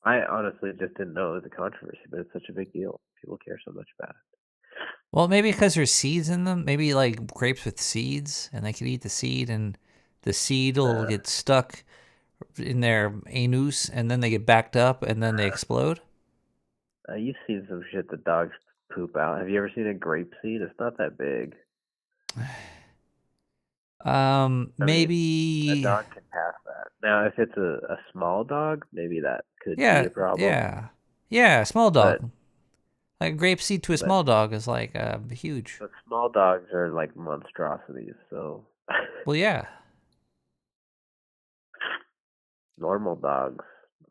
I honestly just didn't know it was a controversy, but it's such a big deal. People care so much about it. Well, maybe because there's seeds in them. Maybe like grapes with seeds, and they could eat the seed, and the seed will get stuck in their anus, and then they get backed up, and then they explode. You've seen some shit that dogs poop out. Have you ever seen a grape seed? It's not that big. I mean, a Maybe. dog can pass that. Now, if it's a small dog, maybe that could be Yeah, a problem. yeah. Small But dog. Like a grape seed to a but small dog is like huge. but small dogs are like monstrosities. So Well, yeah. normal dogs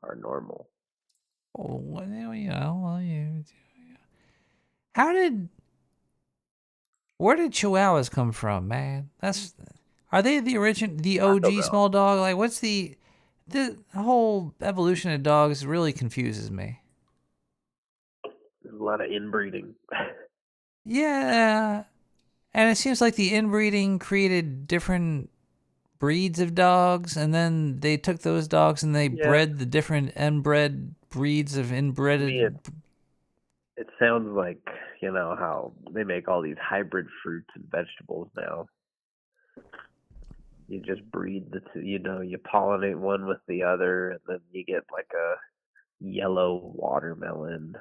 are normal. Oh, well, you know, well, how did? Where did Chihuahuas come from, man? Are they the the I don't OG know. small dog? Like, what's the whole evolution of dogs really confuses me. There's a lot of inbreeding. Yeah, and it seems like the inbreeding created different breeds of dogs, and then they took those dogs and they Yeah. bred the different inbred breeds of To me, inbred. it sounds like, you know, how they make all these hybrid fruits and vegetables now. You just breed the two, you know, you pollinate one with the other, and then you get like a yellow watermelon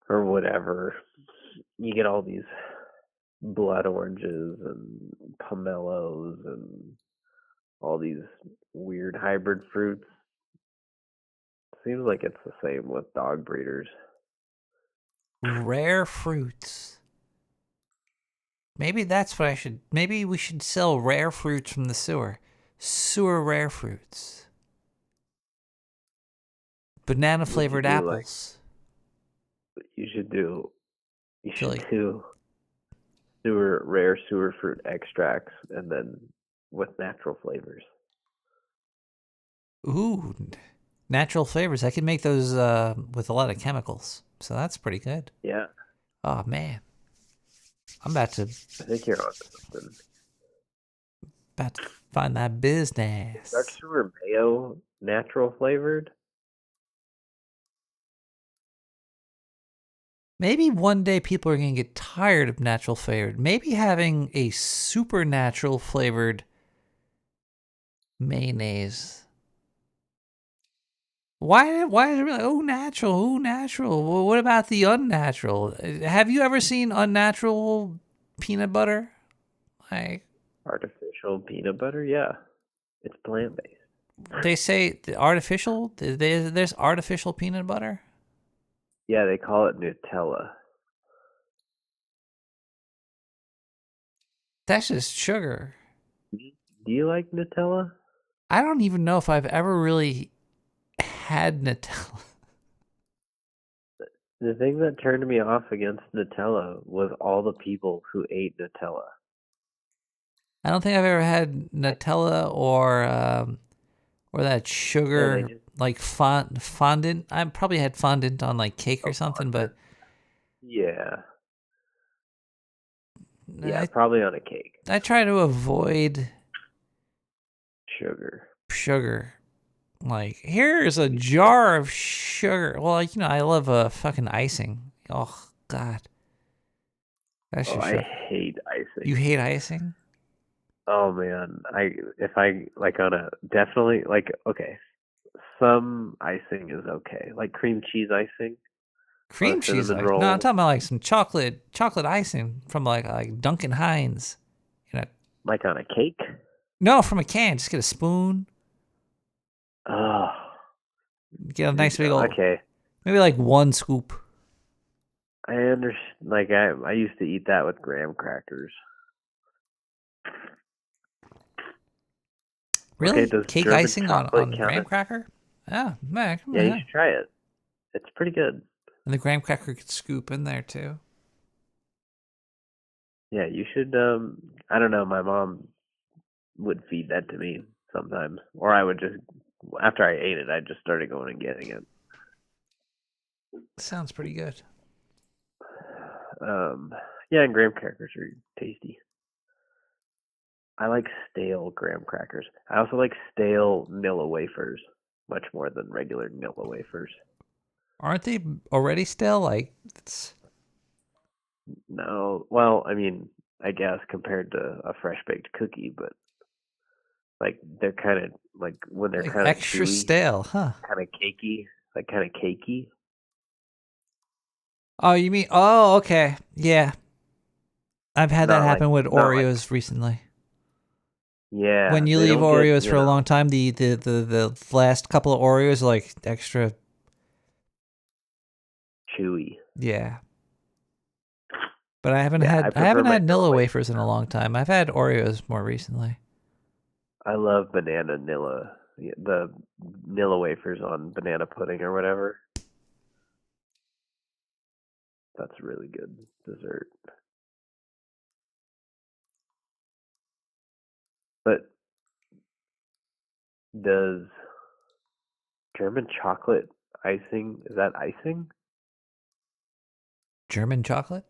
or whatever. You get all these blood oranges and pomelos and all these weird hybrid fruits. Seems like it's the same with dog breeders. Rare fruits. Maybe that's what I should. Maybe we should sell rare fruits from the sewer. Sewer rare fruits. Banana flavored apples. You should do Chili. rare sewer fruit extracts, and then with natural flavors. Ooh, natural flavors. I can make those with a lot of chemicals. So that's pretty good. Yeah. Oh, man. I'm about to I think you're onto something. find that business. Dark sewer mayo natural flavored? Maybe one day people are going to get tired of natural flavored. Maybe having a supernatural flavored mayonnaise. Why is it really, oh, natural? Well, what about the unnatural? Have you ever seen unnatural peanut butter? Like Artificial peanut butter? Yeah. It's plant based. they say the artificial, there's artificial peanut butter? Yeah, they call it Nutella. That's just sugar. Do you like Nutella? I don't even know if I've ever really had Nutella. The thing that turned me off against Nutella was all the people who ate Nutella. I don't think I've ever had Nutella or that sugar like fondant. I probably had fondant on like cake or something, but Yeah. Yeah, probably on a cake. I try to avoid sugar. Like, here's a jar of sugar. Well, like, you know, I love fucking icing. Oh God, that's just I hate icing. You hate icing? Oh man, if I like on a definitely like okay, some icing is okay, like cream cheese icing. Cream cheese icing? No, I'm talking about like some chocolate icing from like Duncan Hines. You know, like on a cake? No, from a can. Just get a spoon. Oh. Get a nice big old. Okay. Maybe like one scoop. I understand. Like I used to eat that with graham crackers. Really? Okay, does cake German icing on chocolate graham cracker? Oh, man, come Yeah, on. you should try it. It's pretty good. And the graham cracker could scoop in there too. Yeah, you should. I don't know. My mom would feed that to me sometimes, or I would just after I ate it, I just started going and getting it. Sounds pretty good. Yeah, and graham crackers are tasty. I like stale graham crackers. I also like stale Nilla wafers much more than regular Nilla wafers. Aren't they already stale? Like, it's... No, well, I mean, I guess compared to a fresh baked cookie, but like they're kind of like when they're like kind of extra chewy, stale, huh? kind of cakey, like kind of cakey. Oh, you mean? Oh, okay. Yeah, I've had that Not like happen with not like Oreos recently. yeah. When you They leave don't get Oreos for a long time, the last couple of Oreos are like extra. chewy. Yeah. But I haven't Yeah, had I I prefer haven't my had Nilla Nilla wafers in a long time. I've had Oreos more recently. I love banana Nilla, the Nilla wafers on banana pudding or whatever. That's really good dessert. But does German chocolate icing, is that icing? German chocolate?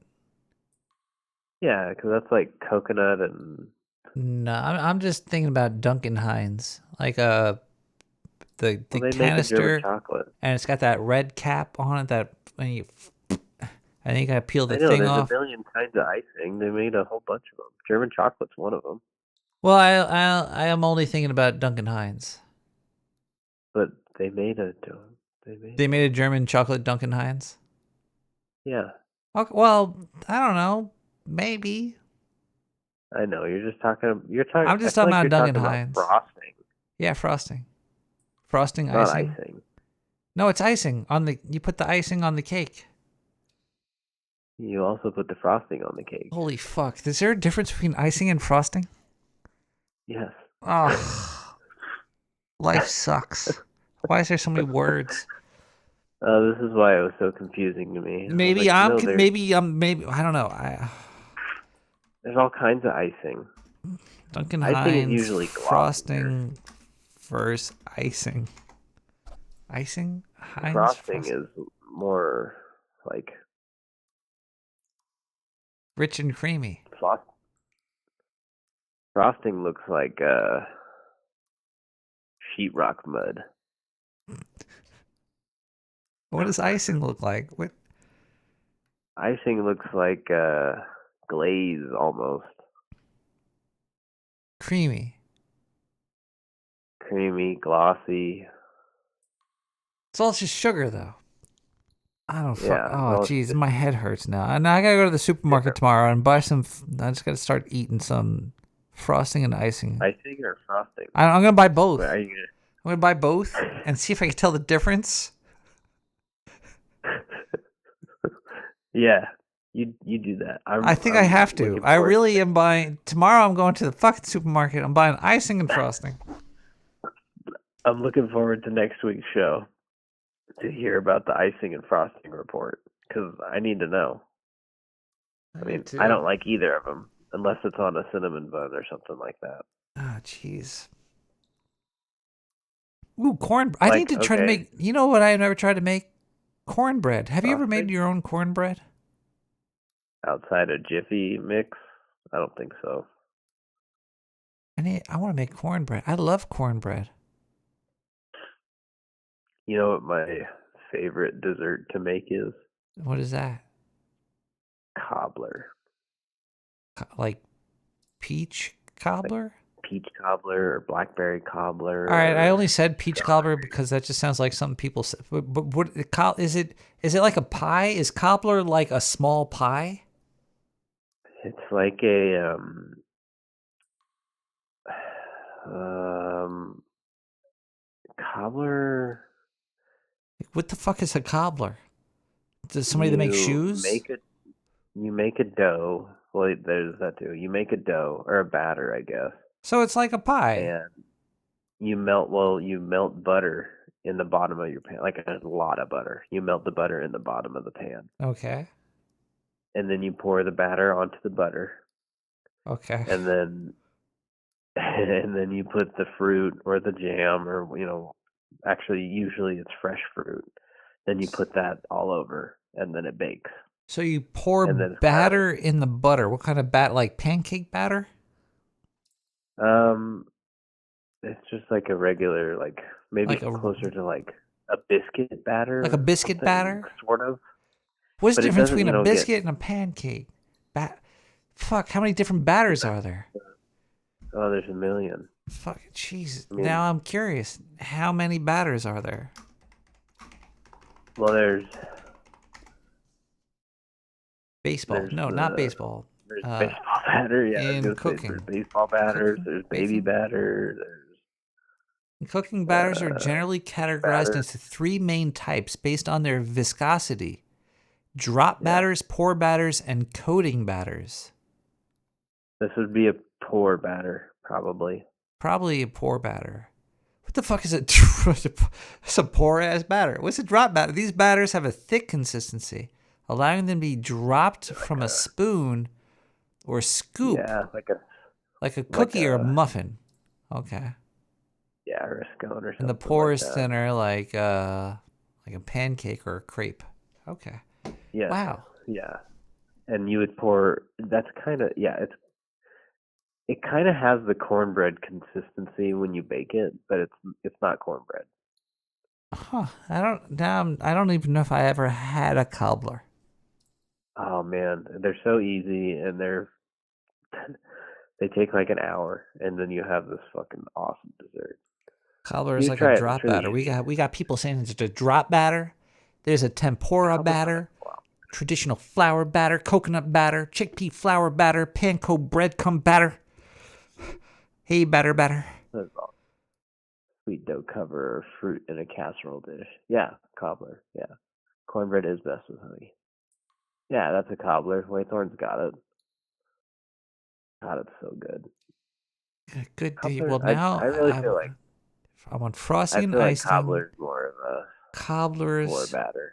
Yeah, because that's like coconut and No, I'm just thinking about Duncan Hines, like the well, they make a German canister, chocolate. and it's got that red cap on it that when you, I think I peel the I know thing there's off. a million kinds of icing. They made a whole bunch of them. German chocolate's one of them. Well, I am only thinking about Duncan Hines. But they made They made a German chocolate Duncan Hines. yeah. Okay, well, I don't know, maybe. I know you're just talking. You're talking. I'm just I feel talking like about you're Duncan talking about Hines. frosting, Yeah, frosting, not icing. icing. No, it's icing on the. You put the icing on the cake. You also put the frosting on the cake. Holy fuck! Is there a difference between icing and frosting? Yes. Oh, life sucks. Why is there so many words? This is why it was so confusing to me. Maybe I I'm. was like, no, Maybe I don't know. there's all kinds of icing. Duncan Icing is Hines usually glossier. frosting versus icing. Icing, Heinz Frosting is more like rich and creamy. Frosting looks like sheetrock mud. What does icing look like? What? Icing looks like glaze almost. Creamy. Creamy, glossy. It's all just sugar, though. I don't fuck. Yeah, Oh, well, jeez, my head hurts now. And I gotta go to the supermarket tomorrow and buy some. I just gotta start eating some frosting and icing. Icing or frosting? I'm gonna buy both. Are you I'm gonna buy both and see if I can tell the difference. Yeah, you do that. I think I have to. I really am buying. Tomorrow I'm going to the fucking supermarket. I'm buying icing and frosting. I'm looking forward to next week's show to hear about the icing and frosting report because I need to know. I mean, I don't like either of them unless it's on a cinnamon bun or something like that. Oh, jeez. Ooh, corn. I need to try to make. You know what? I never tried to make cornbread. Have you ever made your own cornbread? Outside of Jiffy Mix, I don't think so. I want to make cornbread. I love cornbread. You know what my favorite dessert to make is? What is that? Cobbler. Like peach cobbler? Like peach cobbler or blackberry cobbler. All right, I only said peach cobbler because that just sounds like something people say. But what is it? Is it like a pie? Is cobbler like a small pie? It's like a cobbler. What the fuck is a cobbler? Does somebody that makes shoes? You make a dough. Well, there's that too. You make a dough or a batter, I guess. So it's like a pie. And you melt butter in the bottom of your pan, like a lot of butter. You melt the butter in the bottom of the pan. Okay. And then you pour the batter onto the butter. Okay. And then you put the fruit or the jam or actually usually it's fresh fruit. Then you put that all over and then it bakes. So you pour batter in the butter. What kind of batter? Like pancake batter? Um, it's just like a regular, like maybe Like a closer to like a biscuit batter, like a or biscuit something, batter? sort of. What's the But it difference doesn't, between you a know, get. biscuit and a pancake? Fuck, how many different batters are there? Oh, there's a million. Fuck, jeez. I mean, Now I'm curious. How many batters are there? well, Baseball. No, not baseball. there's baseball batter. Yeah, I was In gonna say cooking. there's baseball batters. Cooking, There's baby baking. batter. There's Cooking batters are generally categorized batter. into three main types based on their viscosity: drop batters, pour batters, and coating batters. This would be a pour batter, probably. Probably a pour batter. What the fuck is it? It's a pour ass batter. What's a drop batter? These batters have a thick consistency, allowing them to be dropped from a spoon or scoop. Yeah, like a cookie or a muffin. Okay. Yeah, or a scone or something. And the pour is like that. thinner, like a pancake or a crepe. Okay. Yeah. Wow. Yeah. And you would pour. That's kind of It kind of has the cornbread consistency when you bake it, but it's not cornbread. Huh. I don't even know if I ever had a cobbler. Oh man, they're so easy, and they take like an hour, and then you have this fucking awesome dessert. Cobbler is You like try a it, it's drop really batter. We got people saying it's a drop batter. There's a tempura batter, traditional flour batter, coconut batter, chickpea flour batter, panko breadcrumb batter. Hey, batter. That's all. Sweet dough cover or fruit in a casserole dish. Yeah, cobbler. Yeah, cornbread is best with honey. Yeah, that's a cobbler. Waythorn's got it. God, it's so good. Good deal. Cobbler, Well, now I really feel like I want frosting I and feel like icing. cobbler's more of a Cobblers pour batter.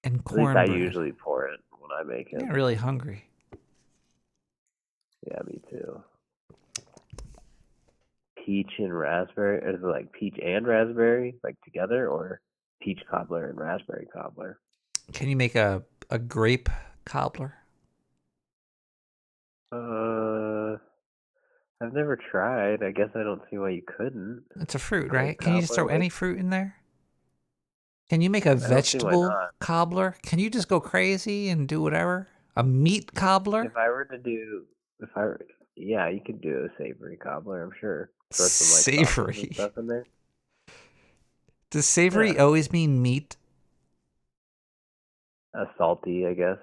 and At least cornbread. I usually pour it when I make it. I'm really hungry. Yeah, me too. Peach and raspberry? Is it like peach and raspberry, like together, or peach cobbler and raspberry cobbler? Can you make a grape cobbler? I've never tried. I guess I don't see why you couldn't. It's a fruit, Grape right? Can you just throw cobbler, any like- fruit in there? Can you make a don't see why vegetable not. cobbler? Can you just go crazy and do whatever? A meat cobbler? If I were to do, yeah, you could do a savory cobbler. I'm sure. Throw some like sauces Savory. and stuff in there. Does savory always mean meat? Salty, I guess,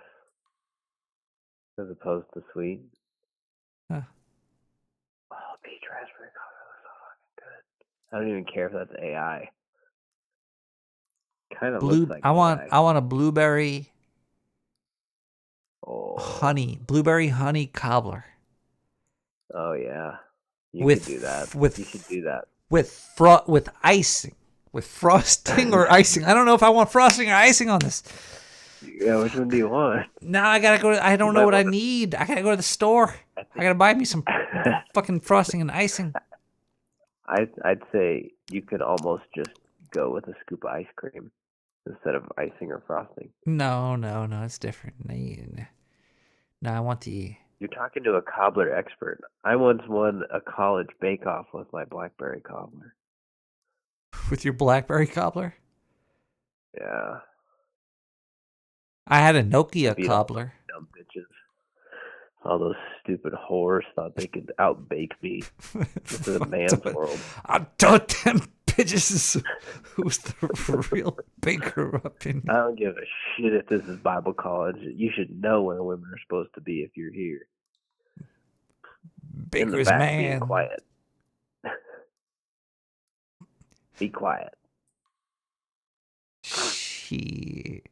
as opposed to sweet. Huh. Oh, peach raspberry cobbler looks so fucking good. I don't even care if that's AI. Kind of looks like I want a blueberry blueberry honey cobbler. Oh yeah, you With- could do that. with- You should do that. With icing. With frosting or icing. I don't know if I want frosting or icing on this. Yeah, which one do you want? Now I gotta go. I don't know what I need. I gotta go to the store. I gotta buy me some fucking frosting and icing. I'd say you could almost just go with a scoop of ice cream instead of icing or frosting. No, it's different. No, I want the. You're talking to a cobbler expert. I once won a college bake-off with my blackberry cobbler. With your blackberry cobbler? Yeah. I had a Nokia Beat all cobbler. those dumb bitches. All those stupid whores thought they could outbake me. This is a man's world. I taught them bitches who's the real baker up in. I don't give a shit if this is Bible college. You should know where women are supposed to be if you're here. In the Baker's back, man. being quiet. Be quiet. Shit.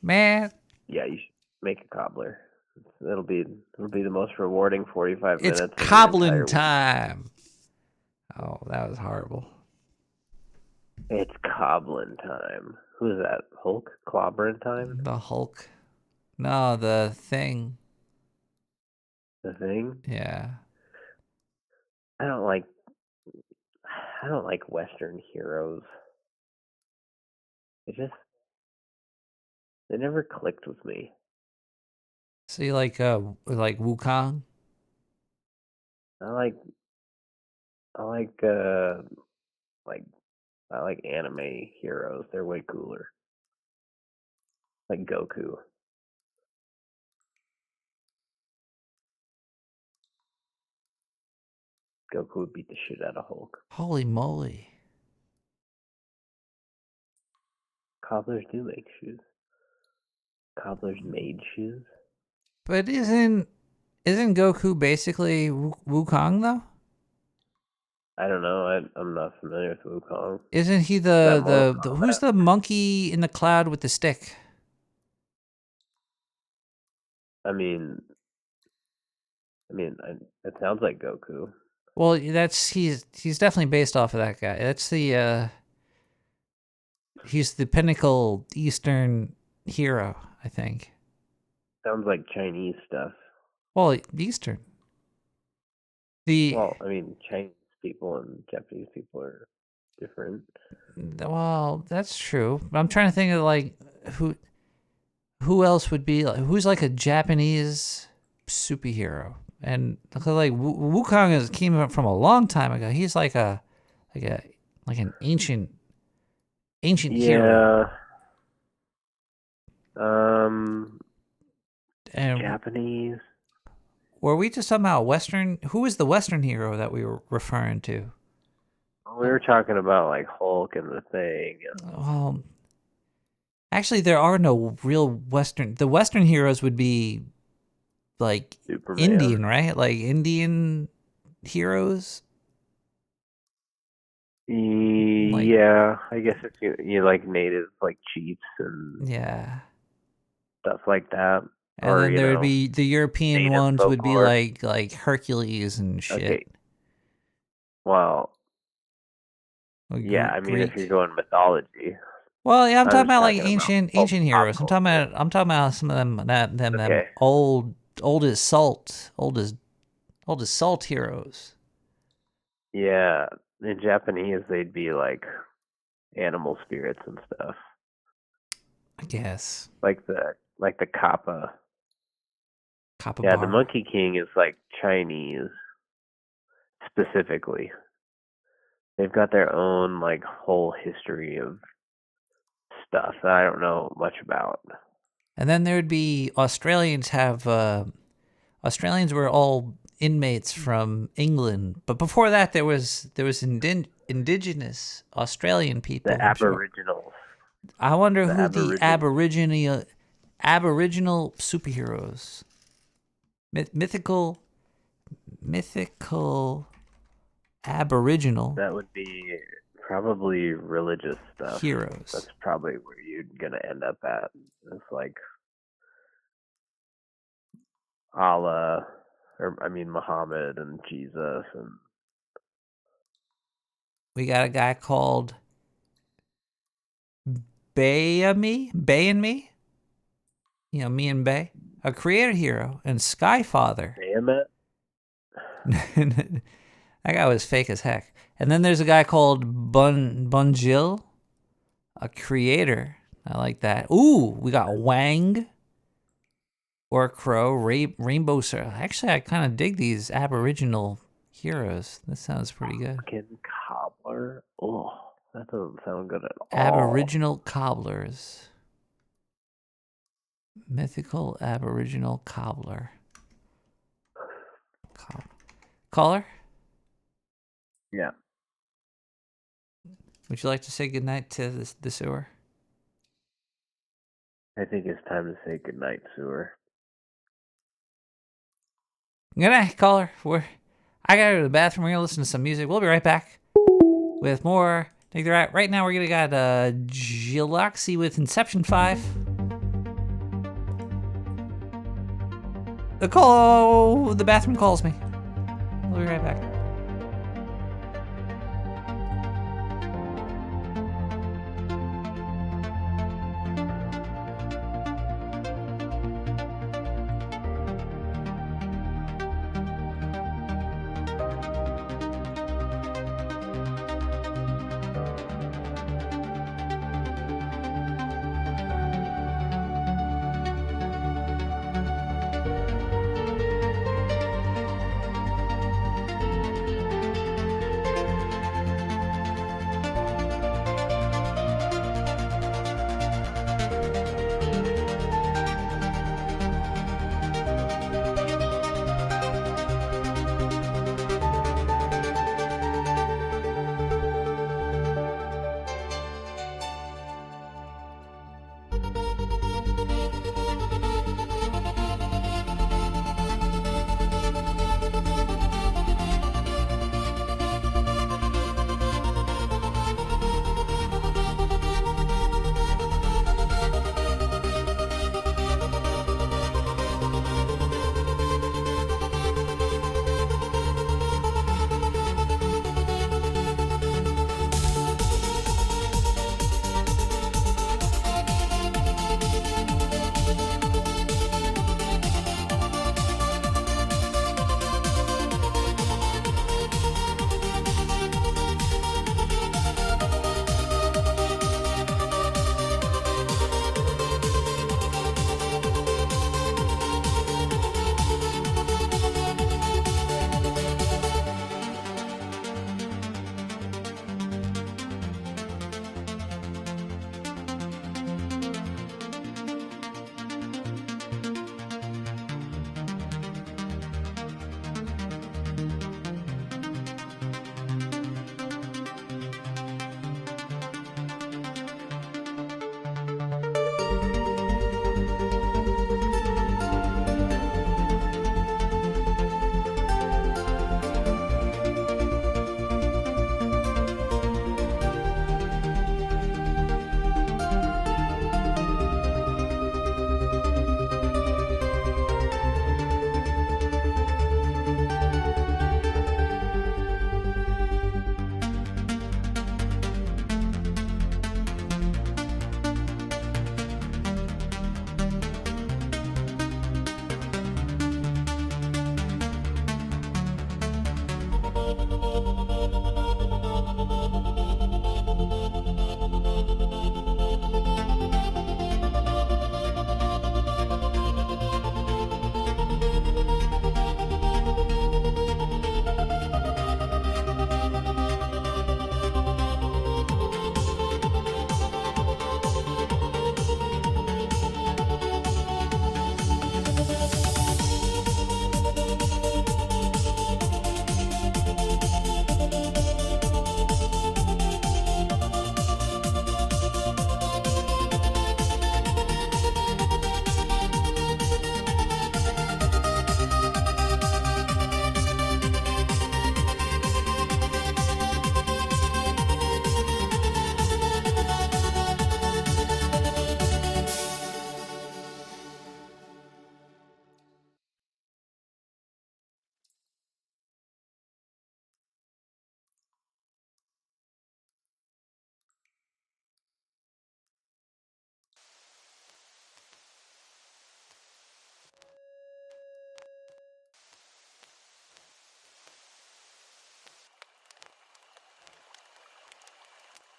Man. Yeah, you should make a cobbler. It'll be the most rewarding 45 It's minutes. of your entire cobbling week. time. Oh, that was horrible. It's cobbling time. Who is that? Hulk? Clobbering time? The Hulk. No, the Thing. The Thing? Yeah. I don't like Western heroes. They never clicked with me. So you like Wukong? I like I like like I like anime heroes. They're way cooler. Like Goku. Goku would beat the shit out of Hulk. Holy moly. Cobblers do make shoes. Cobblers made shoes. But isn't Goku basically Wukong though? I don't know. I'm not familiar with Wukong. Isn't he the who's the monkey in the cloud with the stick? I mean, it sounds like Goku. Well, he's definitely based off of that guy. That's the he's the pinnacle Eastern hero, I think. Sounds like Chinese stuff. Well, Eastern. Well, I mean, Chinese people and Japanese people are different. Well, that's true. I'm trying to think of like who else would be who's like a Japanese superhero, and like Wukong came from a long time ago. He's like an ancient hero. And Japanese. Were we just somehow Western? Who is the Western hero that we were referring to? We were talking about like Hulk and the Thing. Well, actually, there are no real Western. The Western heroes would be like Superman. Indian, right? Like Indian heroes. Yeah, I guess if you like native like chiefs and stuff like that. And or, then there would be the European native ones would be folklore. like Hercules and shit. Okay. Well, Like yeah, I mean, if Greek. you're going mythology. Well, yeah, I'm I talking was about like talking about ancient heroes. I'm talking about some of them old as salt heroes. Yeah, in Japanese they'd be like animal spirits and stuff. I guess. Like the kappa. Kappa Yeah, bar. the Monkey King is like Chinese specifically. They've got their own like whole history of stuff that I don't know much about. And then there would be Australians Australians were all inmates from England, but before that there was indigenous Australian people. The Aboriginals. I wonder The who the Aboriginal superheroes, mythical Aboriginal. That would be probably religious stuff. Heroes. That's probably where you're gonna end up at. It's like Allah, Muhammad and Jesus, and We got a guy called Bay and Me. You know, me and Bay. A creator hero and Skyfather. Bahamut. That guy was fake as heck. And then there's a guy called Bunjil, a creator. I like that. Ooh, we got Wang, or Crow, Rainbow Sir. Actually, I kind of dig these Aboriginal heroes. This sounds pretty good. Fucking cobbler. Oh, that doesn't sound good at all. Aboriginal cobblers. Mythical Aboriginal cobbler. Caller? Yeah. Would you like to say goodnight to the sewer? I think it's time to say goodnight, sewer. Good night, caller. I gotta go to the bathroom. We're gonna listen to some music. We'll be right back with more. Right now, we're gonna got Galaxy with Inception 5. The bathroom calls me. We'll be right back.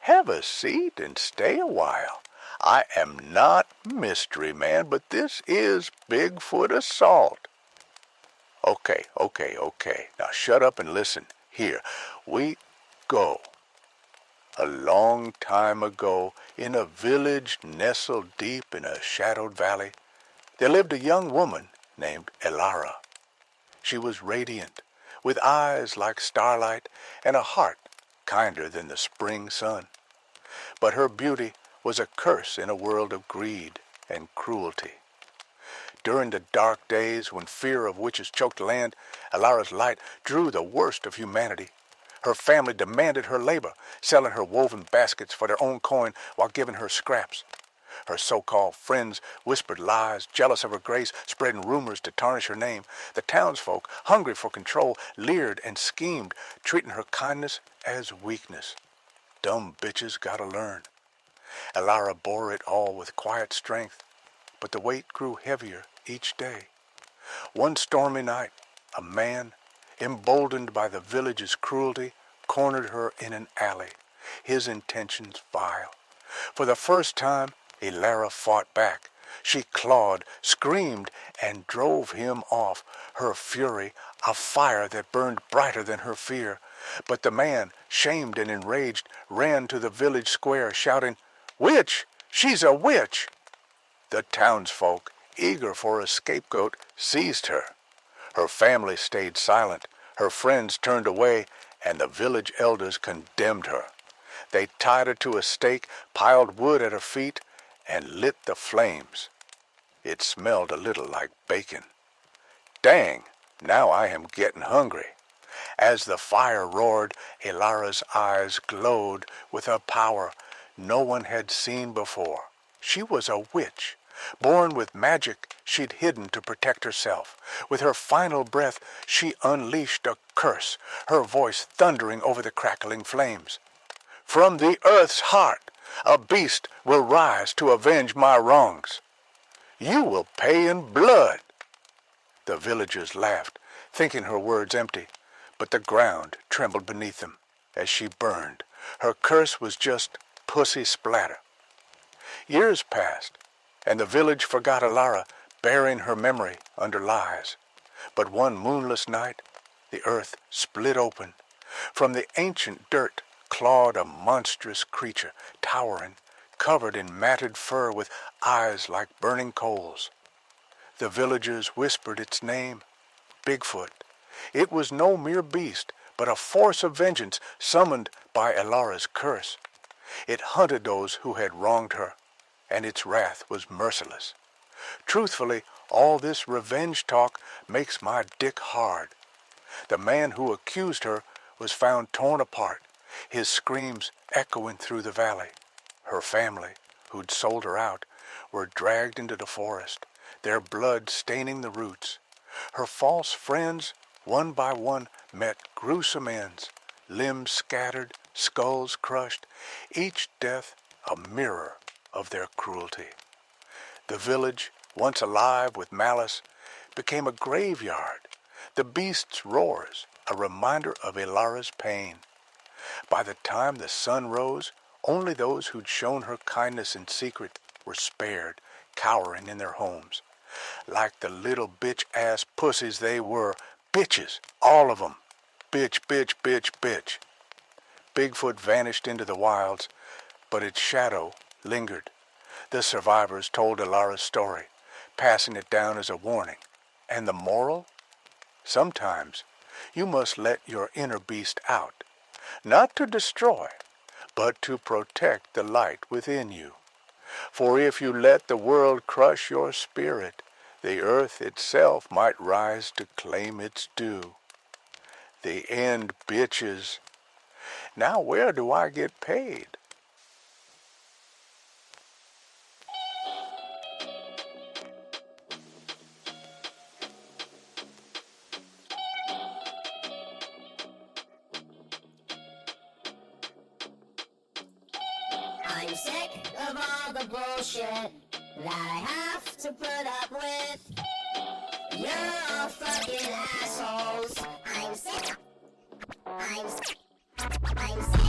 Have a seat and stay a while. I am not Mystery Man, but this is Bigfoot Assault. Okay. Now shut up and listen. Here we go. A long time ago, in a village nestled deep in a shadowed valley, there lived a young woman named Elara. She was radiant, with eyes like starlight and a heart kinder than the spring sun. But her beauty was a curse in a world of greed and cruelty. During the dark days when fear of witches choked the land, Elara's light drew the worst of humanity. Her family demanded her labor, selling her woven baskets for their own coin while giving her scraps. Her so-called friends whispered lies, jealous of her grace, spreading rumors to tarnish her name. The townsfolk, hungry for control, leered and schemed, treating her kindness as weakness. Dumb bitches gotta learn. Elara bore it all with quiet strength, but the weight grew heavier each day. One stormy night, a man, emboldened by the village's cruelty, cornered her in an alley, his intentions vile. For the first time, Elara fought back. She clawed, screamed, and drove him off, her fury a fire that burned brighter than her fear. But the man, shamed and enraged, ran to the village square, shouting, "Witch! She's a witch!" The townsfolk, eager for a scapegoat, seized her. Her family stayed silent, her friends turned away, and the village elders condemned her. They tied her to a stake, piled wood at her feet, and lit the flames. It smelled a little like bacon. Dang, now I am getting hungry. As the fire roared, Elara's eyes glowed with a power no one had seen before. She was a witch, born with magic she'd hidden to protect herself. With her final breath, she unleashed a curse, her voice thundering over the crackling flames. "From the earth's heart, a beast will rise to avenge my wrongs. You will pay in blood." The villagers laughed, thinking her words empty, but the ground trembled beneath them as she burned. Her curse was just pussy splatter. Years passed, and the village forgot Elara, burying her memory under lies. But one moonless night, the earth split open. From the ancient dirt clawed a monstrous creature, towering, covered in matted fur with eyes like burning coals. The villagers whispered its name, Bigfoot. It was no mere beast, but a force of vengeance summoned by Elara's curse. It hunted those who had wronged her, and its wrath was merciless. Truthfully, all this revenge talk makes my dick hard. The man who accused her was found torn apart, his screams echoing through the valley. Her family, who'd sold her out, were dragged into the forest, their blood staining the roots. Her false friends, one by one, met gruesome ends, limbs scattered, skulls crushed, each death a mirror of their cruelty. The village, once alive with malice, became a graveyard, the beast's roars a reminder of Elara's pain. By the time the sun rose, only those who'd shown her kindness in secret were spared, cowering in their homes. Like the little bitch-ass pussies they were, bitches, all of them. Bitch, bitch, bitch, bitch. Bigfoot vanished into the wilds, but its shadow lingered. The survivors told Elara's story, passing it down as a warning. And the moral? Sometimes you must let your inner beast out, not to destroy, but to protect the light within you. For if you let the world crush your spirit, the earth itself might rise to claim its due. The end, bitches. Now where do I get paid? I'm sick of all the bullshit that I have to put up with. You're all fucking assholes. I'm sick. I'm sick. I'm sick.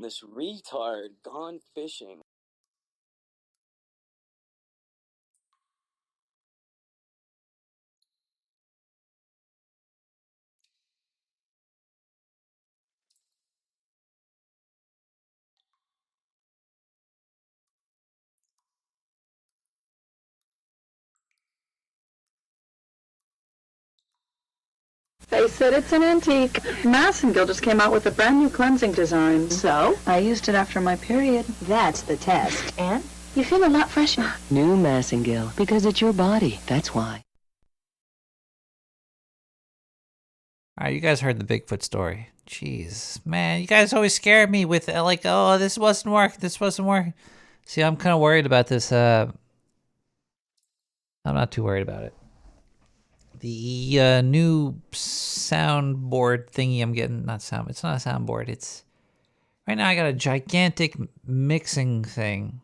This retard gone fishing. They said it's an antique. Massengill just came out with a brand new cleansing design. So? I used it after my period. That's the test. And? You feel a lot fresher. New Massengill, because it's your body. That's why. All right, you guys heard the Bigfoot story. Jeez, man, you guys always scare me with like, oh, this wasn't working. This wasn't working. See, I'm kind of worried about this. I'm not too worried about it. The new soundboard thingy I'm getting, it's not a soundboard. It's right now I got a gigantic mixing thing.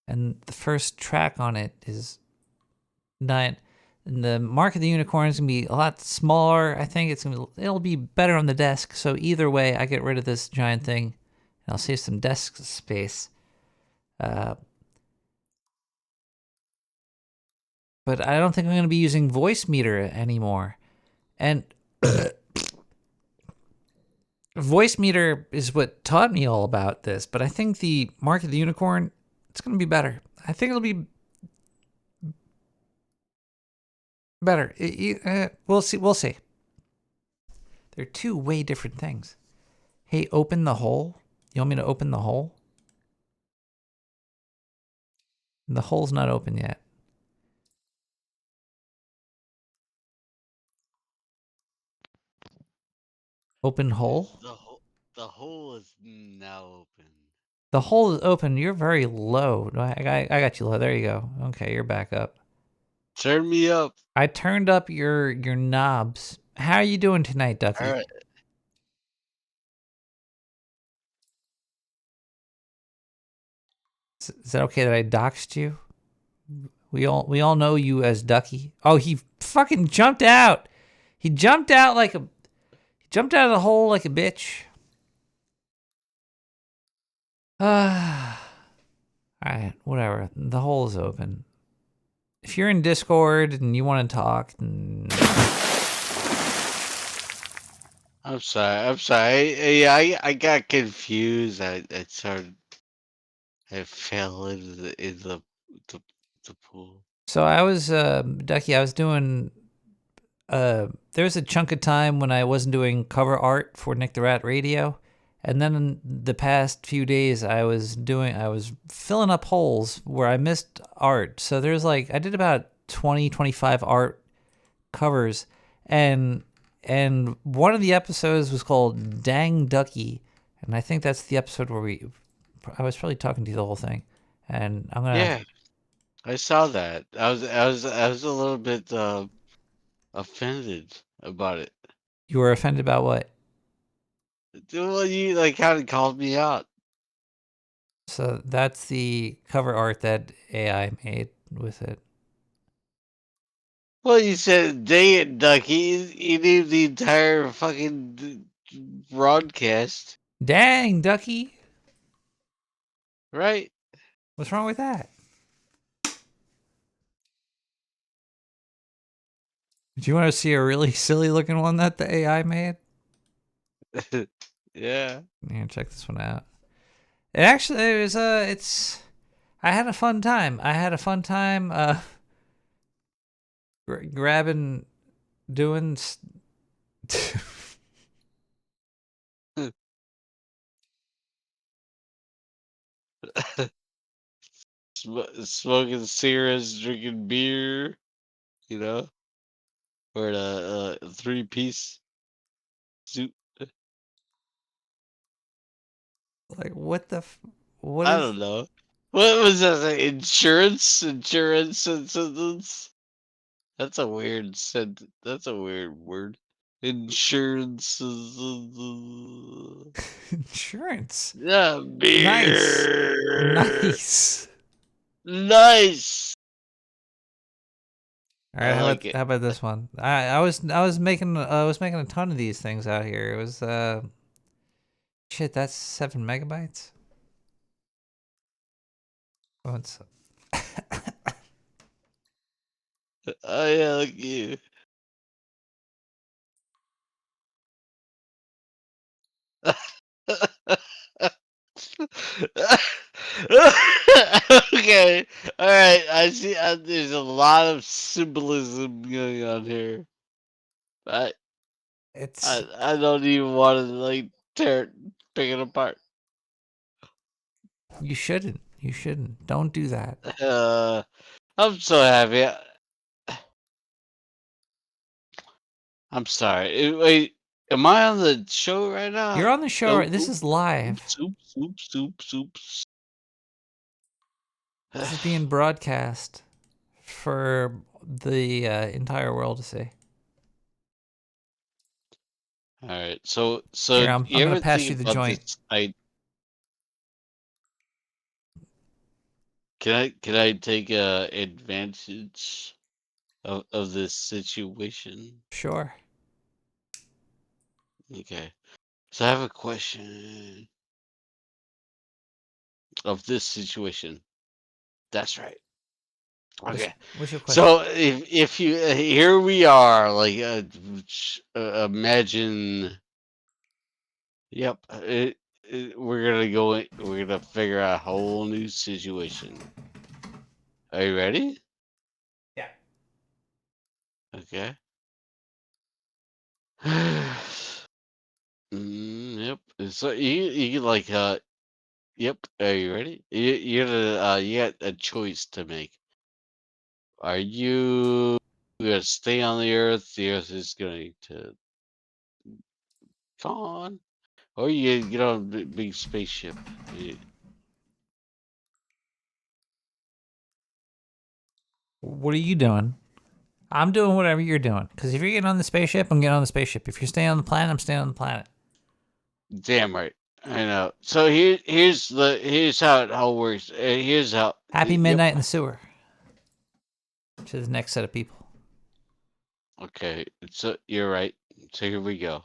And the first track on it is not, and the Mark of the Unicorn is gonna be a lot smaller. I think it'll be better on the desk. So either way, I get rid of this giant thing and I'll save some desk space. But I don't think I'm going to be using voice meter anymore. And voice meter is what taught me all about this. But I think the Mark of the Unicorn, it's going to be better. I think it'll be better. We'll see. We'll see. They're two way different things. Hey, open the hole. You want me to open the hole? The hole's not open yet. Open hole? The hole is now open. The hole is open. You're very low. I got you low. There you go. Okay, you're back up. Turn me up. I turned up your knobs. How are you doing tonight, Ducky? All right. Is that okay that I doxed you? We all know you as Ducky. Oh, he fucking jumped out. He jumped out of the hole like a bitch. Alright, whatever. The hole is open. If you're in Discord and you want to talk, then... I'm sorry. Yeah, I got confused. I fell into the pool. So I was, Ducky, I was doing... there was a chunk of time when I wasn't doing cover art for Nick the Rat Radio. And then in the past few days, I was filling up holes where I missed art. So there's I did about 20, 25 art covers. And one of the episodes was called Dang Ducky. And I think that's the episode where I was probably talking to you the whole thing. And I'm going to... Yeah, I saw that. I was a little bit offended about it. You were offended about what? Well, you kind of called me out. So that's the cover art that AI made with it. Well, you said dang it, Ducky. You named the entire fucking broadcast. Dang, Ducky. Right? What's wrong with that? Do you want to see a really silly looking one that the AI made? Yeah. Yeah, check this one out. It was it's I had a fun time. I had a fun time grabbing doing Smoking cigarettes, drinking beer, you know, or a three-piece suit. like what I is don't know. What was that? Insurance sentence? That's a weird sentence. That's a weird word. Insurance. insurance? Yeah, Nice. beer. Nice. Nice. All I right, like it. how about this one? I was making a ton of these things out here. It was shit, that's 7 megabytes. Oh, it's Oh yeah, look at you. Okay, all right. I see. There's a lot of symbolism going on here. I it's I don't even want to like pick it apart. you shouldn't. You shouldn't. Don't do that. I'm so happy. I'm sorry. Wait, am I on the show right now? You're on the show. This is live. Soups. This is being broadcast for the entire world to see. All right. So Here, you I'm gonna ever pass you think the about joint. this? Can I take advantage of this situation? Sure. Okay. So I have a question of this situation. That's right. Okay. What's your question? So if you here we are, like imagine. Yep. We're gonna go. We're gonna figure out a whole new situation. Are you ready? Yeah. Okay. Yep. So you can like yep. Are you ready? You're gonna you got a choice to make. Are you gonna stay on the Earth? The Earth is going to gone, or you get on a big spaceship. What are you doing? I'm doing whatever you're doing. Because if you're getting on the spaceship, I'm getting on the spaceship. If you're staying on the planet, I'm staying on the planet. Damn right. I know. So here's how it all works. Here's how. Happy Yep. midnight in the sewer. To the next set of people. Okay. So you're right. So here we go.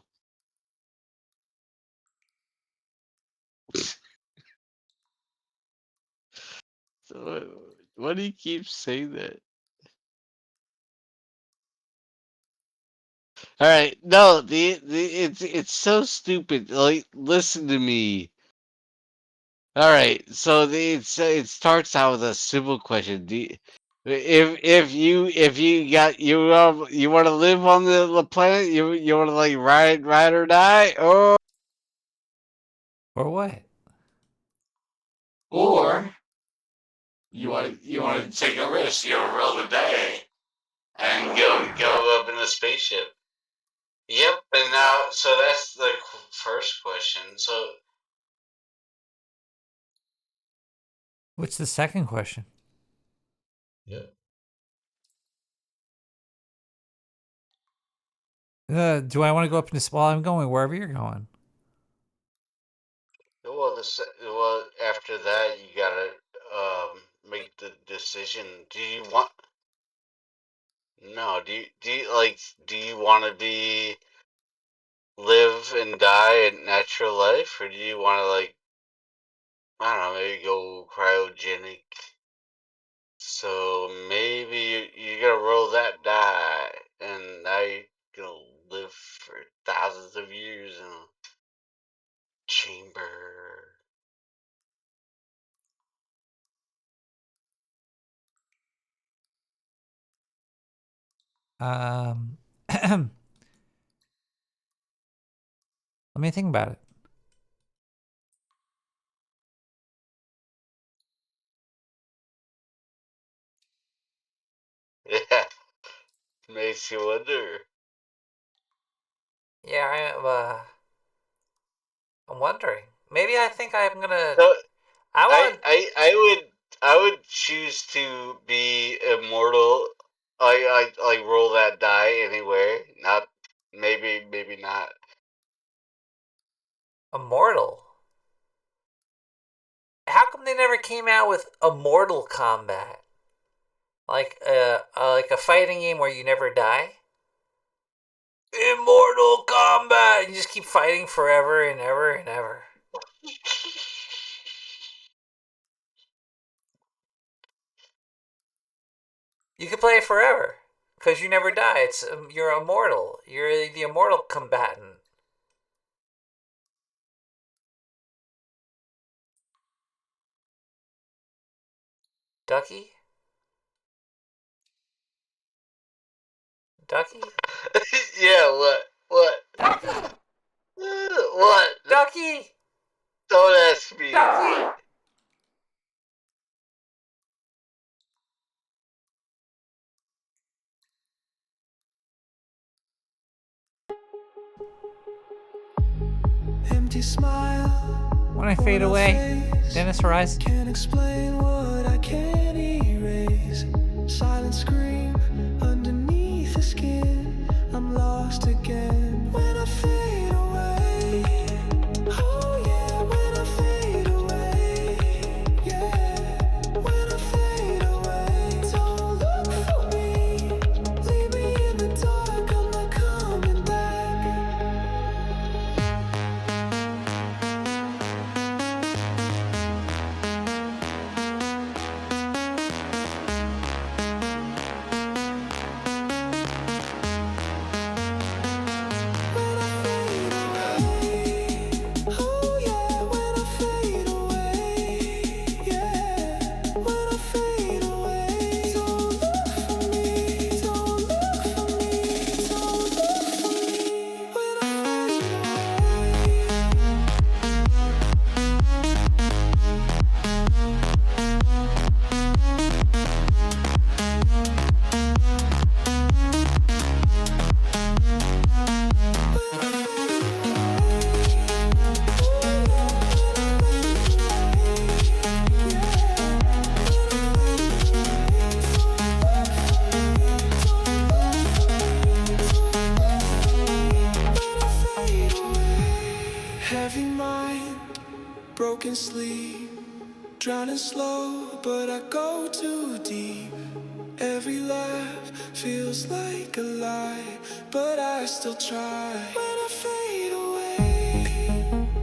So why do you keep saying that? All right. No, the it's so stupid. Like, listen to me. All right. So it starts out with a simple question. If you got you want to live on the planet, you want to like ride or die, Or what? or you want to take a risk, roll the dice and go up in a spaceship. Yep. And now, so that's the first question. So What's the second question? yeah. Do I want to go up in the while I'm going wherever you're going? Well, after that, you gotta make the decision. Do you want? No, do you want to live and die a natural life, or do you want to I don't know, maybe go cryogenic? So maybe you're gonna roll that die, and now you're gonna live for thousands of years in a chamber. Let me think about it. Yeah, makes you wonder. Yeah, I'm wondering. Maybe I think I'm gonna. So I want. I would choose to be immortal. I roll that die anywhere. Not maybe not. Immortal. How come they never came out with Immortal Combat? Like a fighting game where you never die? Immortal Combat! You just keep fighting forever and ever and ever. You can play it forever. Because you never die. It's you're immortal. You're the immortal combatant. Ducky? Ducky? Yeah, what? What? Ducky! Don't ask me. Ducky! Empty smile. When I fade away, Dennis Horizon. Can't explain what I can't erase. Silent scream underneath the skin. I'm lost again when I fade away. Oh yeah, when I fade away. Yeah, when I fade away. Don't look for me. Leave me in the dark. I'm not coming back. Heavy mind, broken sleep, drowning slow, but I go too deep. Every laugh feels like a lie, but I still try. When I fade away,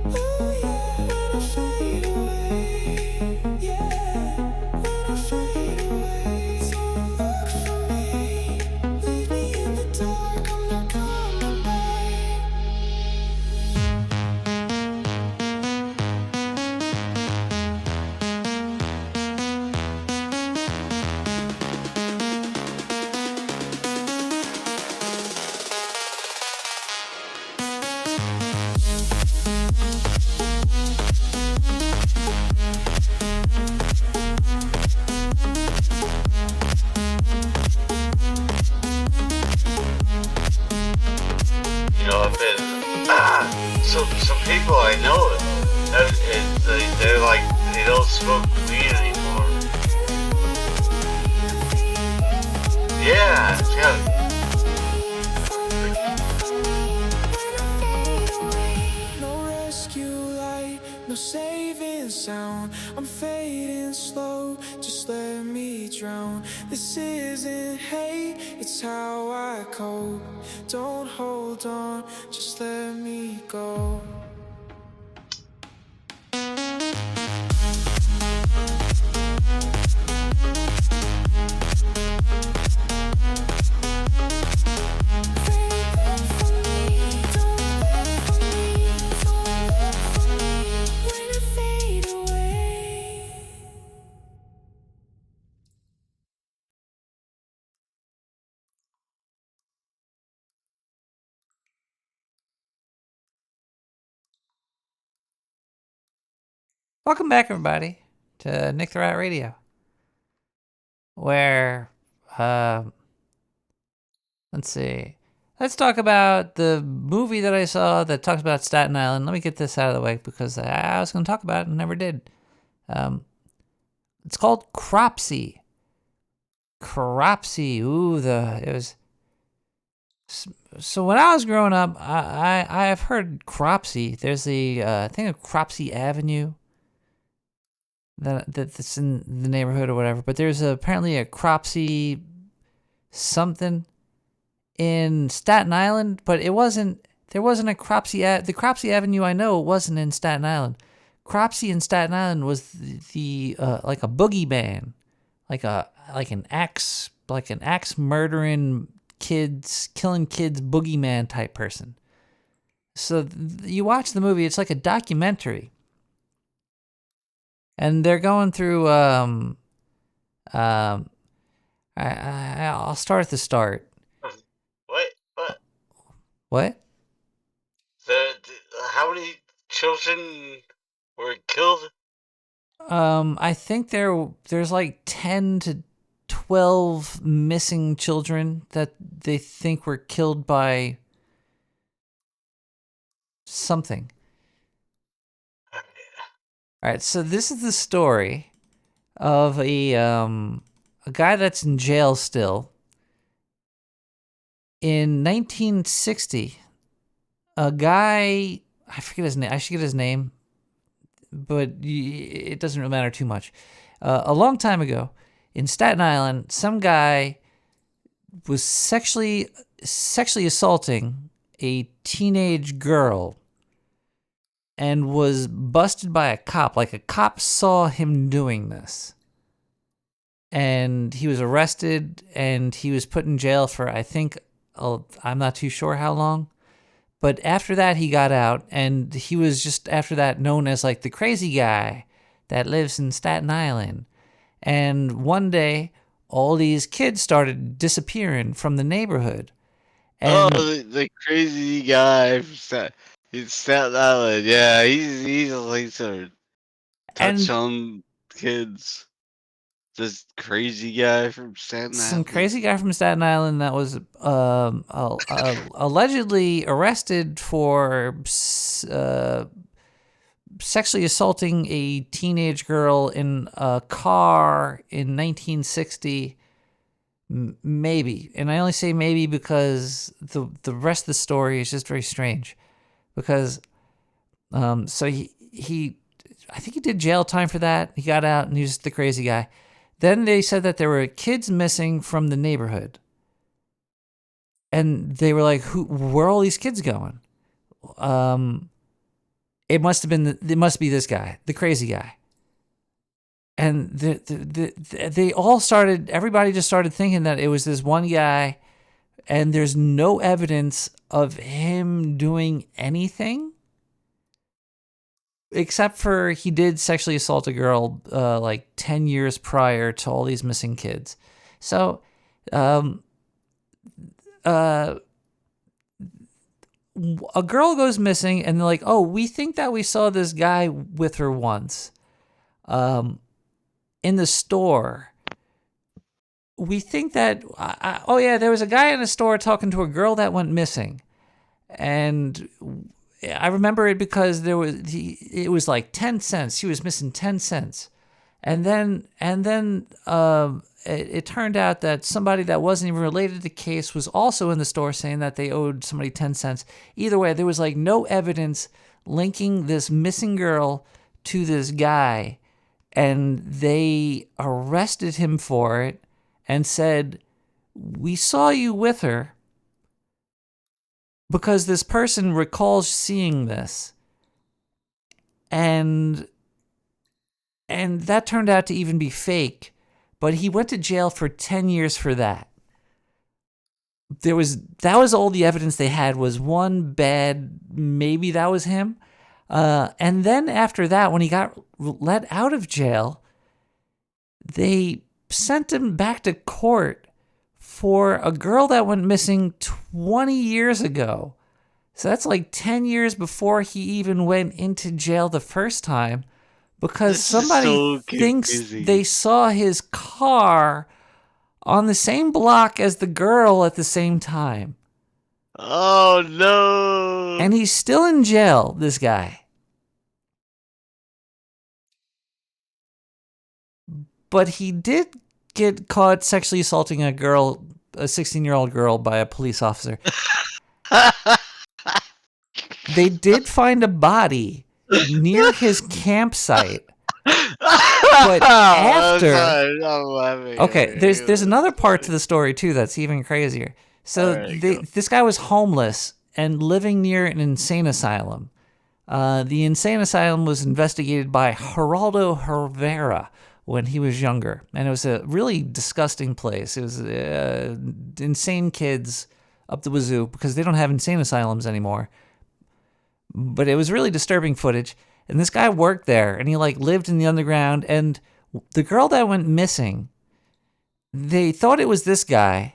oh yeah, when I fade away, yeah, when I fade away. Don't look for me, leave me in the dark, I'm not coming back. You know, I've been some people I know they're like they don't smoke weed anymore. Yeah, yeah. No rescue light, no saving sound. I'm fading slow, just let me drown. This isn't hate, it's how I cope. Don't hold on, just let me go. Welcome back, everybody, to Nick the Rat Radio, where, let's see. Let's talk about the movie that I saw that talks about Staten Island. Let me get this out of the way because I was going to talk about it and never did. It's called Cropsey. Cropsey. Ooh, it was... So when I was growing up, I have heard Cropsey. There's the thing of Cropsey Avenue that's in the neighborhood or whatever. But there's apparently a Cropsey something in Staten Island, but there wasn't a Cropsey. The Cropsey Avenue I know wasn't in Staten Island. Cropsey in Staten Island was the like a boogeyman, like an axe murdering kids, killing kids, boogeyman type person. So you watch the movie, it's like a documentary. And they're going through I'll start at the start. What? How many children were killed? I think there's like 10 to 12 missing children that they think were killed by something. All right, so this is the story of a guy that's in jail still. In 1960, a guy, I forget his name. I should get his name, but it doesn't really matter too much. A long time ago, in Staten Island, some guy was sexually assaulting a teenage girl and was busted by a cop. Like, a cop saw him doing this. And he was arrested, and he was put in jail for, I think, I'm not too sure how long. But after that, he got out, and he was just, after that, known as, like, the crazy guy that lives in Staten Island. And one day, all these kids started disappearing from the neighborhood. And the crazy guy from Staten Island. Yeah, he's like to touch on kids. This crazy guy from Staten Island. Some crazy guy from Staten Island that was allegedly arrested for sexually assaulting a teenage girl in a car in 1960. Maybe. And I only say maybe because the rest of the story is just very strange. Because so he I think he did jail time for that. He got out and he was the crazy guy. Then they said that there were kids missing from the neighborhood. And they were like, where are all these kids going? It must be this guy, the crazy guy. And they all started, everybody just started thinking that it was this one guy, and there's no evidence of him doing anything. Except for he did sexually assault a girl like 10 years prior to all these missing kids. So, a girl goes missing, and they're like, oh, we think that we saw this guy with her once in the store. We think that, oh yeah, there was a guy in the store talking to a girl that went missing. And I remember it because it was like 10 cents. She was missing 10 cents. And then it turned out that somebody that wasn't even related to the case was also in the store saying that they owed somebody 10 cents. Either way, there was like no evidence linking this missing girl to this guy, and they arrested him for it and said, "We saw you with her," because this person recalls seeing this. And that turned out to even be fake, but he went to jail for 10 years for that. That was all the evidence they had, was one bad, maybe that was him. And then after that, when he got let out of jail, they sent him back to court for a girl that went missing 20 years ago. So that's like 10 years before he even went into jail the first time, because somebody thinks they saw his car on the same block as the girl at the same time. Oh, no. And he's still in jail, this guy. But he did get caught sexually assaulting a 16-year-old girl by a police officer. They did find a body near his campsite. But after... Okay, there's another part to the story, too, that's even crazier. So this guy was homeless and living near an insane asylum. The insane asylum was investigated by Geraldo Rivera when he was younger. And it was a really disgusting place. It was insane kids up the wazoo, because they don't have insane asylums anymore. But it was really disturbing footage. And this guy worked there, and he lived in the underground. And the girl that went missing, they thought it was this guy.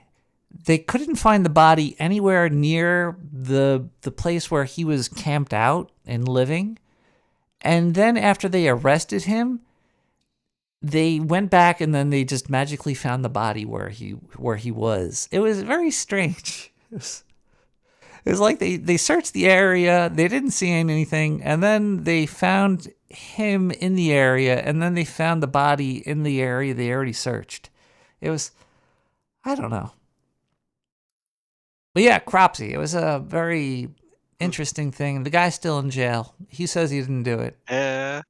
They couldn't find the body anywhere near the place where he was camped out and living. And then after they arrested him, they went back, and then they just magically found the body where he was. It was very strange. It was like they searched the area, they didn't see anything, and then they found him in the area, and then they found the body in the area they already searched. It was, I don't know. But yeah, Cropsy, it was a very interesting thing. The guy's still in jail. He says he didn't do it. Yeah.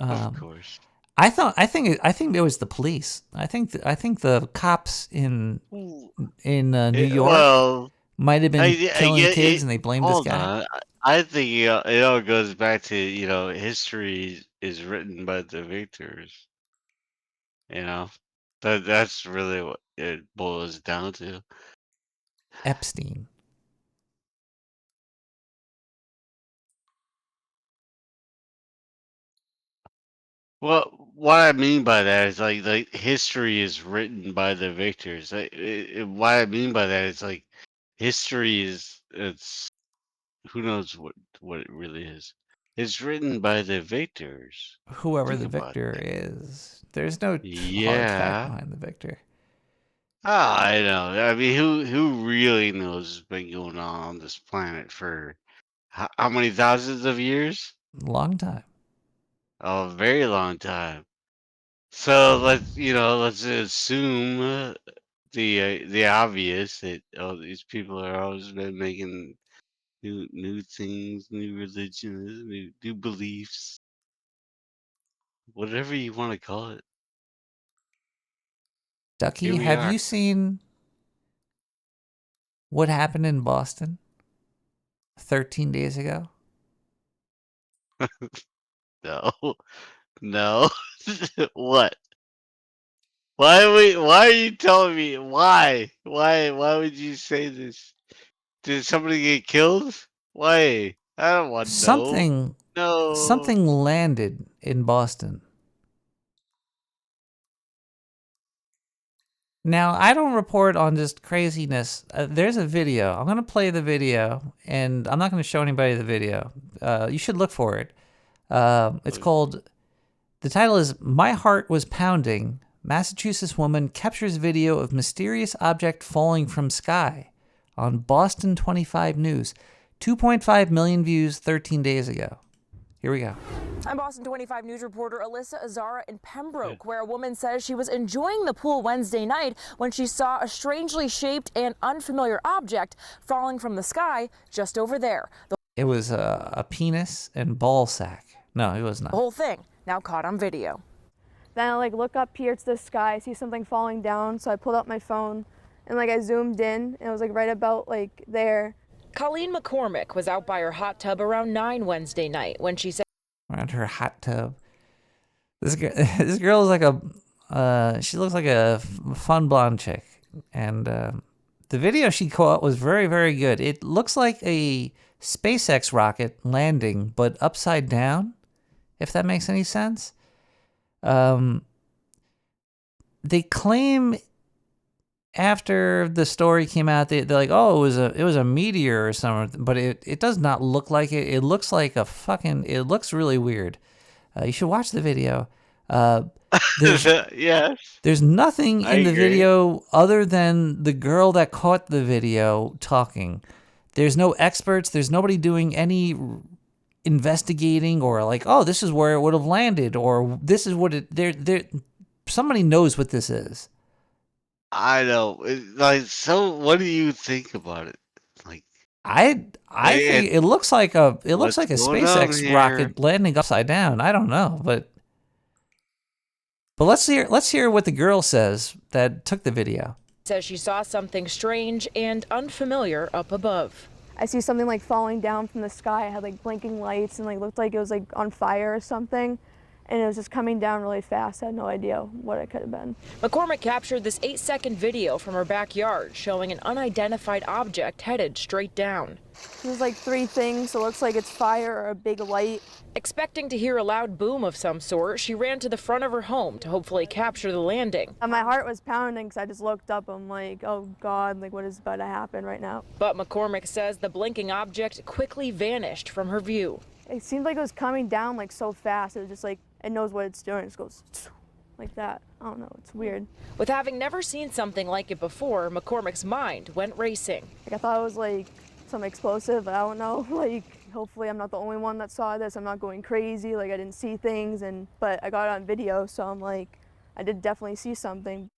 Of course. I think it was the police. I think the cops in New York might have been killing kids, and they blamed this guy. I think it all goes back to, history is written by the victors. That's really what it boils down to. Epstein. Well, what I mean by that is like history is written by the victors. What I mean by that is history it's who knows what it really is. It's written by the victors. Whoever the victor is. There's no hard fact Yeah. behind the victor. I know. I mean, who really knows what's been going on this planet for how many thousands of years? Long time. A very long time. So let's assume the obvious that these people are always been making new things, new religions, new beliefs, whatever you want to call it. Ducky, Here we have are. you seen what happened in Boston 13 days ago? No, no. What? Why are you telling me? Why would you say this? Did somebody get killed? Why? I don't want to know. No. Something landed in Boston. Now, I don't report on just craziness. There's a video. I'm going to play the video, and I'm not going to show anybody the video. You should look for it. It's called, the title is My Heart Was Pounding. Massachusetts woman captures video of mysterious object falling from sky on Boston 25 News. 2.5 million views 13 days ago. Here we go. I'm Boston 25 News reporter Alyssa Azara in Pembroke, where a woman says she was enjoying the pool Wednesday night when she saw a strangely shaped and unfamiliar object falling from the sky just over there. It was a penis and ball sack. No, it was The not. whole thing now caught on video. Then I look up here to the sky, I see something falling down, so I pulled out my phone and I zoomed in, and it was right about there. Colleen McCormick was out by her hot tub around 9 Wednesday night when she said Around her hot tub. This girl is she looks like a fun blonde chick. And the video she caught was very, very good. It looks like a SpaceX rocket landing, but upside down, if that makes any sense. They claim after the story came out, they're like, oh, it was a meteor or something, but it does not look like it. It looks like it looks really weird. You should watch the video. Yes. There's nothing I in the agree. video other than the girl that caught the video talking. There's no experts. There's nobody doing any investigating or oh, this is where it would have landed, or this is what it. Somebody knows what this is. I know. So what do you think about it? I think it looks like a what's going on SpaceX here? rocket landing upside down. I don't know, but let's hear what the girl says that took the video. says she saw something strange and unfamiliar up above. I see something falling down from the sky. It had blinking lights and looked like it was on fire or something. And it was just coming down really fast. I had no idea what it could have been. McCormick captured this 8-second video from her backyard showing an unidentified object headed straight down. There's 3 things. So it looks like it's fire or a big light. Expecting to hear a loud boom of some sort, she ran to the front of her home to hopefully capture the landing. And my heart was pounding because I just looked up. I'm like, oh God, what is about to happen right now? But McCormick says the blinking object quickly vanished from her view. It seemed like it was coming down so fast. It was just it knows what it's doing. It just goes like that. I don't know. It's weird. With having never seen something like it before, McCormick's mind went racing. I thought it was some explosive, but I don't know. Hopefully I'm not the only one that saw this. I'm not going crazy. I didn't see things, but I got it on video, so I'm I did definitely see something.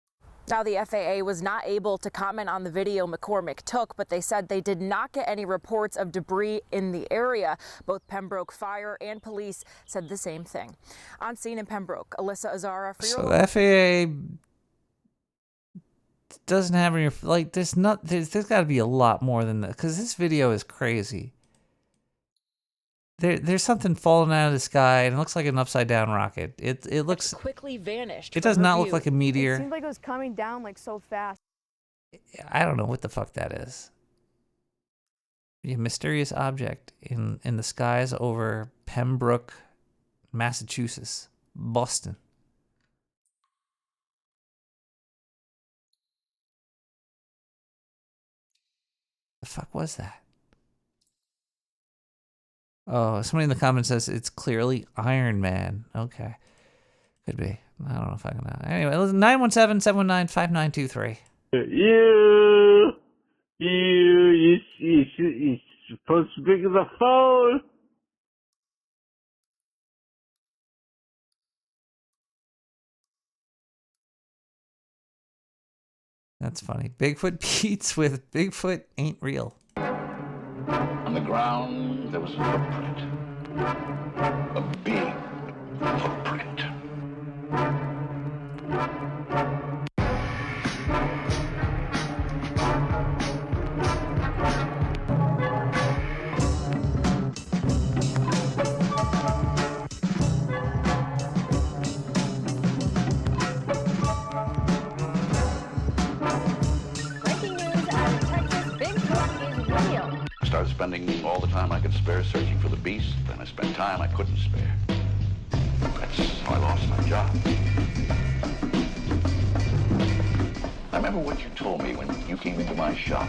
Now, the FAA was not able to comment on the video McCormick took, but they said they did not get any reports of debris in the area. Both Pembroke Fire and police said the same thing. On scene in Pembroke, Alyssa Azara for your... So the FAA doesn't have any... there's got to be a lot more than that, because this video is crazy. There's something falling out of the sky, and it looks like an upside-down rocket. It looks... quickly vanished. It does not look like a It meteor. seemed like it was coming down so fast. I don't know what the fuck that is. A mysterious object in the skies over Pembroke, Massachusetts, Boston. The fuck was that? Oh, somebody in the comments says it's clearly Iron Man. Okay. Could be. I don't know if I can... Anyway, 917-719-5923. You supposed to pick up the phone. That's funny. Bigfoot Pete's with Bigfoot Ain't Real. On the ground, there was a footprint. A big footprint. Breaking news out of Texas, Bigfoot is real. I started spending all the time I could spare searching for the beast. Then I spent time I couldn't spare. That's how I lost my job. I remember what you told me when you came into my shop.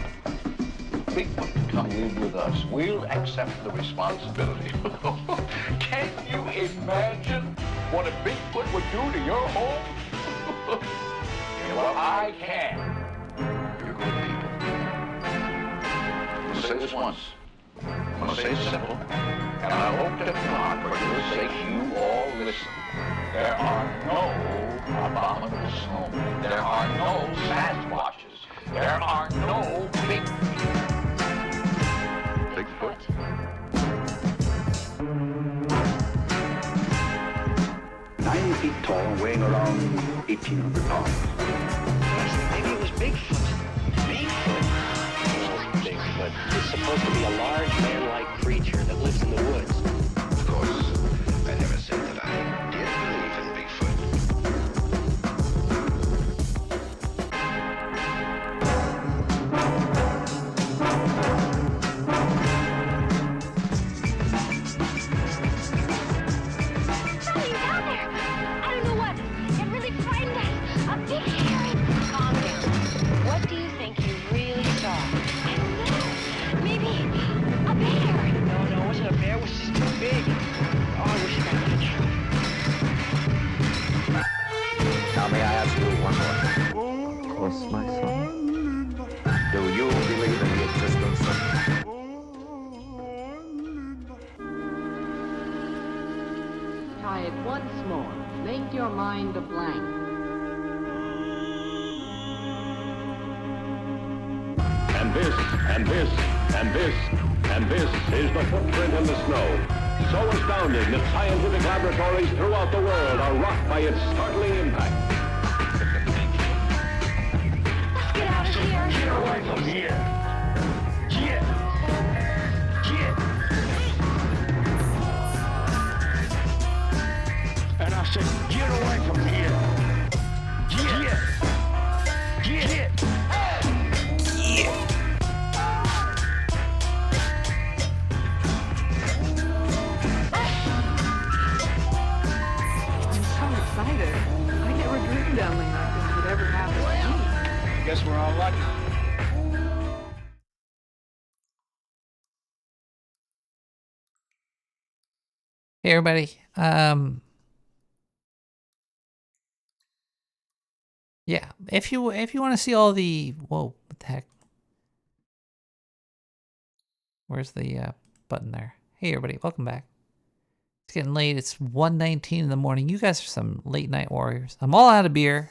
Bigfoot, come live with us. We'll accept the responsibility. Can you imagine what a Bigfoot would do to your home? Well, I can. You're good people. I'm going to say this once. I'm going to say it simple. And I hope to God, for your sake, you all listen. There are no abominable snowmen. There are no Sasquatches. There are no Bigfoot. small, weighing around 1,800 pounds. Maybe it was Bigfoot. Bigfoot? Bigfoot. It's supposed to be a large man-like creature that lives in the woods. Of course, I never said that I did believe in Bigfoot. Something down there. I don't know what. It really frightened us. A big hairy. Calm down. What do you think you really saw? I don't know. Maybe a bear. No, it wasn't a bear. It was just too big. Oh, I wish I could catch you. Now may I ask you one more thing? Of course, my son. Do you believe in the existence of... Try it once more. Make your mind a blank. And this, and this, and this, and this is the footprint in the snow. So astounding that scientific laboratories throughout the world are rocked by its startling impact. Let's get out of here. Get away from here. Get. And I said, get away from here. Get. I'm so excited. I never dreamed something like this would ever happen to me. I guess we're all lucky. Hey everybody. Yeah, if you want to see all the whoa, what the heck? Where's the button there? Hey everybody, welcome back. It's getting late. It's 1:19 in the morning. You guys are some late night warriors. I'm all out of beer.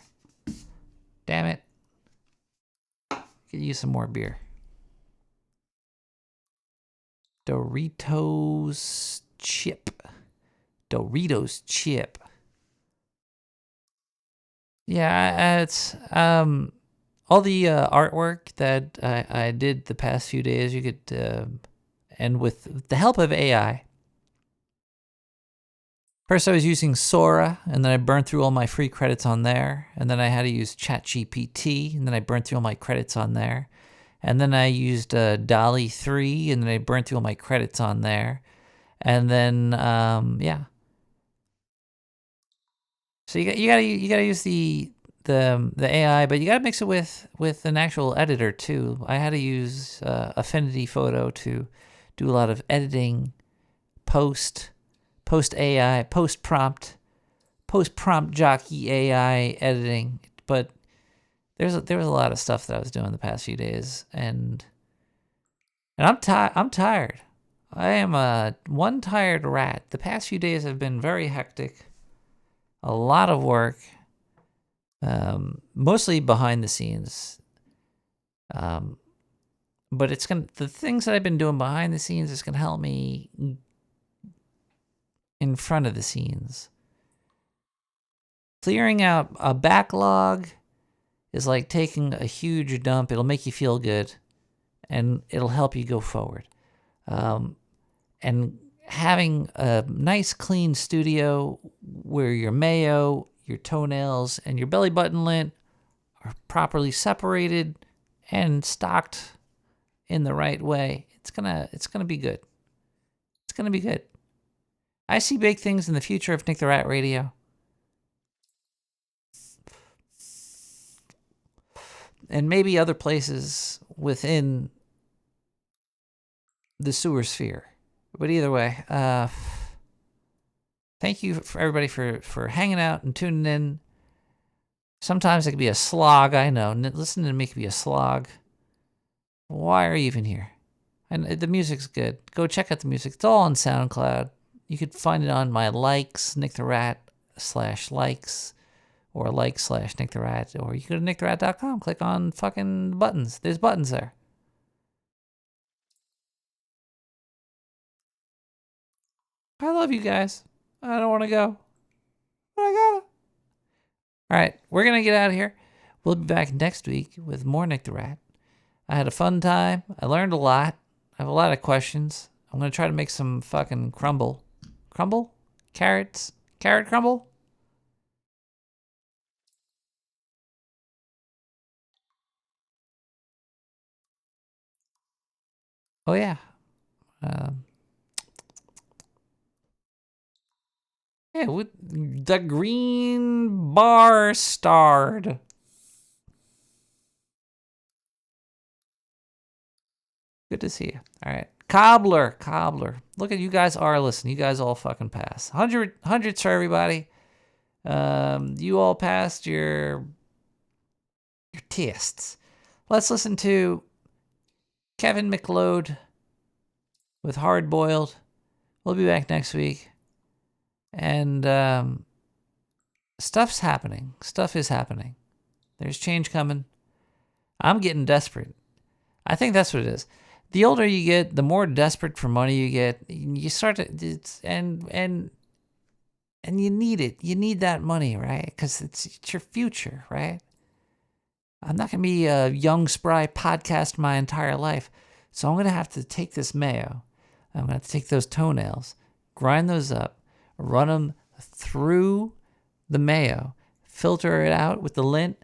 Damn it. Could use some more beer. Doritos chip. Doritos chip. Yeah, it's all the artwork that I did the past few days. You could, and with the help of AI. First, I was using Sora, and then I burned through all my free credits on there. And then I had to use ChatGPT, and then I burned through all my credits on there. And then I used DALL-E 3, and then I burned through all my credits on there. And then, yeah. So you gotta use the AI, but you gotta mix it with an actual editor too. I had to use Affinity Photo to do a lot of editing, post AI, post prompt jockey AI editing. But there was a lot of stuff that I was doing the past few days, and I'm tired. I am one tired rat. The past few days have been very hectic. A lot of work, mostly behind the scenes. But the things that I've been doing behind the scenes is gonna help me in front of the scenes. Clearing out a backlog is like taking a huge dump. It'll make you feel good, and it'll help you go forward. And having a nice clean studio where your mayo, your toenails, and your belly button lint are properly separated and stocked in the right way, it's gonna be good. It's gonna be good. I see big things in the future of Nick the Rat Radio. And maybe other places within the sewer sphere. But either way, thank you for everybody for hanging out and tuning in. Sometimes it can be a slog, I know. Listening to me can be a slog. Why are you even here? And the music's good. Go check out the music. It's all on SoundCloud. You could find it on my likes, Nick the Rat /likes, or like/Nick the Rat, or you go to nicktherat.com, click on fucking buttons. There's buttons there. I love you guys. I don't want to go, but I gotta. All right, we're going to get out of here. We'll be back next week with more Nick the Rat. I had a fun time. I learned a lot. I have a lot of questions. I'm going to try to make some fucking crumble. Crumble? Carrots? Carrot crumble? Oh, yeah. Yeah, with the green bar starred. Good to see you. All right. Cobbler. Look at you guys are listening. You guys all fucking passed. Hundreds for everybody. You all passed your tests. Let's listen to Kevin McLeod with Hard Boiled. We'll be back next week. And stuff's happening. Stuff is happening. There's change coming. I'm getting desperate. I think that's what it is. The older you get, the more desperate for money you get. You start to, and you need it. You need that money, right? Because it's your future, right? I'm not going to be a young, spry podcast my entire life. So I'm going to have to take this mayo. I'm going to have to take those toenails, grind those up, run them through the mayo, filter it out with the lint,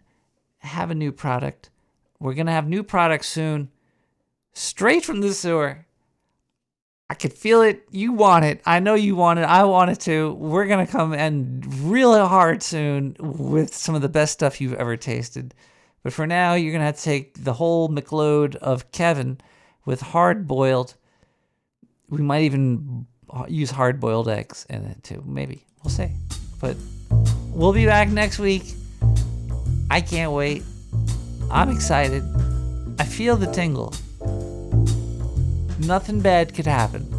have a new product. We're going to have new products soon. Straight from the sewer. I could feel it. You want it. I know you want it. I want it too. We're going to come and real hard soon with some of the best stuff you've ever tasted. But for now, you're going to have to take the whole McLeod of Kevin with hard-boiled. We might even use hard-boiled eggs in it too. Maybe. We'll see. But we'll be back next week. I can't wait. I'm excited. I feel the tingle. Nothing bad could happen.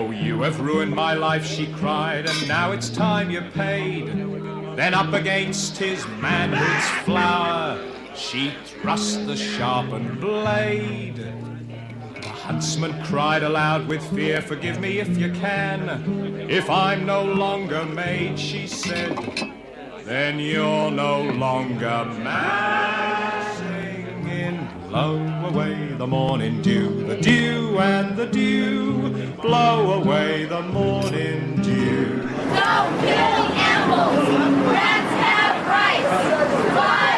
Oh, you have ruined my life, she cried, and now it's time you paid. Then up against his manhood's flower, she thrust the sharpened blade. The huntsman cried aloud with fear, forgive me if you can. If I'm no longer maid, she said, then you're no longer man. Singing, blow away the morning dew, the dew and the dew, blow away the morning dew. Don't kill animals! Rats have rights!